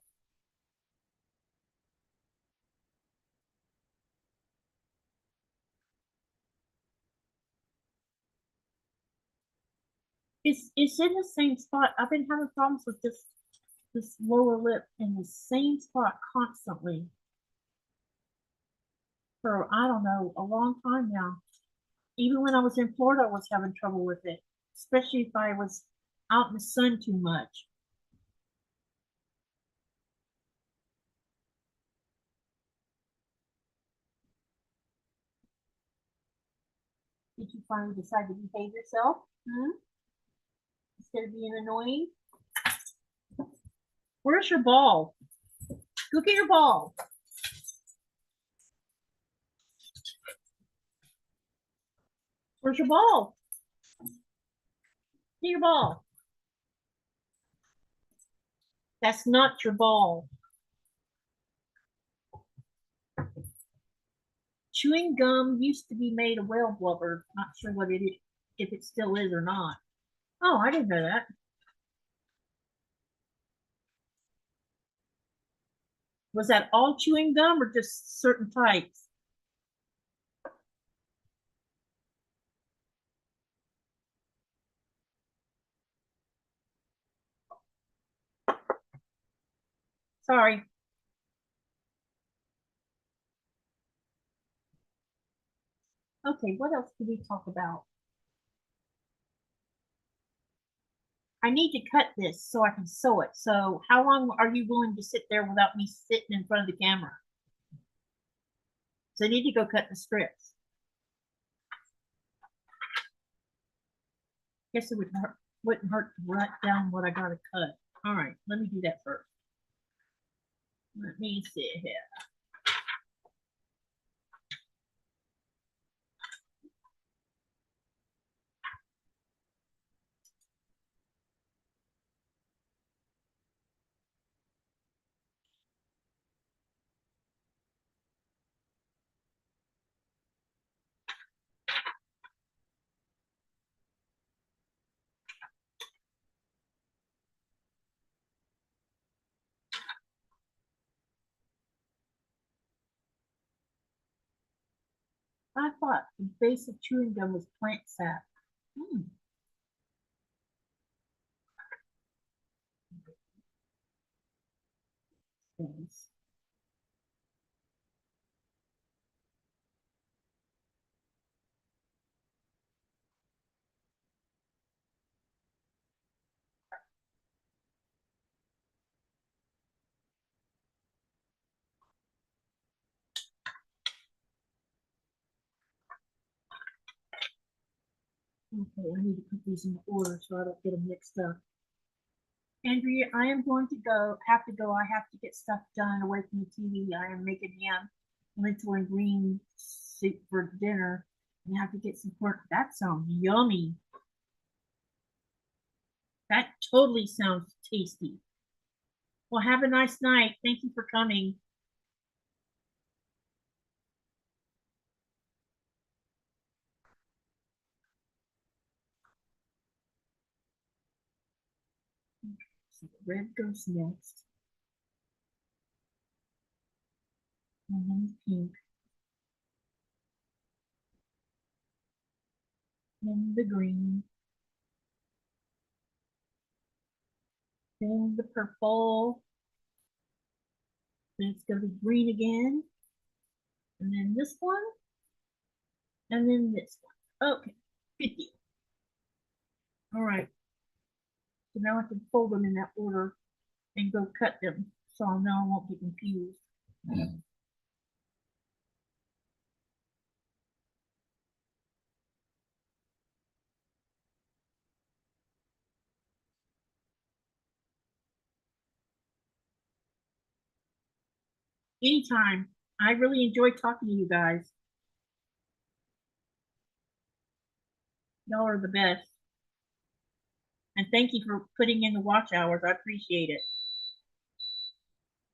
It's in the same spot. I've been having problems with this lower lip in the same spot constantly for, I don't know, a long time now. Even when I was in Florida, I was having trouble with it, especially if I was out in the sun too much. Did you finally decide to behave yourself? Instead of being annoying? Where's your ball? Go get your ball. Where's your ball? Get your ball. That's not your ball. Chewing gum used to be made of whale blubber. Not sure what it is, if it still is or not. Oh, I didn't know that. Was that all chewing gum or just certain types? Sorry. Okay, what else can we talk about? I need to cut this so I can sew it. So how long are you willing to sit there without me sitting in front of the camera? So I need to go cut the strips. Guess it wouldn't hurt to write down what I gotta cut. All right, let me do that first. Let me see here. I thought the base of chewing gum was plant sap. Things. Okay, I need to put these in order so I don't get them mixed up. Andrea, I am going to have to go. I have to get stuff done away from the TV. I am making ham, lentil and green soup for dinner. And I have to get some pork. That sounds yummy. That totally sounds tasty. Well, have a nice night. Thank you for coming. So red goes next. And then pink. Then the green. Then the purple. Then it's going to be green again. And then this one. And then this one. Okay, good deal. All right. So now I can fold them in that order and go cut them. So now I won't get confused. Anytime. I really enjoy talking to you guys. Y'all are the best. And thank you for putting in the watch hours. I appreciate it.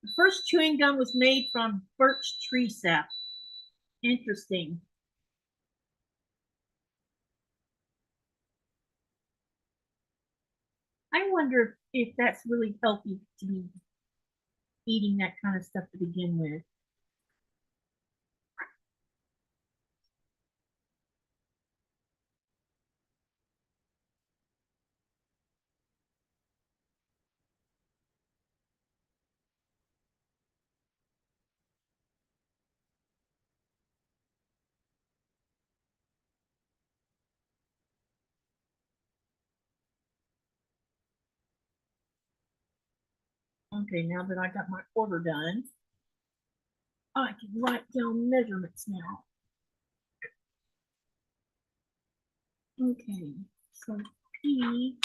The first chewing gum was made from birch tree sap. Interesting. I wonder if that's really healthy to be eating that kind of stuff to begin with. Okay, now that I got my order done, I can write down measurements now. Okay, so P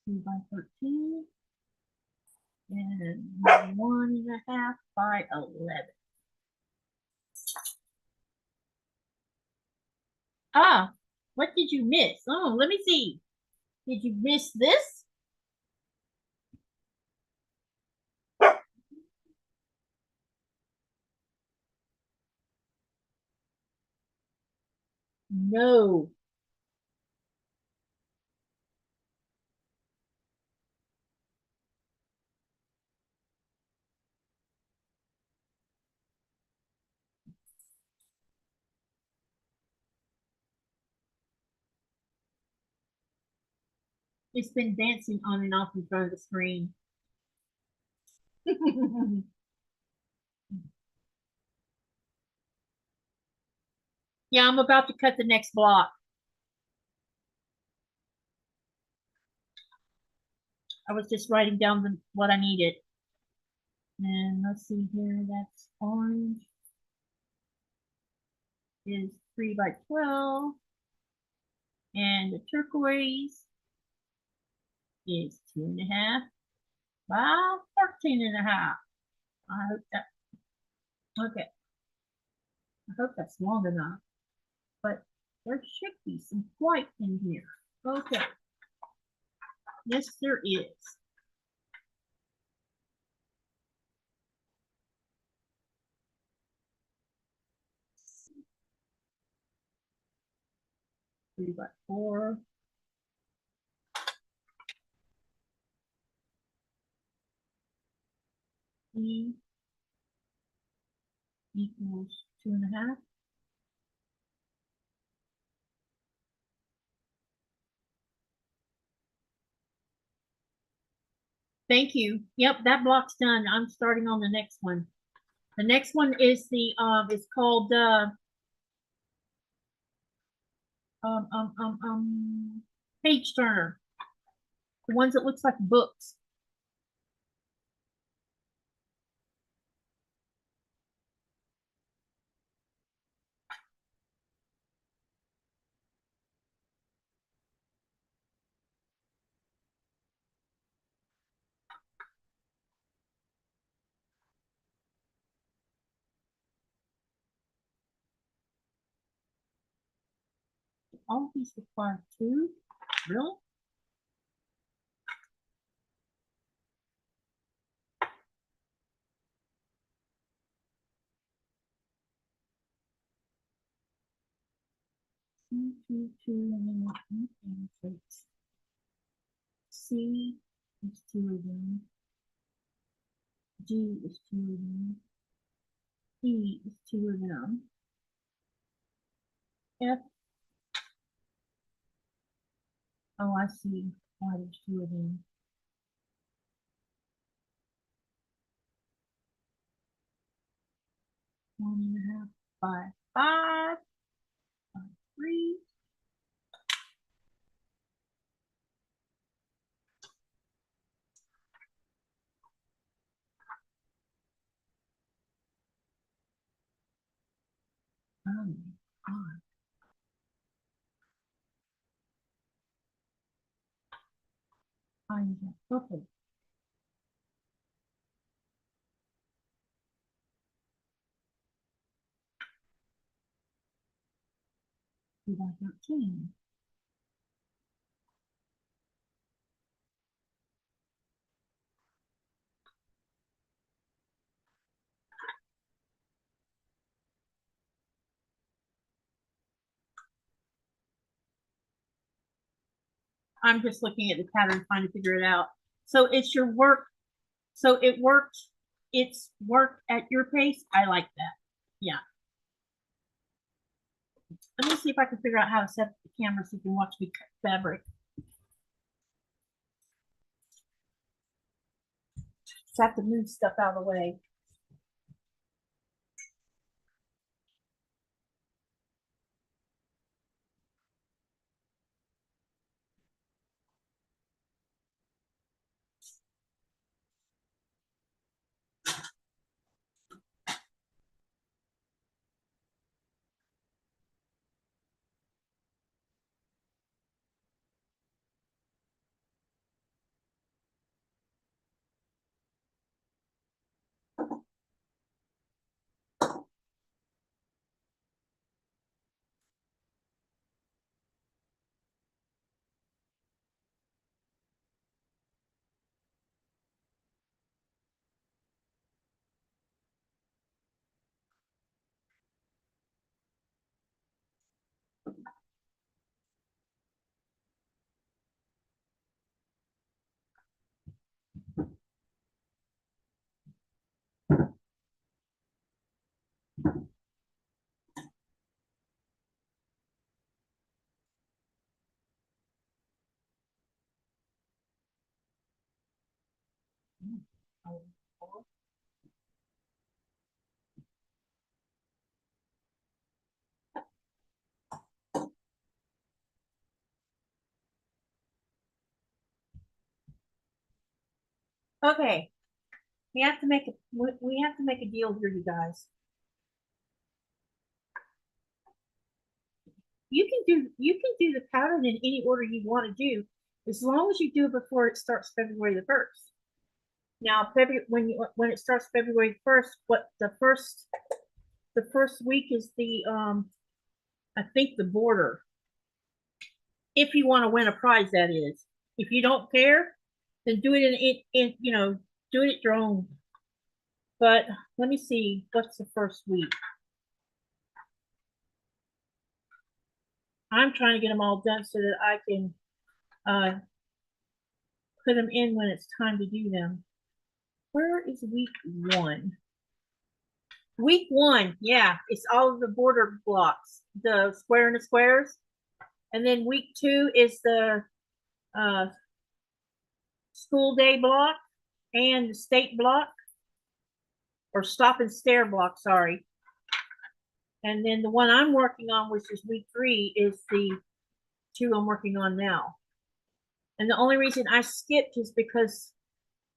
2 by 13 and 1.5 by 11. Ah, what did you miss? Oh, let me see. Did you miss this? No. It's been dancing on and off in front of the screen. Yeah, I'm about to cut the next block. I was just writing down what I needed. And let's see here, that's orange is 3 by 12. And the turquoise is 2.5 by 13.5. I hope that, okay. I hope that's long enough. But there should be some white in here. Okay. Yes, there is. Three by 4. E. equals 2.5. Thank you. Yep, that block's done. I'm starting on the next one. The next one is the it's called page turner. The ones that looks like books. All these require 2. Really? Two, and then what? C is 2 of them. G is 2 of them. E is 2 of them. F. Oh, I see. Why there's 2 of them. One and a half by 5 by 3. Oh, God. Find that. Okay. We got 13. I'm just looking at the pattern, trying to figure it out. So it's your work. So it worked. It's work at your pace. I like that. Yeah. Let me see if I can figure out how to set up the camera so you can watch me cut fabric. Just have to move stuff out of the way. Okay, we have to make a deal here, you guys. You can do the pattern in any order you want to do, as long as you do it before it starts February the 1st. Now, when it starts February 1st, what the first week is the I think the border. If you want to win a prize, that is. If you don't care, then do it in do it at your own. But let me see, what's the first week? I'm trying to get them all done so that I can put them in when it's time to do them. Where is week 1? Week 1, yeah, it's all of the border blocks, the square and the squares. And then week 2 is the school day block and the state block, or stop and stare block, sorry. And then the one I'm working on, which is week 3, is the 2 I'm working on now. And the only reason I skipped is because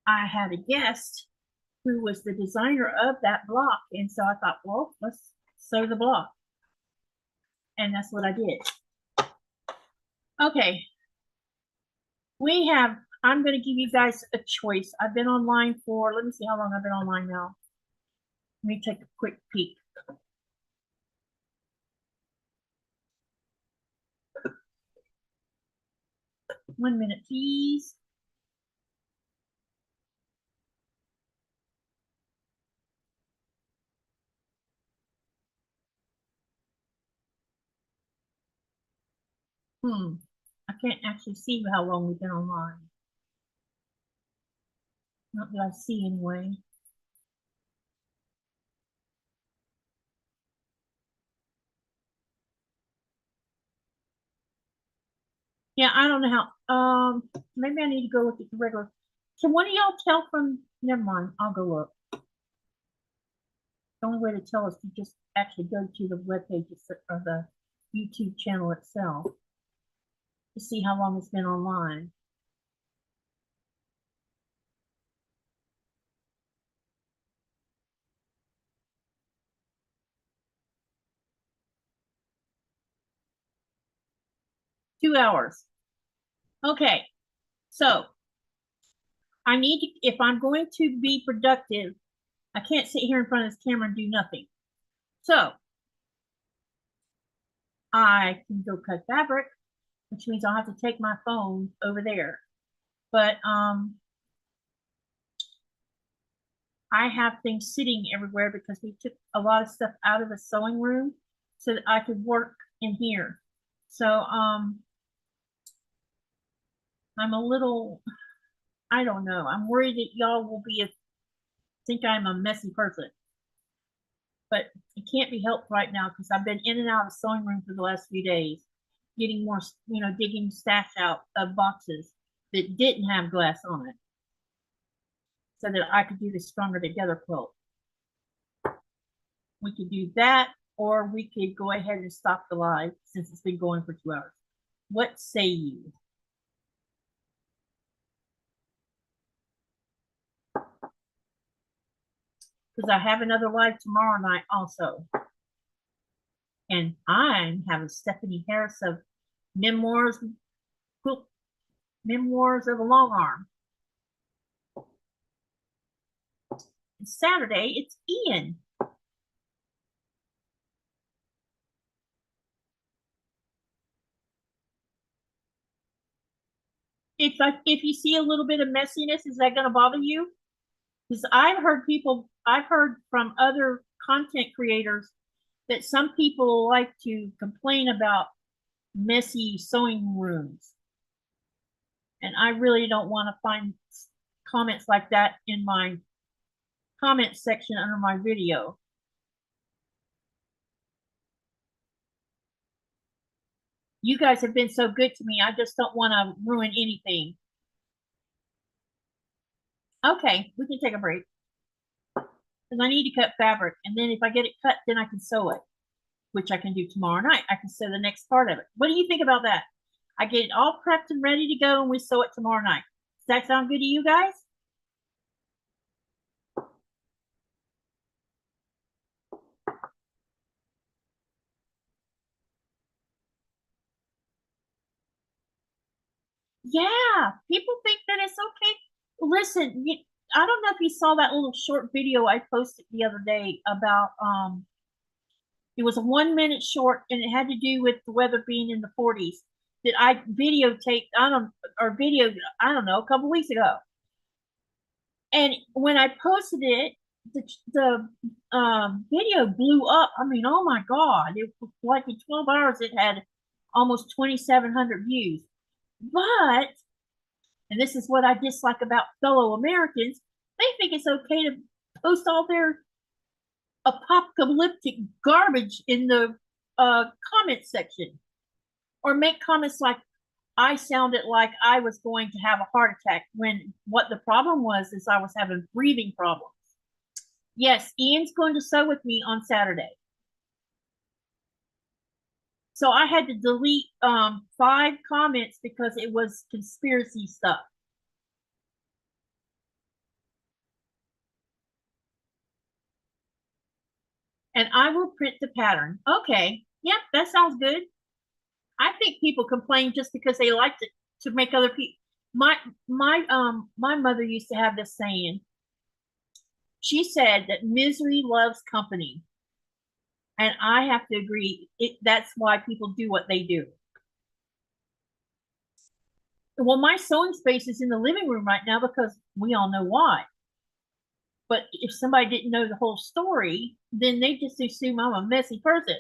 I had a guest who was the designer of that block. And so I thought, well, let's sew the block. And that's what I did. Okay. I'm going to give you guys a choice. I've been online for, let me see how long I've been online now. Let me take a quick peek. One minute, please. I can't actually see how long we've been online. Not that I see anyway. Yeah, I don't know how. Maybe I need to go look at the regular. Can one of y'all tell from? Never mind. I'll go look. The only way to tell is to just actually go to the webpage of the YouTube channel itself to see how long it's been online. Two hours. Okay, so I need to, if I'm going to be productive, I can't sit here in front of this camera and do nothing. So I can go cut fabric, which means I'll have to take my phone over there. But I have things sitting everywhere because we took a lot of stuff out of the sewing room so that I could work in here. So I'm a little, I don't know. I'm worried that y'all will think I'm a messy person. But it can't be helped right now because I've been in and out of the sewing room for the last few days, getting more, digging stash out of boxes that didn't have glass on it so that I could do the StrongerTogether quilt. We could do that, or we could go ahead and stop the live since it's been going for 2 hours. What say you? Because I have another live tomorrow night also. And I'm having Stephanie Harris of Memoirs of a Long Arm. And Saturday, it's Ian. If you see a little bit of messiness, is that going to bother you? Because I've heard from other content creators that some people like to complain about messy sewing rooms. And I really don't want to find comments like that in my comment section under my video. You guys have been so good to me. I just don't want to ruin anything. Okay, we can take a break. Because I need to cut fabric. And then if I get it cut, then I can sew it, which I can do tomorrow night. I can sew the next part of it. What do you think about that? I get it all prepped and ready to go, and we sew it tomorrow night. Does that sound good to you guys? Yeah, people think that it's okay. Listen, I don't know if you saw that little short video I posted the other day about it was a 1 minute short and it had to do with the weather being in the 40s that I videotaped I don't know, a couple weeks ago. And when I posted it, the video blew up. I mean, oh my God, it was like in 12 hours it had almost 2,700 views. But, and this is what I dislike about fellow Americans, they think it's okay to post all their apocalyptic garbage in the comment section, or make comments like I sounded like I was going to have a heart attack, when what the problem was is I was having breathing problems. Yes, Ian's going to sew with me on Saturday. So I had to delete 5 comments because it was conspiracy stuff. And I will print the pattern. Okay, yep, that sounds good. I think people complain just because they like to make other people. My mother used to have this saying. She said that misery loves company. And I have to agree, that's why people do what they do. Well, my sewing space is in the living room right now because we all know why. But if somebody didn't know the whole story, then they just assume I'm a messy person.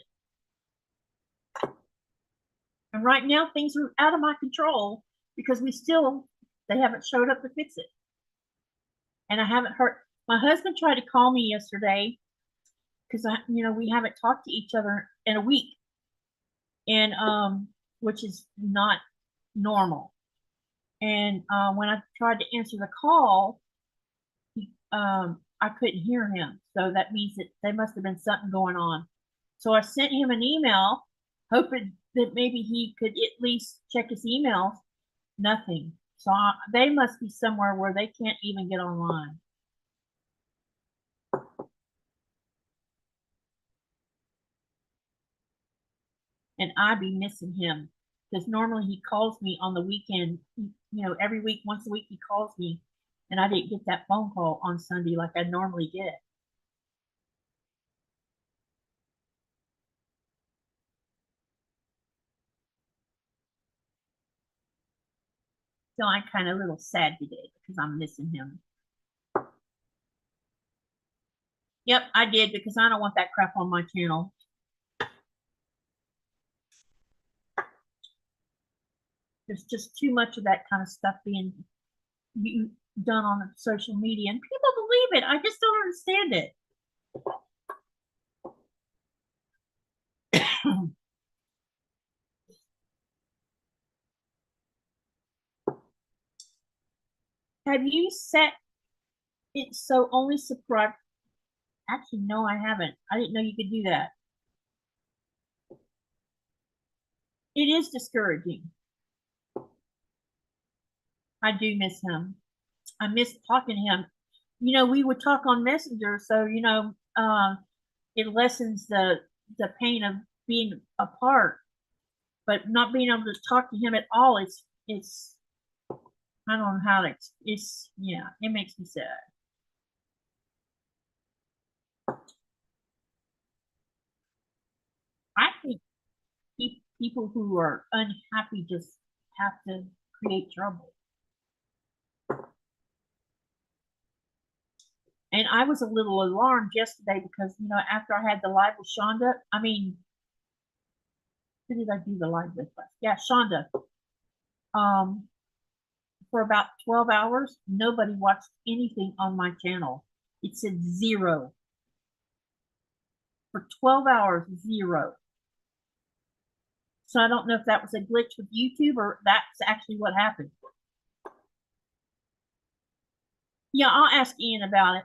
And right now, things are out of my control because they haven't showed up to fix it. And I haven't heard. My husband tried to call me yesterday because we haven't talked to each other in a week, and which is not normal. And when I tried to answer the call, I couldn't hear him. So that means that there must have been something going on. So I sent him an email, hoping that maybe he could at least check his emails. Nothing. So they must be somewhere where they can't even get online. And I be missing him because normally he calls me on the weekend. Every week, once a week, he calls me, and I didn't get that phone call on Sunday like I normally get. So I'm kind of a little sad today because I'm missing him. Yep, I did, because I don't want that crap on my channel. There's just too much of that kind of stuff being done on social media, and people believe it. I just don't understand it. Have you set it so only subscribe? Actually, no, I haven't. I didn't know you could do that. It is discouraging. I do miss him. I miss talking to him. We would talk on Messenger, so it lessens the pain of being apart. But not being able to talk to him at all, it's I don't know how to. It makes me sad. I think people who are unhappy just have to create trouble. And I was a little alarmed yesterday because, after I had the live with Shonda, who did I do the live with? Yeah, Shonda. For about 12 hours, nobody watched anything on my channel. It said 0. For 12 hours, 0. So I don't know if that was a glitch with YouTube or that's actually what happened. Yeah, I'll ask Ian about it.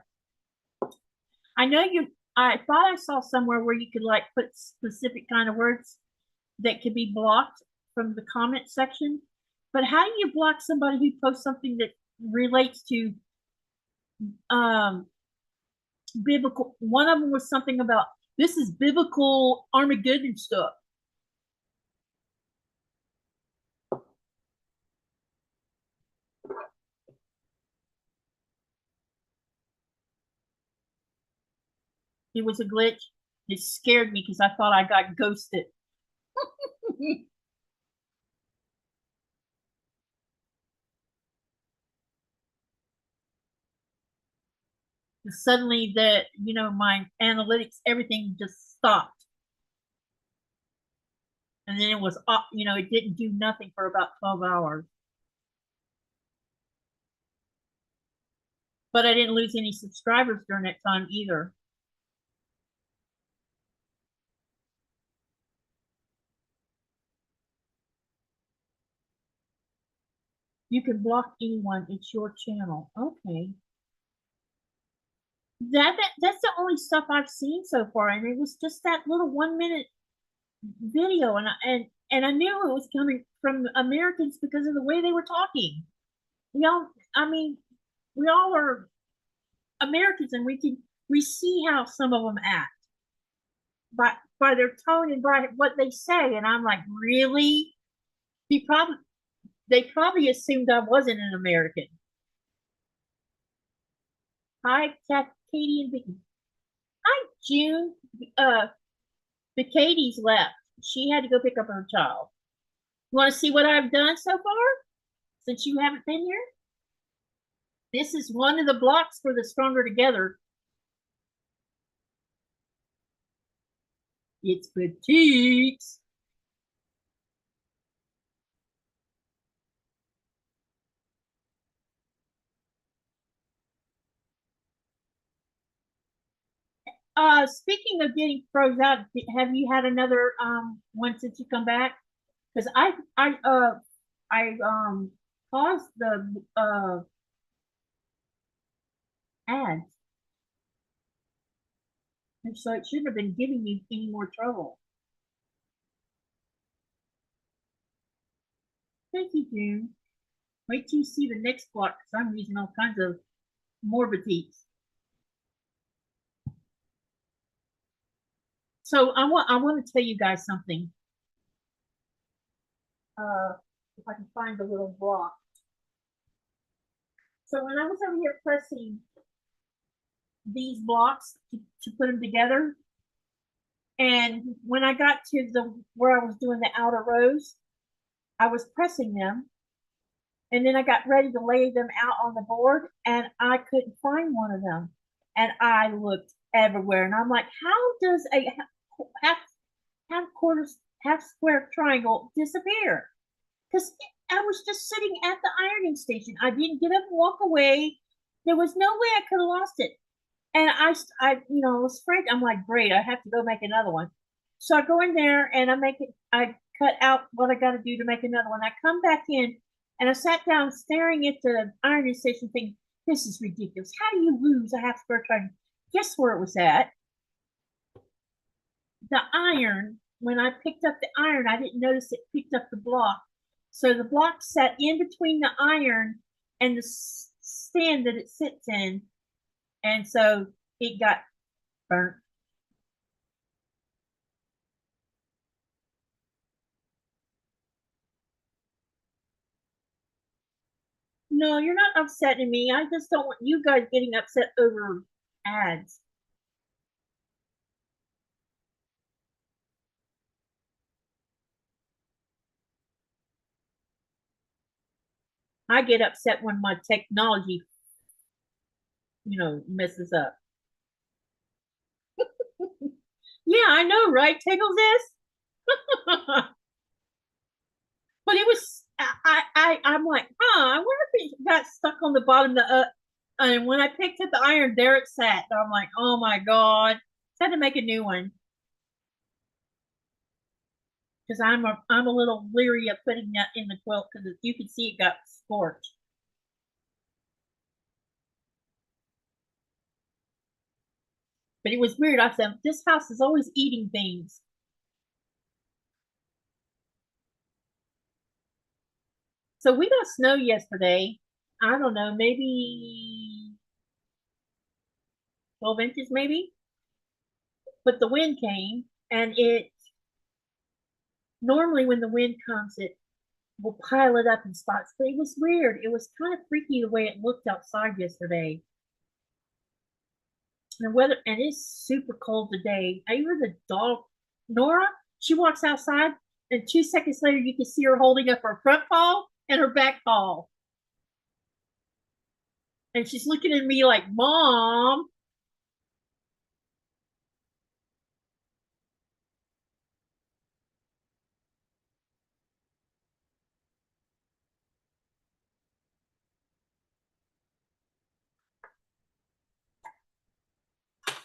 I know I thought I saw somewhere where you could put specific kind of words that could be blocked from the comment section. But how do you block somebody who posts something that relates to biblical? One of them was something about this is biblical Armageddon stuff. It was a glitch. It scared me because I thought I got ghosted. Suddenly my analytics, everything just stopped. And then it was, it didn't do nothing for about 12 hours. But I didn't lose any subscribers during that time either. You can block anyone. It's your channel. Okay. That's the only stuff I've seen so far, and it was just that little 1 minute video, and I knew it was coming from Americans because of the way they were talking. I mean, we all are Americans, and we see how some of them act by their tone and by what they say, and I'm like, really? They probably assumed I wasn't an American. Hi, Katy and Vicky. Hi, June. Vickiedy's left. She had to go pick up her child. You want to see what I've done so far since you haven't been here? This is one of the blocks for the Stronger Together. It's petite. Speaking of getting froze out, have you had another one since you come back? Because I paused the ads, and so it shouldn't have been giving you any more trouble. Thank you, June. Wait till you see the next block, because I'm using all kinds of more batiks. So I want to tell you guys something. If I can find the little block. So when I was over here pressing these blocks to put them together, and when I got to where I was doing the outer rows, I was pressing them, and then I got ready to lay them out on the board, and I couldn't find one of them, and I looked everywhere, and I'm like, how does a half square triangle disappear? Because I was just sitting at the ironing station. I didn't get up and walk away. There was no way I could have lost it. And I was afraid. I'm like, great, I have to go make another one. So I go in there and I cut out what I got to do to make another one. I come back in and I sat down staring at the ironing station thinking, this is ridiculous. How do you lose a half square triangle? Guess where it was at? The iron. When I picked up the iron, I didn't notice it picked up the block. So the block sat in between the iron and the stand that it sits in. And so it got burnt. No, you're not upsetting me. I just don't want you guys getting upset over ads. I get upset when my technology, messes up. Yeah, I know, right? Tickles this. But it was I'm like, I wonder if it got stuck on the bottom of the and when I picked up the iron, there it sat. So I'm like, oh my god, I had to make a new one because I'm a little leery of putting that in the quilt because you can see it got scorched. But it was weird. I said, this house is always eating things. So we got snow yesterday. I don't know, maybe 12 inches, maybe. But the wind came, and normally when the wind comes, it will pile it up in spots. But it was weird. It was kind of freaky the way it looked outside yesterday. And it's super cold today. Even the dog, Nora, she walks outside, and 2 seconds later, you can see her holding up her front paw and her back paw. And she's looking at me like, Mom.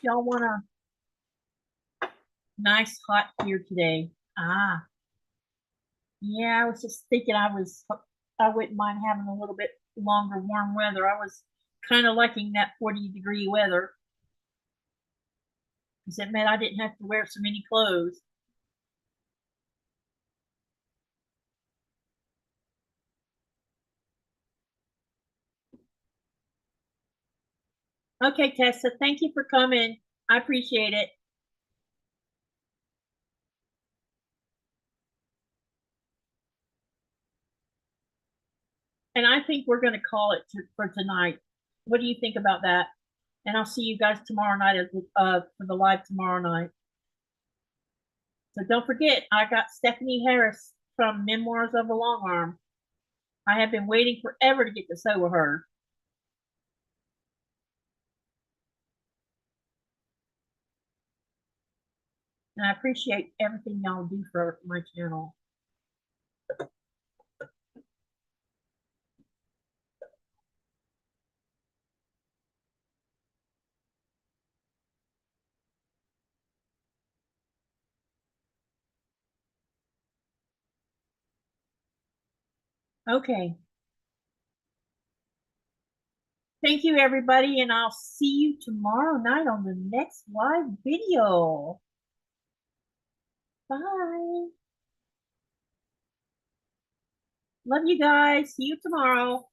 Y'all want a nice hot here today? Ah, yeah, I was just thinking I wouldn't mind having a little bit longer warm weather. I was kind of liking that 40-degree weather because it meant I didn't have to wear so many clothes. Okay, Tessa, thank you for coming. I appreciate it. And I think we're going to call it for tonight. What do you think about that? And I'll see you guys tomorrow night for the live tomorrow night. So don't forget, I got Stephanie Harris from Memoirs of a Long Arm. I have been waiting forever to get to sew with her. And I appreciate everything y'all do for my channel. Okay. Thank you, everybody, and I'll see you tomorrow night on the next live video. Bye. Love you guys. See you tomorrow.